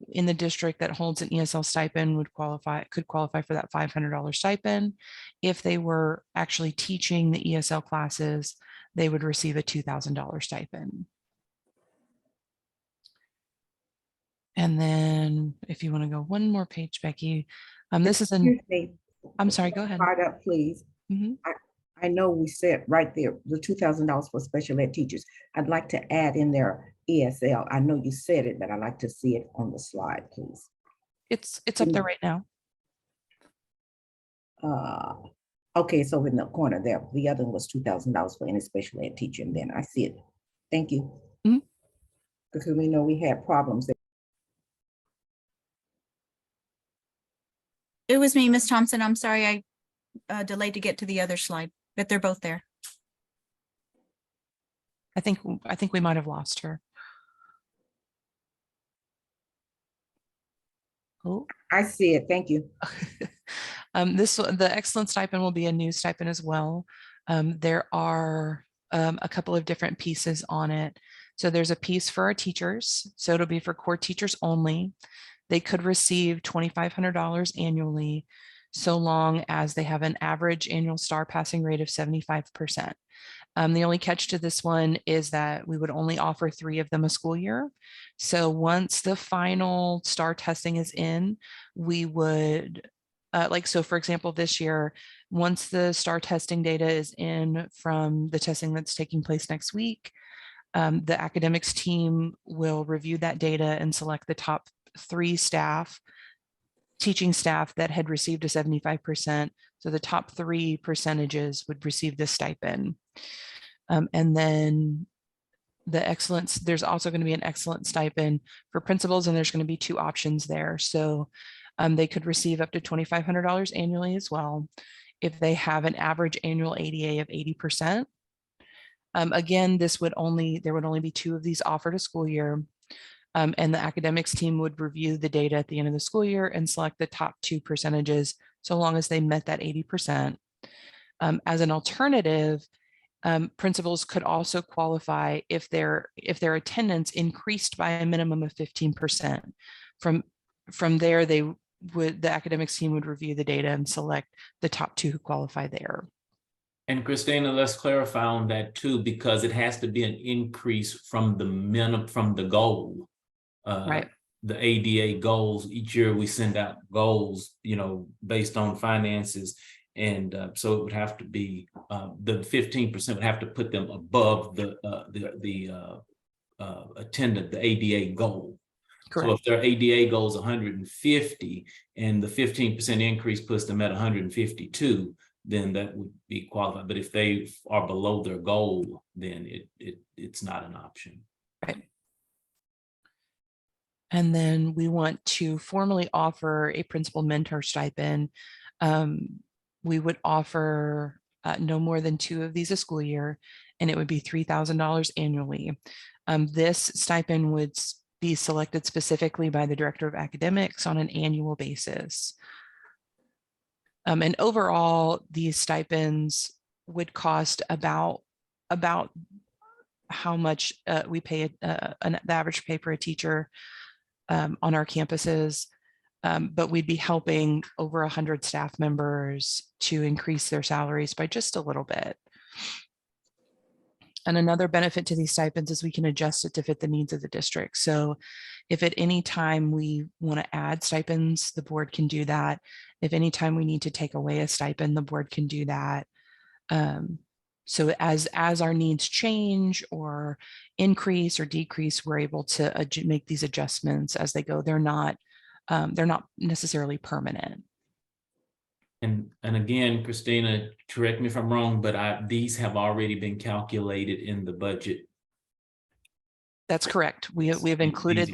in the district that holds an ESL stipend could qualify for that $500 stipend. If they were actually teaching the ESL classes, they would receive a $2,000 stipend. And then if you want to go one more page, Becky, this is I'm sorry, go ahead. Right up, please. I know we said right there, the $2,000 for special ed teachers. I'd like to add in there ESL. I know you said it, but I'd like to see it on the slide, please. It's up there right now. Okay, so in the corner there, the other one was $2,000 for any special ed teacher, and then I see it. Thank you. Because we know we had problems. It was me, Ms. Thompson. I'm sorry, I delayed to get to the other slide, but they're both there. I think we might have lost her. Oh, I see it. Thank you. The excellent stipend will be a new stipend as well. There are a couple of different pieces on it. So there's a piece for our teachers. So it'll be for core teachers only. They could receive $2,500 annually, so long as they have an average annual STAR passing rate of 75%. The only catch to this one is that we would only offer 3 of them a school year. So once the final STAR testing is in, we would, so for example, this year, once the STAR testing data is in from the testing that's taking place next week, the academics team will review that data and select the top 3 teaching staff that had received a 75%. So the top 3 percentages would receive this stipend. And then the excellence, there's also going to be an excellent stipend for principals, and there's going to be 2 options there. So they could receive up to $2,500 annually as well if they have an average annual ADA of 80%. Again, there would only be 2 of these offered a school year. And the academics team would review the data at the end of the school year and select the top 2 percentages, so long as they met that 80%. As an alternative, principals could also qualify if their attendance increased by a minimum of 15%. From there, the academics team would review the data and select the top 2 who qualify there. And Christina, let's clarify on that too, because it has to be an increase from the goal. Right. The ADA goals. Each year we send out goals, based on finances. And so it would have to be, the 15% would have to put them above the attendant, the ADA goal. Correct. So if their ADA goal is 150 and the 15% increase puts them at 152, then that would be qualified. But if they are below their goal, then it's not an option. Right. And then we want to formally offer a principal mentor stipend. We would offer no more than 2 of these a school year, and it would be $3,000 annually. This stipend would be selected specifically by the Director of Academics on an annual basis. And overall, these stipends would cost about how much we pay the average pay for a teacher on our campuses. But we'd be helping over 100 staff members to increase their salaries by just a little bit. And another benefit to these stipends is we can adjust it to fit the needs of the district. So if at any time we want to add stipends, the board can do that. If any time we need to take away a stipend, the board can do that. So as our needs change or increase or decrease, we're able to make these adjustments as they go. They're not necessarily permanent. And again, Christina, correct me if I'm wrong, but these have already been calculated in the budget. That's correct. We have included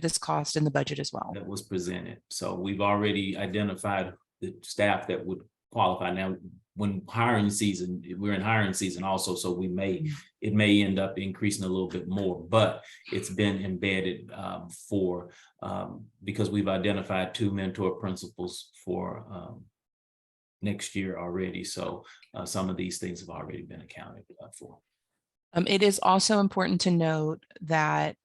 this cost in the budget as well. That was presented. So we've already identified the staff that would qualify. Now, when hiring season, we're in hiring season also, so it may end up increasing a little bit more, but it's been embedded because we've identified 2 mentor principals for next year already. So some of these things have already been accounted for. It is also important to note that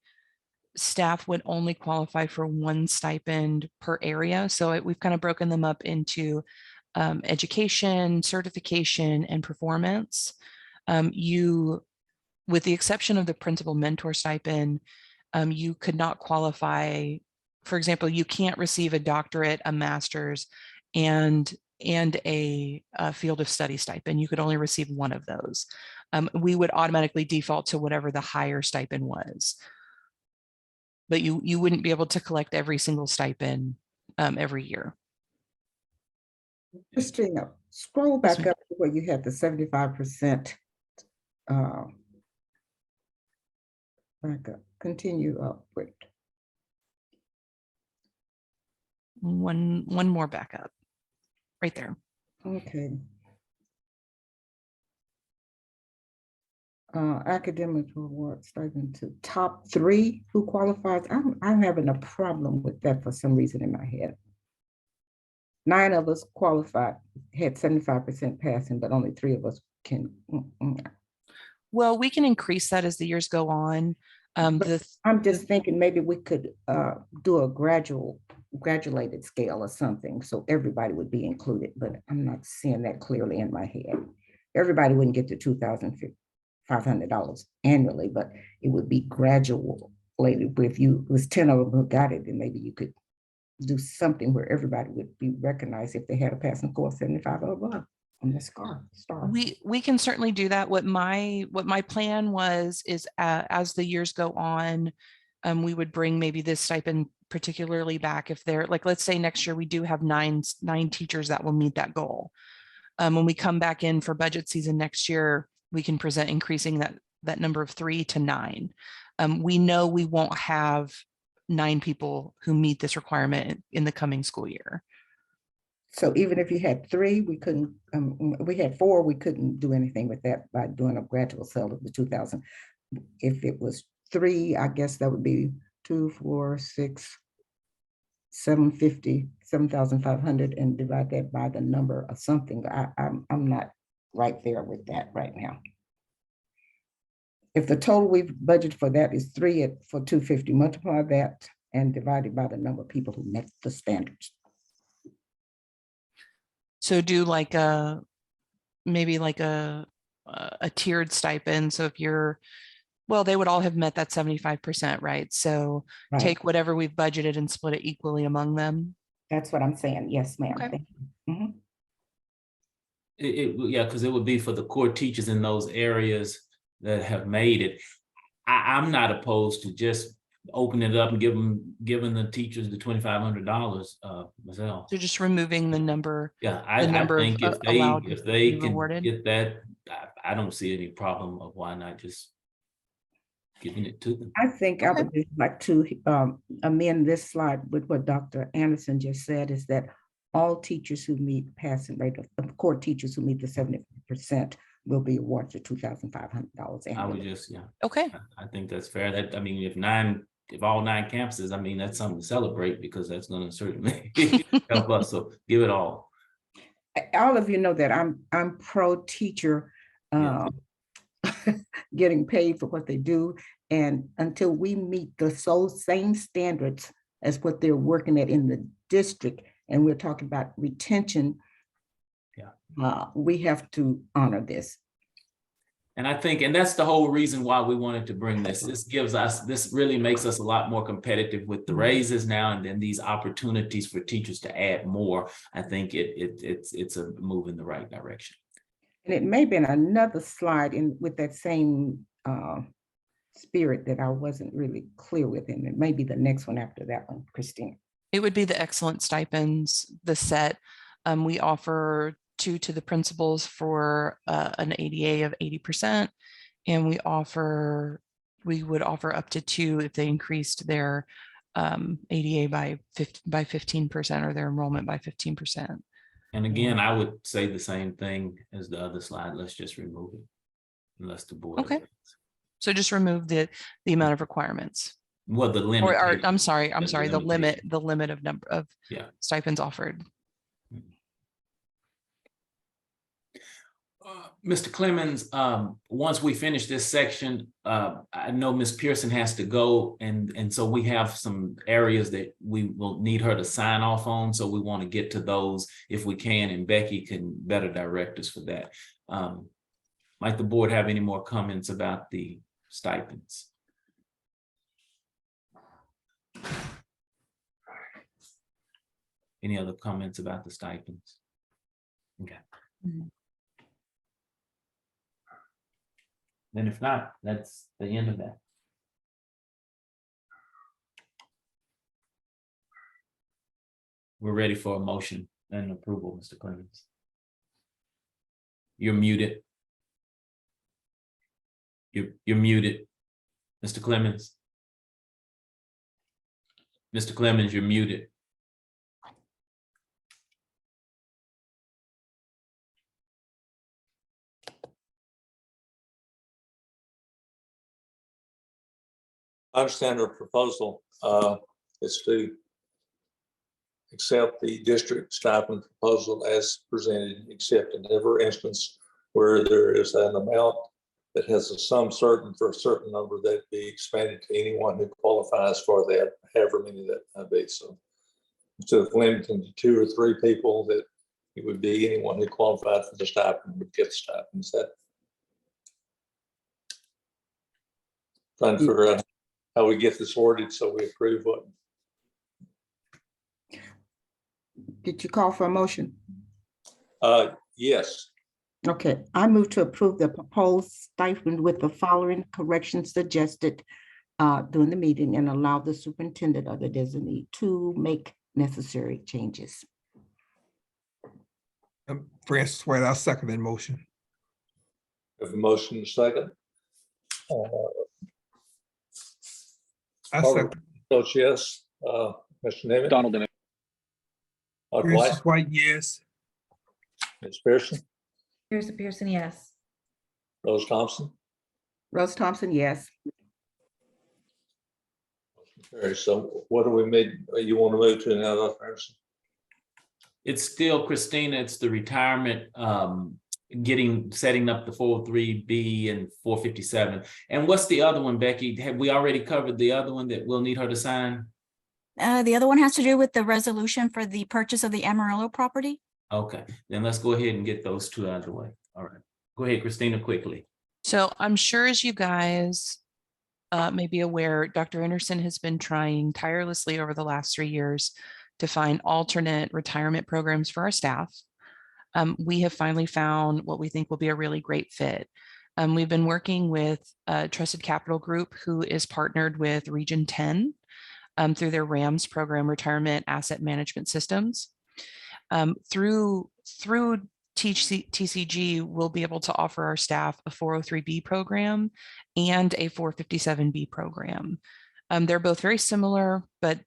staff would only qualify for 1 stipend per area. So we've kind of broken them up into education, certification, and performance. With the exception of the principal mentor stipend, you could not qualify. For example, you can't receive a doctorate, a master's, and a field of study stipend. You could only receive 1 of those. We would automatically default to whatever the higher stipend was. But you wouldn't be able to collect every single stipend every year. Christina, scroll back up to where you had the 75%. Back up, continue upward. One more back up, right there. Okay. Academic award stipend to top 3 who qualifies. I'm having a problem with that for some reason in my head. 9 of us qualified, had 75% passing, but only 3 of us can. Well, we can increase that as the years go on. I'm just thinking maybe we could do a graduated scale or something so everybody would be included, but I'm not seeing that clearly in my head. Everybody wouldn't get to $2,500 annually, but it would be gradual. If it was 10 of them who got it, then maybe you could do something where everybody would be recognized if they had a passing score of 75 or above on the star. We can certainly do that. What my plan is as the years go on, we would bring maybe this stipend particularly back if they're like, let's say next year we do have nine teachers that will meet that goal. When we come back in for budget season next year, we can present increasing that number of 3 to 9. We know we won't have 9 people who meet this requirement in the coming school year. So even if you had 3, we couldn't, we had 4, we couldn't do anything with that by doing a gradual sale of the 2,000. If it was 3, I guess that would be 2, 4, 6, 750, 7,500, and divide that by the number of something. I'm not right there with that right now. If the total we've budgeted for that is 3 for 250, multiply that and divide it by the number of people who met the standards. So do like maybe like a tiered stipend. So if they would all have met that 75%, right? So take whatever we've budgeted and split it equally among them. That's what I'm saying. Yes, ma'am. Okay. Yeah, because it would be for the core teachers in those areas that have made it. I'm not opposed to just open it up and giving the teachers the $2,500 myself. So just removing the number. Yeah, the I number of, think allowed if to they be can rewarded. get that, I don't see any problem of why not just giving it to them. I think I would just like to amend this slide with what Dr. Anderson just said, is that all teachers who meet passing rate of core teachers who meet the 70% will be awarded $2,500 I annually. would just, yeah. Okay. I think that's fair. That, I mean, if all 9 campuses, I mean, that's something to celebrate because that's gonna certainly help us. So give it all. All of you know that I'm pro teacher getting paid for what they do. And until we meet the same standards as what they're working at in the district, and we're talking about retention, we have to honor this. And I think, and that's the whole reason why we wanted to bring this. This really makes us a lot more competitive with the raises now, and then these opportunities for teachers to add more. I think it's a move in the right direction. And it may have been another slide with that same spirit that I wasn't really clear with, and it may be the next one after that one, Christine. It would be the excellent stipends, the set. We offer 2 to the principals for an ADA of 80%. And we would offer up to 2 if they increased their ADA by 15% or their enrollment by 15%. And again, I would say the same thing as the other slide. Let's just remove it. Unless the board. Okay. So just remove the amount of requirements. Well, the limit. Or I'm sorry, the limit of number of stipends offered. Mr. Clemens, once we finish this section, I know Ms. Pearson has to go, and so we have some areas that we will need her to sign off on. So we want to get to those if we can, and Becky can better direct us for that. Might the board have any more comments about the stipends? Any other comments about the stipends? Okay. Then if not, that's the end of that. We're ready for a motion and approval, Mr. Clemens. You're muted. You're muted, Mr. Clemens. Mr. Clemens, you're muted. I understand our proposal is to accept the district stipend proposal as presented, except in every instance where there is an amount that has a sum certain for a certain number that be expanded to anyone who qualifies for that, however many that might be. So instead of limiting to 2 or 3 people, that it would be anyone who qualified for the stipend would get the stipend. Is that trying to figure out how we get this ordered so we approve what? Did you call for a motion? Yes. Okay, I move to approve the proposed stipend with the following corrections suggested during the meeting and allow the superintendent or the designee to make necessary changes. Francis White, I'll second that motion. Have a motion and a second. I second. Coach, yes. Mr. Nimitz? Donald Dimick. Francis White, yes. Ms. Pearson? Pearson, yes. Rose Thompson? Rose Thompson, yes. Okay, so what do we need? You want to move to another person? It's still, Christina, it's the retirement, setting up the 403B and 457. And what's the other one, Becky? Have we already covered the other one that we'll need her to sign? The other one has to do with the resolution for the purchase of the Amarillo property. Okay, then let's go ahead and get those 2 out of the way. All right, go ahead, Christina, quickly. So I'm sure as you guys may be aware, Dr. Anderson has been trying tirelessly over the last 3 years to find alternate retirement programs for our staff. We have finally found what we think will be a really great fit. We've been working with Trusted Capital Group, who is partnered with Region 10 through their RAMS program, Retirement Asset Management Systems. Through TCG, we'll be able to offer our staff a 403B program and a 457B program. They're both very similar, but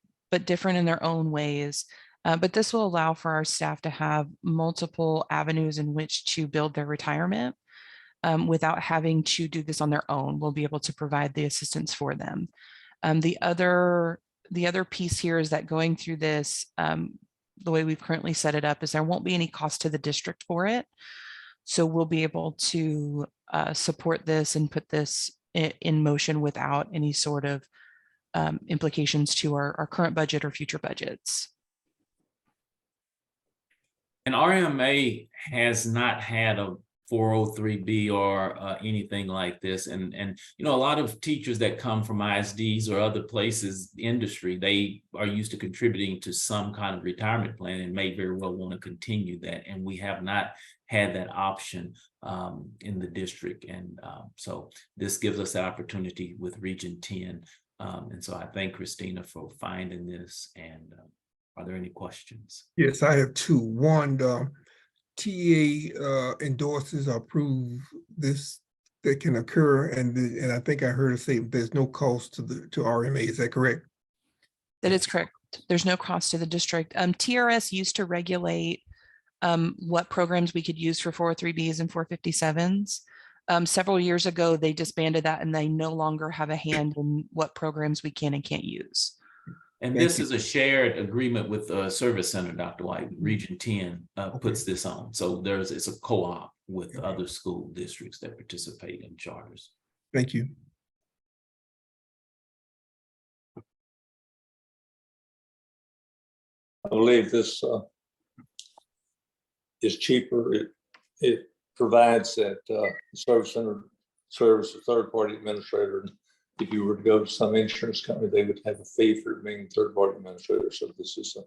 different in their own ways. But this will allow for our staff to have multiple avenues in which to build their retirement without having to do this on their own. We'll be able to provide the assistance for them. The other piece here is that going through this, the way we've currently set it up is there won't be any cost to the district for it. So we'll be able to support this and put this in motion without any sort of implications to our current budget or future budgets. And RMA has not had a 403B or anything like this. And you know, a lot of teachers that come from ISDs or other places, industry, they are used to contributing to some kind of retirement plan and may very well want to continue that. And we have not had that option in the district. And so this gives us the opportunity with Region 10. And so I thank Christina for finding this. And are there any questions? Yes, I have two. One, TEA endorses or approves this that can occur, and I think I heard her say there's no cost to RMA. Is that correct? That is correct. There's no cost to the district. TRS used to regulate what programs we could use for 403Bs and 457s. Several years ago, they disbanded that and they no longer have a hand in what programs we can and can't use. And this is a shared agreement with the service center, Dr. White. Region 10 puts this on. So it's a co-op with other school districts that participate in charters. Thank you. I believe this is cheaper. It provides that the service center serves a third-party administrator. If you were to go to some insurance company, they would have a fee for being third-party administrator. So this is a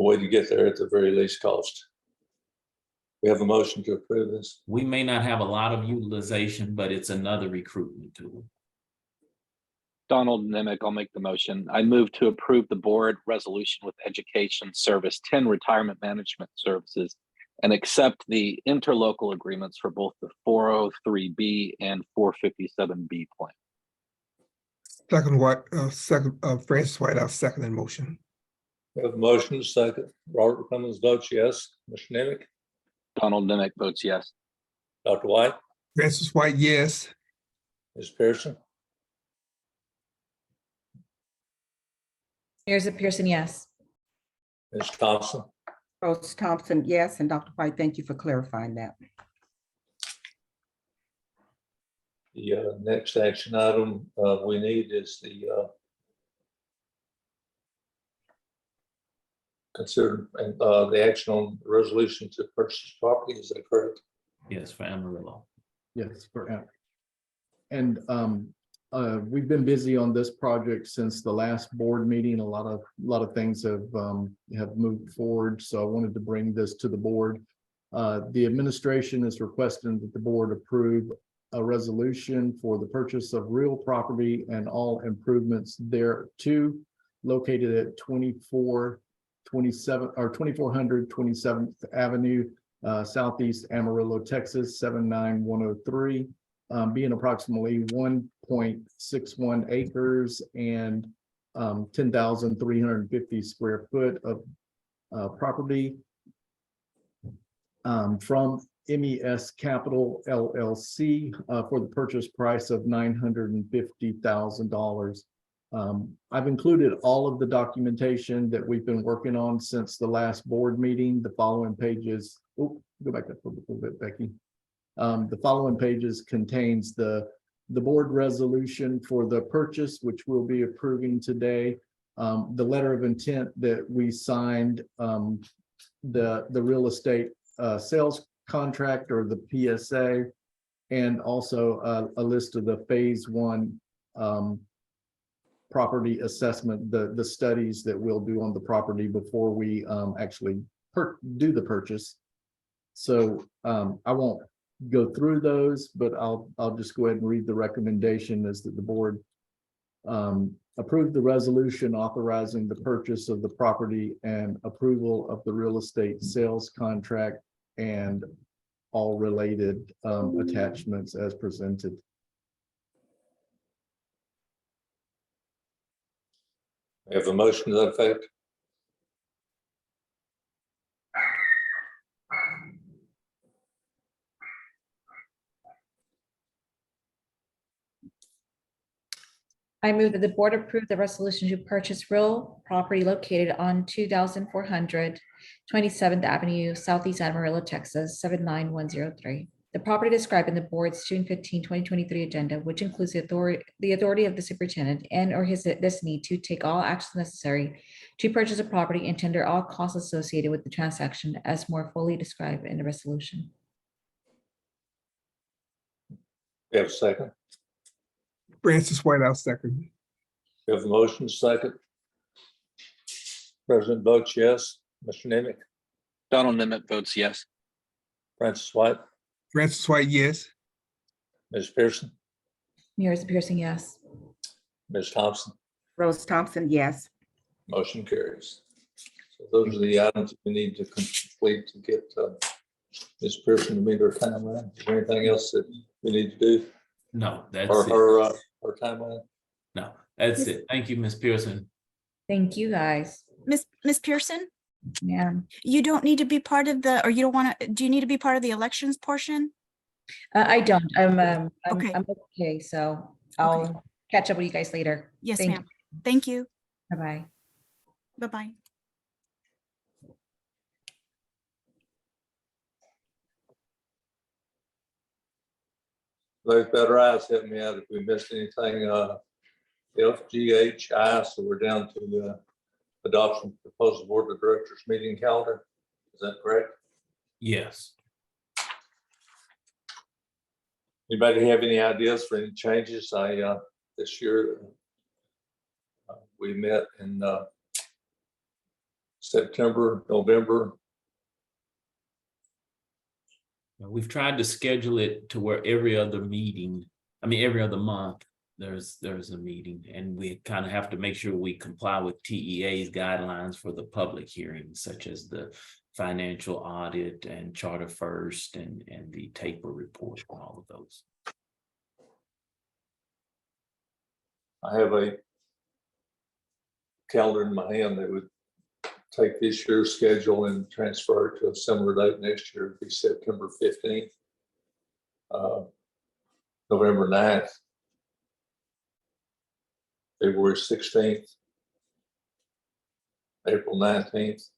way to get there at the very least cost. We have a motion to approve this. We may not have a lot of utilization, but it's another recruitment tool. Donald Nemick, I'll make the motion. I move to approve the board resolution with Education Service 10 Retirement Management Services and accept the interlocal agreements for both the 403B and 457B plan. Francis White, I'll second that motion. We have a motion, second. Robert Clemens votes yes. Mr. Nemick? Donald Nemick votes yes. Dr. White? Francis White, yes. Ms. Pearson? Pearson, yes. Ms. Thompson? Rose Thompson, yes, and Dr. White, thank you for clarifying that. The next action item we need is the consider the action on the resolution to purchase property. Is that correct? Yes, for Amarillo. Yes, and we've been busy on this project since the last board meeting. A lot of things have moved forward. So I wanted to bring this to the board. The administration is requesting that the board approve a resolution for the purchase of real property and all improvements thereto, located at 2400 27th Avenue, Southeast Amarillo, Texas 79103, being approximately 1.61 acres and 10,350 square foot of property from MES Capital LLC for the purchase price of $950,000. I've included all of the documentation that we've been working on since the last board meeting. The following pages, go back up a little bit, Becky. The following pages contains the board resolution for the purchase, which we'll be approving today. The letter of intent that we signed, the real estate sales contract or the PSA, and also a list of the phase 1 property assessment, the studies that we'll do on the property before we actually do the purchase. So I won't go through those, but I'll just go ahead and read the recommendation is that the board approve the resolution authorizing the purchase of the property and approval of the real estate sales contract and all related attachments as presented. We have a motion to that effect. I move that the board approve the resolution to purchase real property located on 2400 27th Avenue, Southeast Amarillo, Texas, 79103. The property described in the board's June 15, 2023 agenda, which includes the authority of the superintendent and or his designee to take all actions necessary to purchase a property and tender all costs associated with the transaction as more fully described in the resolution. We have a second. Francis White, I'll second. We have a motion second. President votes yes. Mr. Nemec, Donald Nemec votes yes. Francis White, Francis White, yes. Ms. Pearson, Mira Pearson, yes. Ms. Thompson, Rose Thompson, yes. motion carries. So those are the items we need to complete to get Ms. Pearson to meet her timeline. Is there anything else that we need to do? No, that's Or it. her timeline? No, that's it. Thank you, Ms. Pearson. Thank you, guys. Miss Pearson, Yeah. you don't need to be part of the, or you don't want to, do you need to be part of the elections portion? I don't. Okay. I'm okay. So I'll catch up with you guys later. Yes, Thank ma'am. Thank you. Bye-bye. Bye-bye. Those better eyes help me out if we missed anything. FGHI, so we're down to adoption of proposed board of directors meeting calendar. Is that correct? Yes. Anybody have any ideas for any changes? This year, we met in September, November. We've tried to schedule it to where every other month, there's a meeting, and we kind of have to make sure we comply with TEA's guidelines for the public hearings, such as the financial audit and Charter First and the taper report, all of those. I have a calendar in my hand that would take this year's schedule and transfer it to a similar date next year. It'd be September 15th, November 9th, February 16th, April 19th,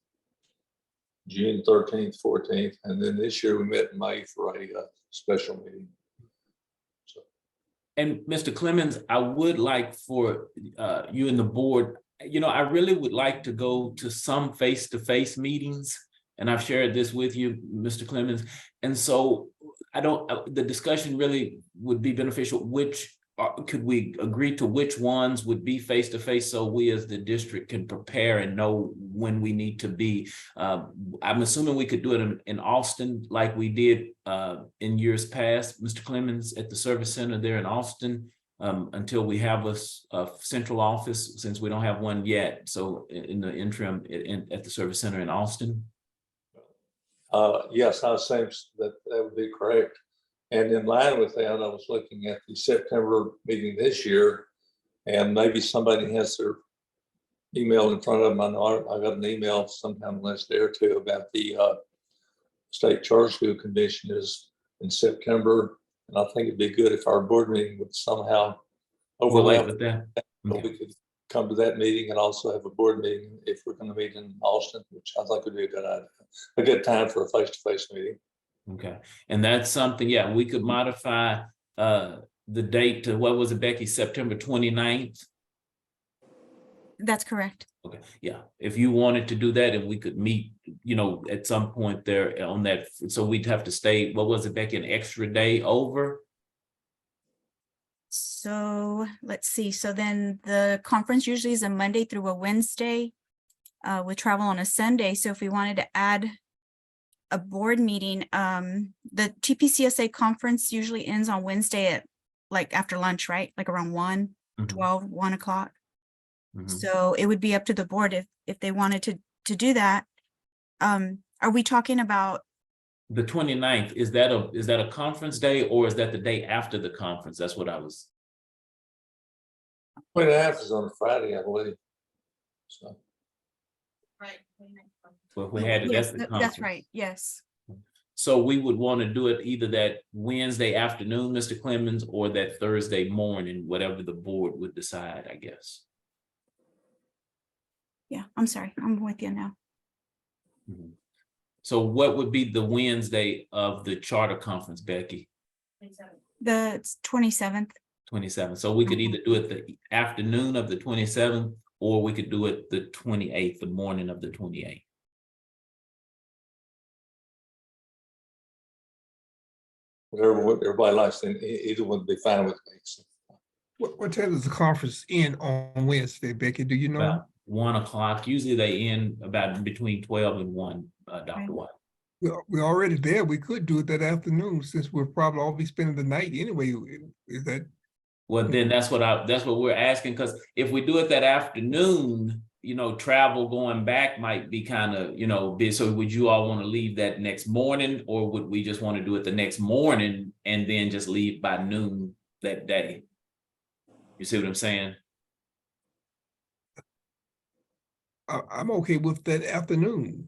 June 13th, 14th, and then this year we met in May for a special meeting. And Mr. Clemens, I would like for you and the board, I really would like to go to some face-to-face meetings, and I've shared this with you, Mr. Clemens. And so the discussion really would be beneficial. Could we agree to which ones would be face-to-face so we as the district can prepare and know when we need to be? I'm assuming we could do it in Austin like we did in years past, Mr. Clemens, at the service center there in Austin, until we have a central office, since we don't have one yet. So in the interim at the service center in Austin. Yes, I was saying that would be correct. And in line with that, I was looking at the September meeting this year, and maybe somebody has their email in front of them. I know I got an email sometime last day or two about the State Charter School Convention is in September. And I think it'd be good if our board meeting would somehow overlap with that. So we could come to that meeting and also have a board meeting if we're going to meet in Austin, which I think would be a good idea, a good time for a face-to-face meeting. Okay, and that's something, yeah, we could modify the date to, what was it, Becky, September 29th? That's correct. Okay, yeah, if you wanted to do that, and we could meet, at some point there on that, so we'd have to stay, what was it, Becky, an extra day over? So let's see. So then the conference usually is a Monday through a Wednesday with travel on a Sunday. So if we wanted to add a board meeting. The TPCSA conference usually ends on Wednesday at like after lunch, right? Like around 1, 12, 1 o'clock. So it would be up to the board if they wanted to do that. Are we talking about? The 29th, is that a conference day or is that the day after the conference? That's what I was. 29th is on a Friday, I believe. So. Right. Well, if we had it, that's Yes, the that's conference. right. Yes. So we would want to do it either that Wednesday afternoon, Mr. Clemens, or that Thursday morning, whatever the board would decide, I guess. Yeah, I'm sorry. I'm with you now. So what would be the Wednesday of the charter conference, Becky? The 27th. 27th. So we could either do it the afternoon of the 27th, or we could do it the 28th, the morning of the 28th. Whatever everybody likes, then either one would be fine with me. So. What time does the conference end on Wednesday, Becky? Do you know? About 1 o'clock. Usually they end about between 12 and 1, Dr. White. We're already there. We could do it that afternoon since we'll probably all be spending the night anyway. Is that? Well, then that's what we're asking, because if we do it that afternoon, travel going back might be kind of, big. So would you all want to leave that next morning, or would we just want to do it the next morning and then just leave by noon that day? You see what I'm saying? I'm okay with that afternoon.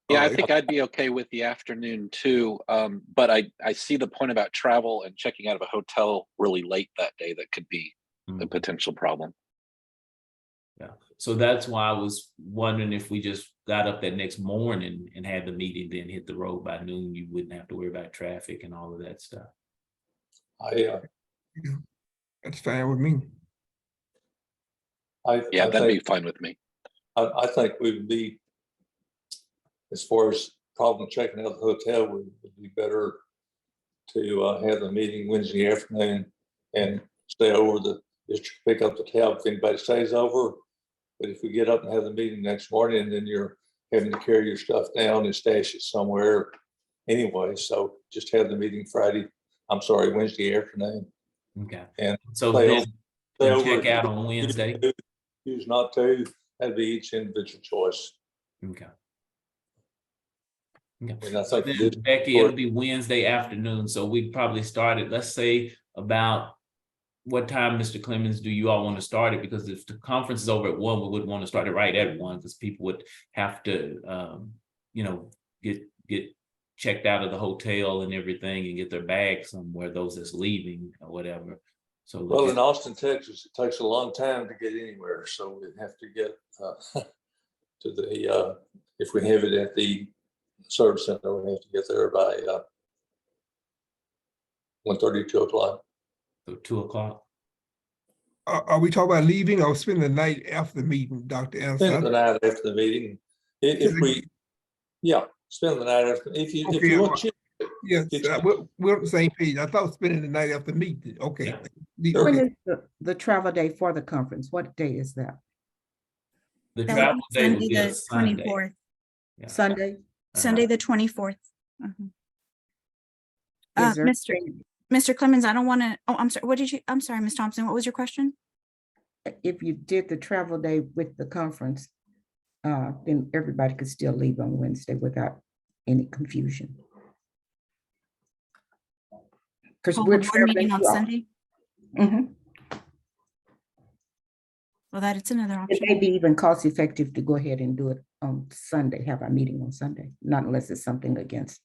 Yeah, I think I'd be okay with the afternoon too. But I see the point about travel and checking out of a hotel really late that day. That could be a potential problem. Yeah. So that's why I was wondering if we just got up that next morning and had the meeting, then hit the road by noon, you wouldn't have to worry about traffic and all of that stuff. That's fine with me. That'd be fine with me. I think we would be, as far as problem checking out the hotel, would be better to have the meeting Wednesday afternoon and stay over the district, pick up the tab if anybody stays over. But if we get up and have the meeting next morning, then you're having to carry your stuff down and stash it somewhere anyway. So just have the meeting Wednesday afternoon. Okay. And so stay then over. check out on Wednesday. Choose not to, that'd be each individual choice. Okay. And I think Then, Becky, it'll be Wednesday afternoon. So we probably started, let's say about what time, Mr. Clemens, do you all want to start it? Because if the conference is over at 1, we wouldn't want to start it right at 1 because people would have to, get checked out of the hotel and everything and get their bags somewhere, those that's leaving or whatever. So well, in Austin, Texas, it takes a long time to get anywhere. So we'd have to get to the, if we have it at the service center, we have to get there by 1:30, 2 o'clock. So 2 o'clock. Are we talking about leaving or spending the night after the meeting, Dr. Anderson? Spend the night after the meeting. Spend the night after. If you want to. Yes, we're on the same page. I thought spending the night after the meeting. Okay. When is the travel day for the conference? What day is that? The That travel would be day would Sunday, be a the Sunday. 24th. Yeah. Sunday? Sunday, the 24th. Is there- Mr. Clemens, I don't want to, I'm sorry. I'm sorry, Ms. Thompson, what was your question? If you did the travel day with the conference, then everybody could still leave on Wednesday without any confusion. Because Hold we're the board meeting on traveling. Sunday? Well, that is another It option. may be even cost effective to go ahead and do it on Sunday, have our meeting on Sunday, not unless it's something against.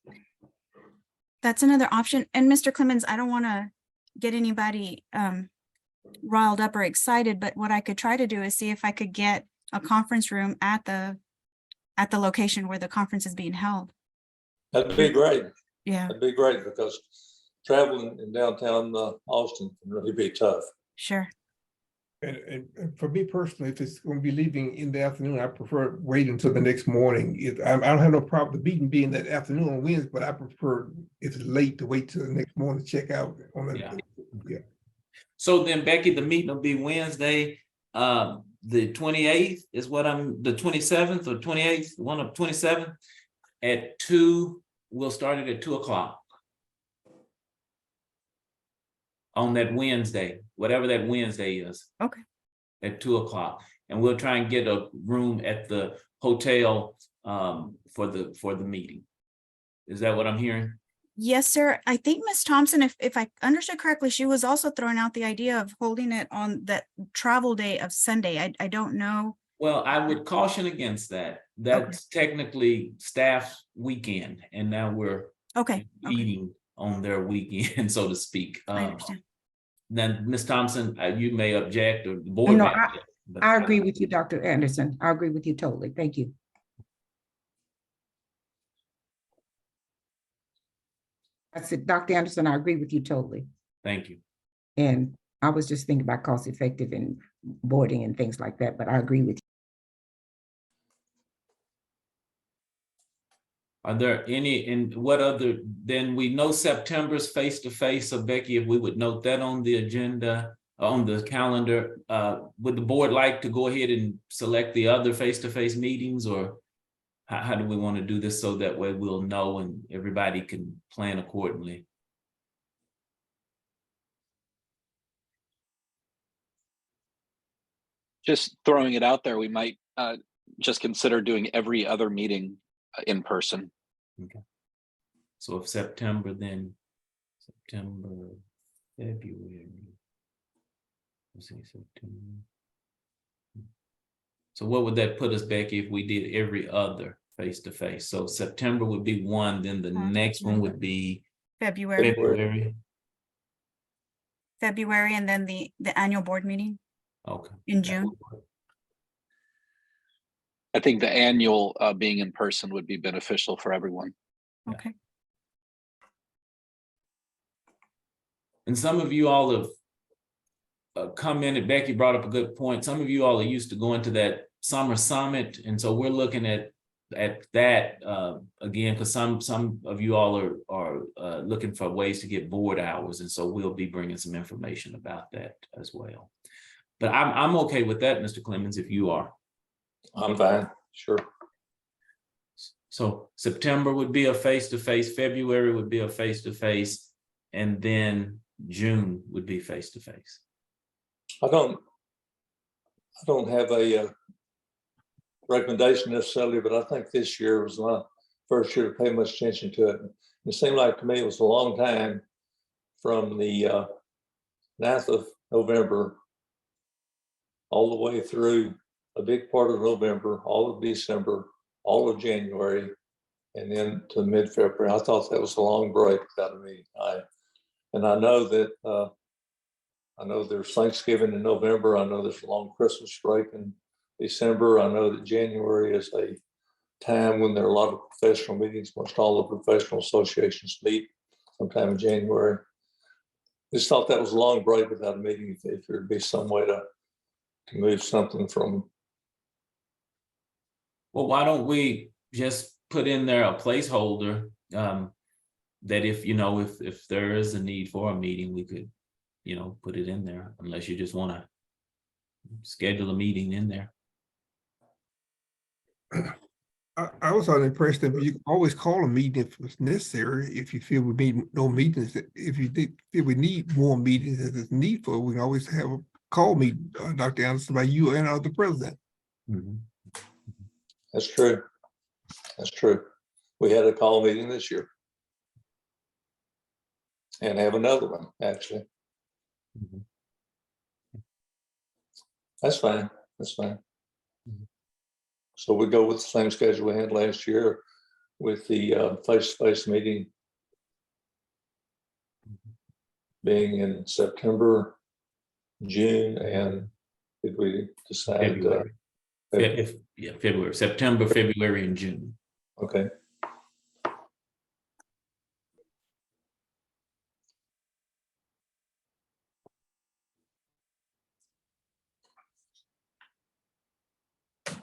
That's another option. And Mr. Clemens, I don't want to get anybody riled up or excited, but what I could try to do is see if I could get a conference room at the location where the conference is being held. That'd be great. Yeah. That'd be great because traveling in downtown Austin can really be tough. Sure. And for me personally, if it's going to be leaving in the afternoon, I prefer wait until the next morning. I don't have no problem with the meeting being that afternoon on Wednesday, but I prefer if it's late to wait till the next morning to check out on the. So then, Becky, the meeting will be Wednesday. the 28th is what the 27th or 28th, one of 27th at 2, we'll start it at 2:00. On that Wednesday, whatever that Wednesday is. Okay. At 2:00, and we'll try and get a room at the hotel for the meeting. Is that what I'm hearing? Yes, sir. I think Ms. Thompson, if I understood correctly, she was also throwing out the idea of holding it on that travel day of Sunday. I don't know. Well, I would caution against that. That's technically staff's weekend, and now we're Okay. eating on their weekend, so to speak. I understand. Then, Ms. Thompson, you may object, or the board No, may object, but I agree with you, Dr. Anderson. I agree with you totally. Thank you. I said, Dr. Anderson, I agree with you totally. Thank you. And I was just thinking about cost effective and boarding and things like that, but I agree with you. Are there any, and what other, then we know September's face-to-face, so Becky, if we would note that on the agenda, on the calendar, would the board like to go ahead and select the other face-to-face meetings, or how do we want to do this so that way we'll know and everybody can plan accordingly? Just throwing it out there, we might just consider doing every other meeting in person. Okay. So if September, then September, February. Let's see, September. So what would that put us, Becky, if we did every other face-to-face? So September would be one, then the next one would be February, February. and then the annual board meeting Okay. in June. I think the annual being in person would be beneficial for everyone. Okay. And some of you all have commented, Becky brought up a good point. Some of you all are used to going to that summer summit. And so we're looking at that again, because some of you all are looking for ways to get board hours. And so we'll be bringing some information about that as well. But I'm okay with that, Mr. Clemens, if you are. I'm fine, sure. So September would be a face-to-face, February would be a face-to-face, and then June would be face-to-face. I don't have a recommendation necessarily, but I think this year was my first year to pay much attention to it. It seemed like to me it was a long time from the 9th of November all the way through a big part of November, all of December, all of January, and then to mid-February. I thought that was a long break without a meeting. And I know that I know there's Thanksgiving in November. I know there's a long Christmas break in December. I know that January is a time when there are a lot of professional meetings. Most all the professional associations meet sometime in January. Just thought that was a long break without a meeting. If there'd be some way to move something from. Well, why don't we just put in there a placeholder that if there is a need for a meeting, we could, put it in there, unless you just want to schedule a meeting in there. I was under the impression that you can always call a meeting if it's necessary. If you feel we need no meetings, if you feel we need more meetings as it's needful, we can always have a call meeting, Dr. Anderson, by you and the president. Mm-hmm. That's true. That's true. We had a call meeting this year. And have another one, actually. Mm-hmm. That's fine. That's fine. Mm-hmm. So we go with the same schedule we had last year with the face-to-face meeting being in September, June, and did we decide? February. February, September, February, and June. Okay.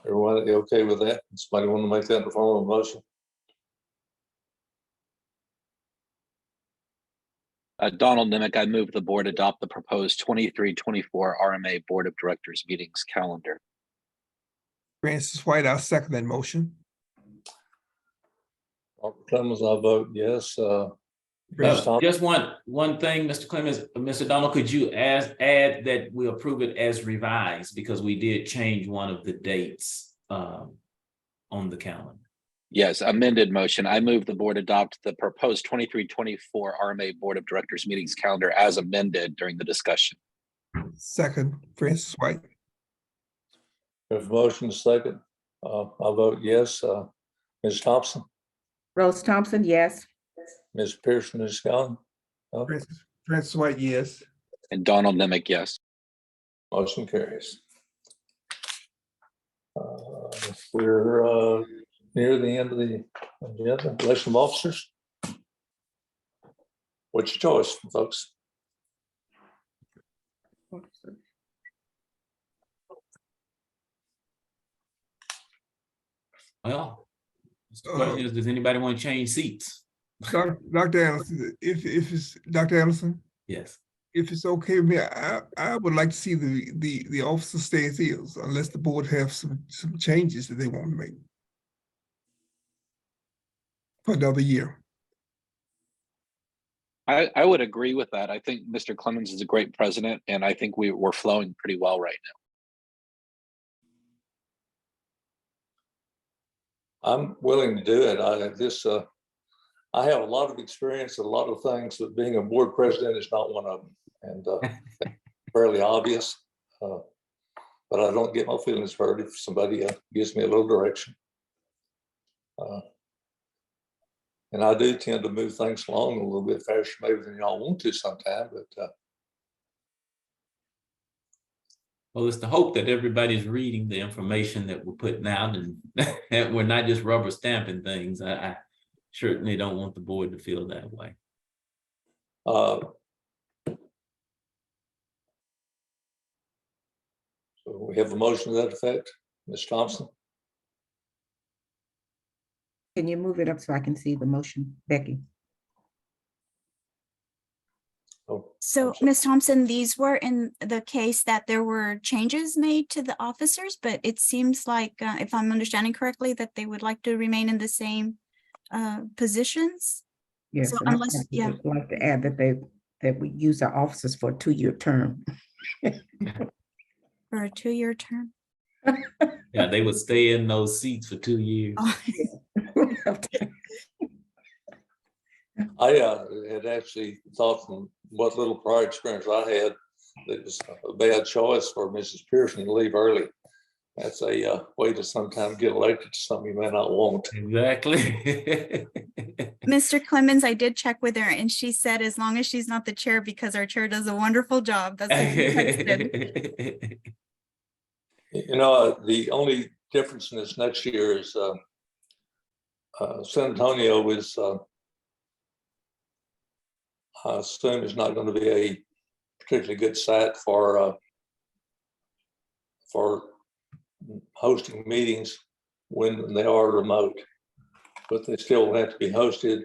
Everyone okay with that? Somebody want to make that in the form of a motion? Donald Nimick, I move the board adopt the proposed 23-24 RMA Board of Directors meetings calendar. Francis White, I'll second that motion. Robert Clemens, I vote yes. Ms. Thompson? Just one thing, Mr. Clemens, Mr. Donald, could you add that we approve it as revised because we did change one of the dates on the calendar? Yes, amended motion. I move the board adopt the proposed 23-24 RMA Board of Directors meetings calendar as amended during the discussion. Second, Francis White. There's a motion second. I vote yes. Ms. Thompson, Rose Thompson, yes. Ms. Pearson is gone. No? Francis White, yes. And Donald Nemick, yes. Motion carries. We're near the end of the agenda. Election of officers. What's your choice, folks? Well, the question is, does anybody want to change seats? Dr. Anderson, if it's Dr. Anderson, Yes. if it's okay with me, I would like to see the officer stay as is, unless the board have some changes that they want to make for another year. I would agree with that. I think Mr. Clemens is a great president, and I think we're flowing pretty well right now. I'm willing to do it. I have a lot of experience in a lot of things, but being a board president is not one of them, and fairly obvious. But I don't get my feelings hurt if somebody gives me a little direction. And I do tend to move things along a little bit faster maybe than y'all want to sometime, but Well, it's the hope that everybody's reading the information that we're putting out and that we're not just rubber stamping things. I certainly don't want the board to feel that way. so we have a motion to that effect. Ms. Thompson? Can you move it up so I can see the motion, Becky? So, Ms. Thompson, these were in the case that there were changes made to the officers, but it seems like, if I'm understanding correctly, that they would like to remain in the same positions. Yes, So and I unless, yeah, would like to add that we use our officers for a 2-year term. for a 2-year term. Yeah, they would stay in those seats for 2 years. I had actually thought from what little prior experience I had, that it was a bad choice for Mrs. Pearson to leave early. That's a way to sometimes get elected to something you may not want. Exactly. Mr. Clemens, I did check with her and she said as long as she's not the chair, because our chair does a wonderful job. That's what she texted. You know, the only difference in this next year is San Antonio is, I assume, is not going to be a particularly good site for hosting meetings when they are remote, but they still have to be hosted.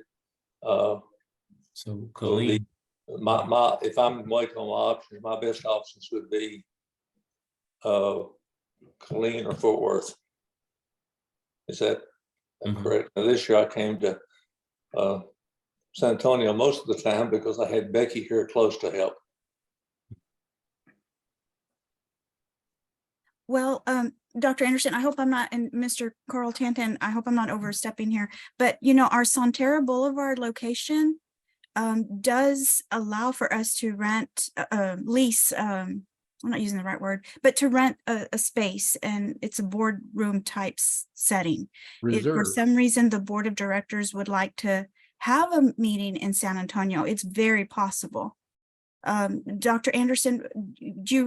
So Colleen, if I'm waiting on my options, my best options would be Colleen or Fort Worth. Is that correct? Now, this year I came to San Antonio most of the time because I had Becky here close to help. Well, Dr. Anderson, I hope I'm not, and Mr. Carl Tantan, I hope I'm not overstepping here, but you know, our Sonterra Boulevard location does allow for us to rent, lease, I'm not using the right word, but to rent a space, and it's a boardroom type setting. If for some reason the board of directors would like to have a meeting in San Antonio, it's very possible. Dr. Anderson,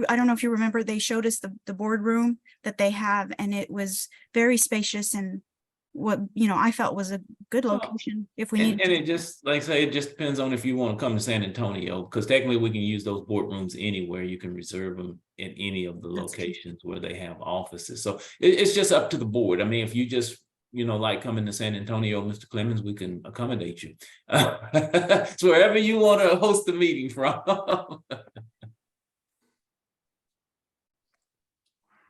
I don't know if you remember, they showed us the boardroom that they have, and it was very spacious and what, you know, I felt was a good location if we need. And it just, like I say, it just depends on if you want to come to San Antonio, because technically we can use those boardrooms anywhere. You can reserve them in any of the locations where they have offices. So it's just up to the board. I mean, if you just, you know, like coming to San Antonio, Mr. Clemens, we can accommodate you. So wherever you want to host the meeting from.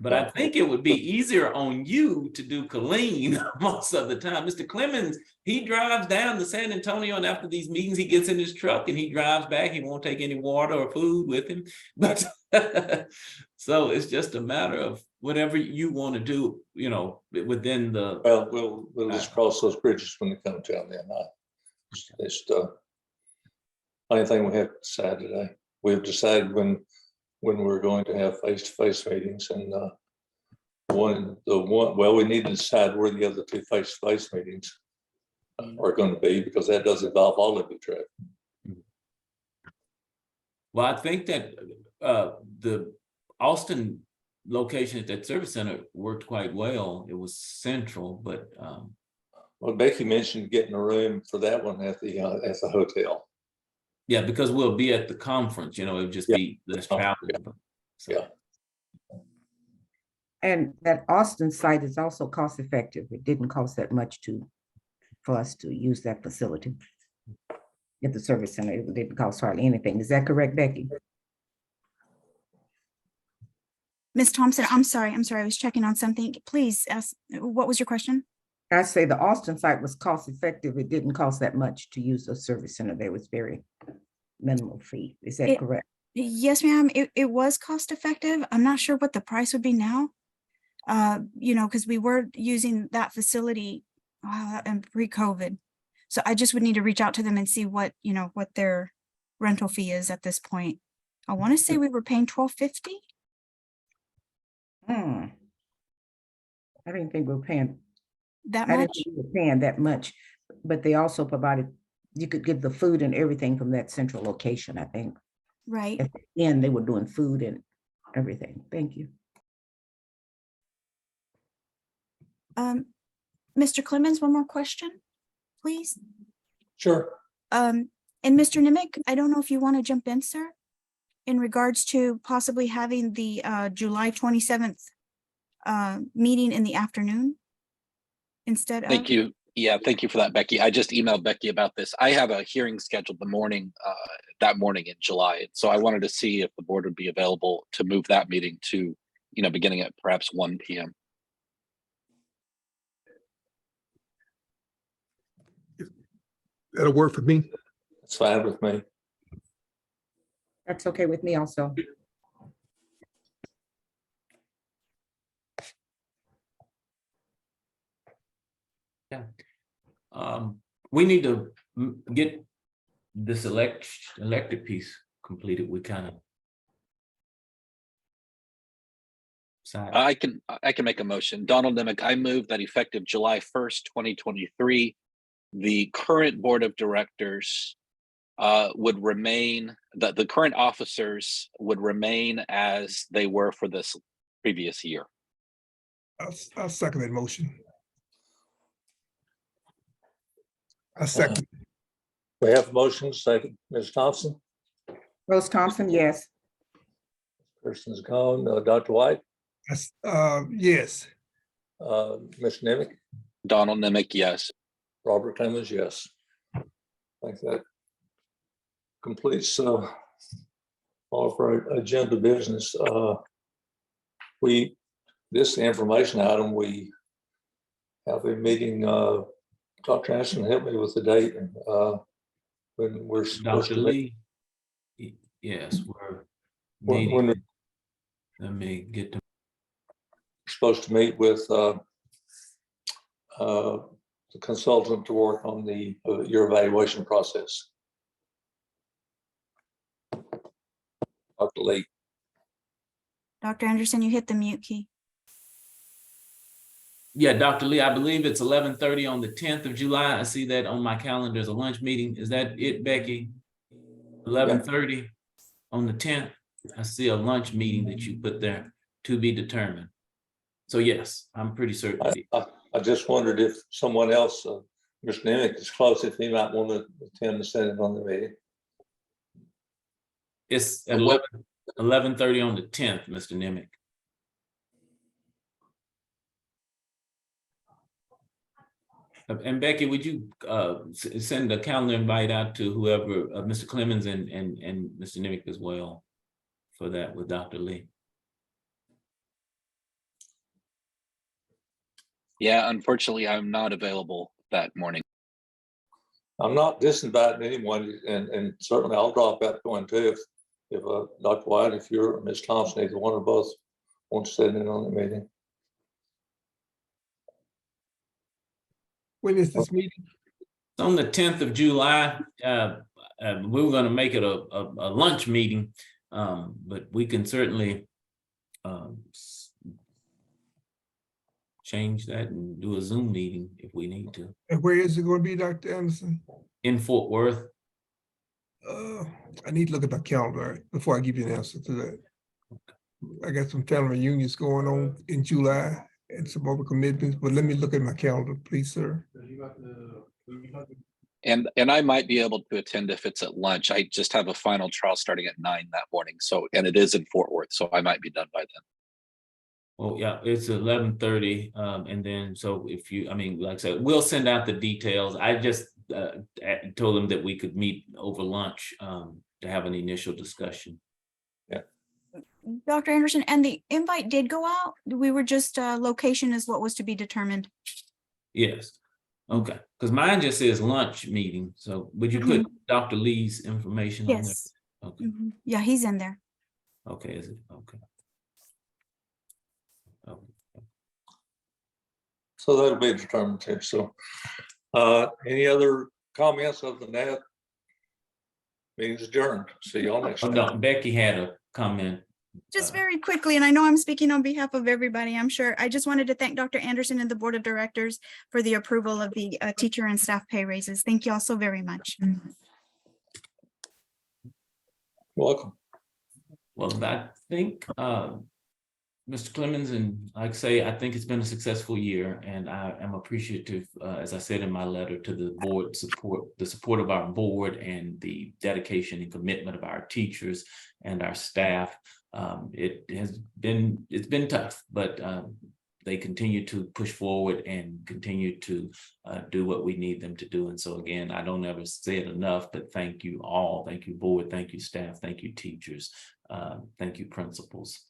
But I think it would be easier on you to do Colleen most of the time. Mr. Clemens, he drives down to San Antonio, and after these meetings, he gets in his truck and he drives back. He won't take any water or food with him. But so it's just a matter of whatever you want to do, you know, within the. Well, we'll just cross those bridges when they come to them. Then it's only thing we have to decide today. We've decided when we're going to have face-to-face meetings, and well, we need to decide where the other two face-to-face meetings are going to be, because that does involve all of the traffic. Well, I think that the Austin location at that service center worked quite well. It was central, but well, Becky mentioned getting a room for that one at the hotel. yeah, because we'll be at the conference, you know, it'll just be less travel. Yeah. And that Austin site is also cost effective. It didn't cost that much for us to use that facility. At the service center, it didn't cost hardly anything. Is that correct, Becky? Ms. Thompson, I'm sorry, I was checking on something. Please ask, what was your question? I say the Austin site was cost effective. It didn't cost that much to use the service center. There was very minimal fee. Is that correct? Yes, ma'am. It was cost effective. I'm not sure what the price would be now. You know, because we were using that facility and pre-COVID. So I just would need to reach out to them and see what, you know, what their rental fee is at this point. I want to say we were paying $12.50. I didn't think we were paying that I much. didn't think we were paying that much, but they also provided, you could get the food and everything from that central location, I think. Right. At the end, they were doing food and everything. Thank you. Mr. Clemens, one more question, please. Sure. And Mr. Nimick, I don't know if you want to jump in, sir, in regards to possibly having the July 27th meeting in the afternoon instead of. Thank you. Yeah, thank you for that, Becky. I just emailed Becky about this. I have a hearing scheduled that morning in July. So I wanted to see if the board would be available to move that meeting to, you know, beginning at perhaps 1 p.m. That'll work for me. It's fine with me. That's okay with me also. Yeah. We need to get this elected piece completed. We kind of. I can make a motion. Donald Nimick, I move that effective July 1st, 2023, the current board of directors would remain, that the current officers would remain as they were for this previous year. I'll second that motion. I second. We have a motion, second. Ms. Thompson? Rose Thompson, yes. Person's gone. Dr. White? Yes. Mr. Nimick? Donald Nimick, yes. Robert Clemens, yes. I think that completes all of our agenda business. This information item, we have a meeting. Dr. Anderson, help me with the date and when we're supposed Dr. to Lee. Yes, we're meeting. when Let me get to. supposed to meet with the consultant to work on your evaluation process. Dr. Lee. Dr. Anderson, you hit the mute key. Yeah, Dr. Lee, I believe it's 11:30 on the 10th of July. I see that on my calendar as a lunch meeting. Is that it, Becky? 11:30 on the 10th. I see a lunch meeting that you put there, to be determined. So yes, I'm pretty certain. I just wondered if someone else, Mr. Nimick is close, if he might want to attend the Senate on the meeting. It's at 11:30 on the 10th, Mr. Nimick. And Becky, would you send a calendar invite out to whoever, Mr. Clemens and Mr. Nimick as well for that with Dr. Lee? Yeah, unfortunately, I'm not available that morning. I'm not disinviting anyone, and certainly I'll drop out one too. If Dr. White, if you're Ms. Thompson, either one or both want to sit in on the meeting. When is this meeting? It's on the 10th of July. We were going to make it a lunch meeting, but we can certainly change that and do a Zoom meeting if we need to. And where is it going to be, Dr. Anderson? In Fort Worth. I need to look at my calendar before I give you an answer to that. I got some family reunions going on in July and some other commitments, but let me look at my calendar, please, sir. And I might be able to attend if it's at lunch. I just have a final trial starting at 9 that morning. So, and it is in Fort Worth, so I might be done by then. Well, yeah, it's 11:30, and then so if you, I mean, like I said, we'll send out the details. I just told them that we could meet over lunch to have an initial discussion. Yeah. Dr. Anderson, and the invite did go out. We were just location is what was to be determined. Yes. Okay. Because mine just says lunch meeting. So would you put Dr. Lee's information on there? Yes. Okay. Yeah, he's in there. Okay. Is it okay? So that'll be determined too. So any other comments other than that? Meeting's adjourned. See y'all next time. No, Becky had a comment. Just very quickly, and I know I'm speaking on behalf of everybody, I'm sure. I just wanted to thank Dr. Anderson and the Board of Directors for the approval of the teacher and staff pay raises. Thank you all so very much. Welcome. Well, I think Mr. Clemens, and like I say, I think it's been a successful year, and I am appreciative, as I said in my letter, to the board support, the support of our board and the dedication and commitment of our teachers and our staff. It's been tough, but they continue to push forward and continue to do what we need them to do. And so again, I don't ever say it enough, but thank you all. Thank you, board. Thank you, staff. Thank you, teachers. Thank you, principals.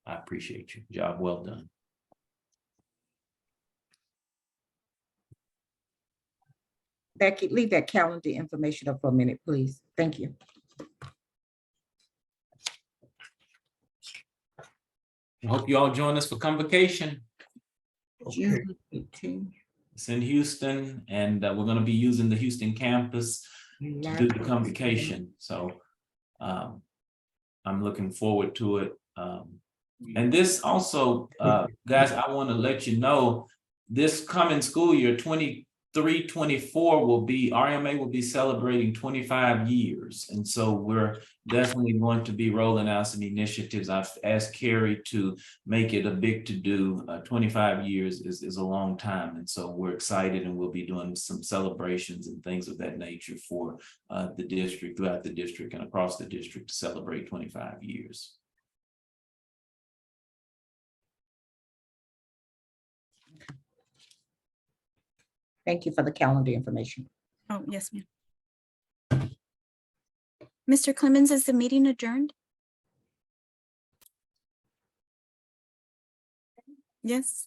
I appreciate you. Job well done. Becky, leave that calendar information up for a minute, please. Thank you. I hope you all join us for convocation. Okay. It's in Houston, and we're going to be using the Houston campus to do the convocation. So I'm looking forward to it. And this also, guys, I want to let you know, this coming school year, 23-24 will be, RMA will be celebrating 25 years. And so we're definitely going to be rolling out some initiatives. I've asked Carrie to make it a big to-do. 25 years is a long time. And so we're excited, and we'll be doing some celebrations and things of that nature for the district, throughout the district and across the district, to celebrate 25 years. Thank you for the calendar information. Oh, yes, ma'am. Mr. Clemens, is the meeting adjourned? Yes.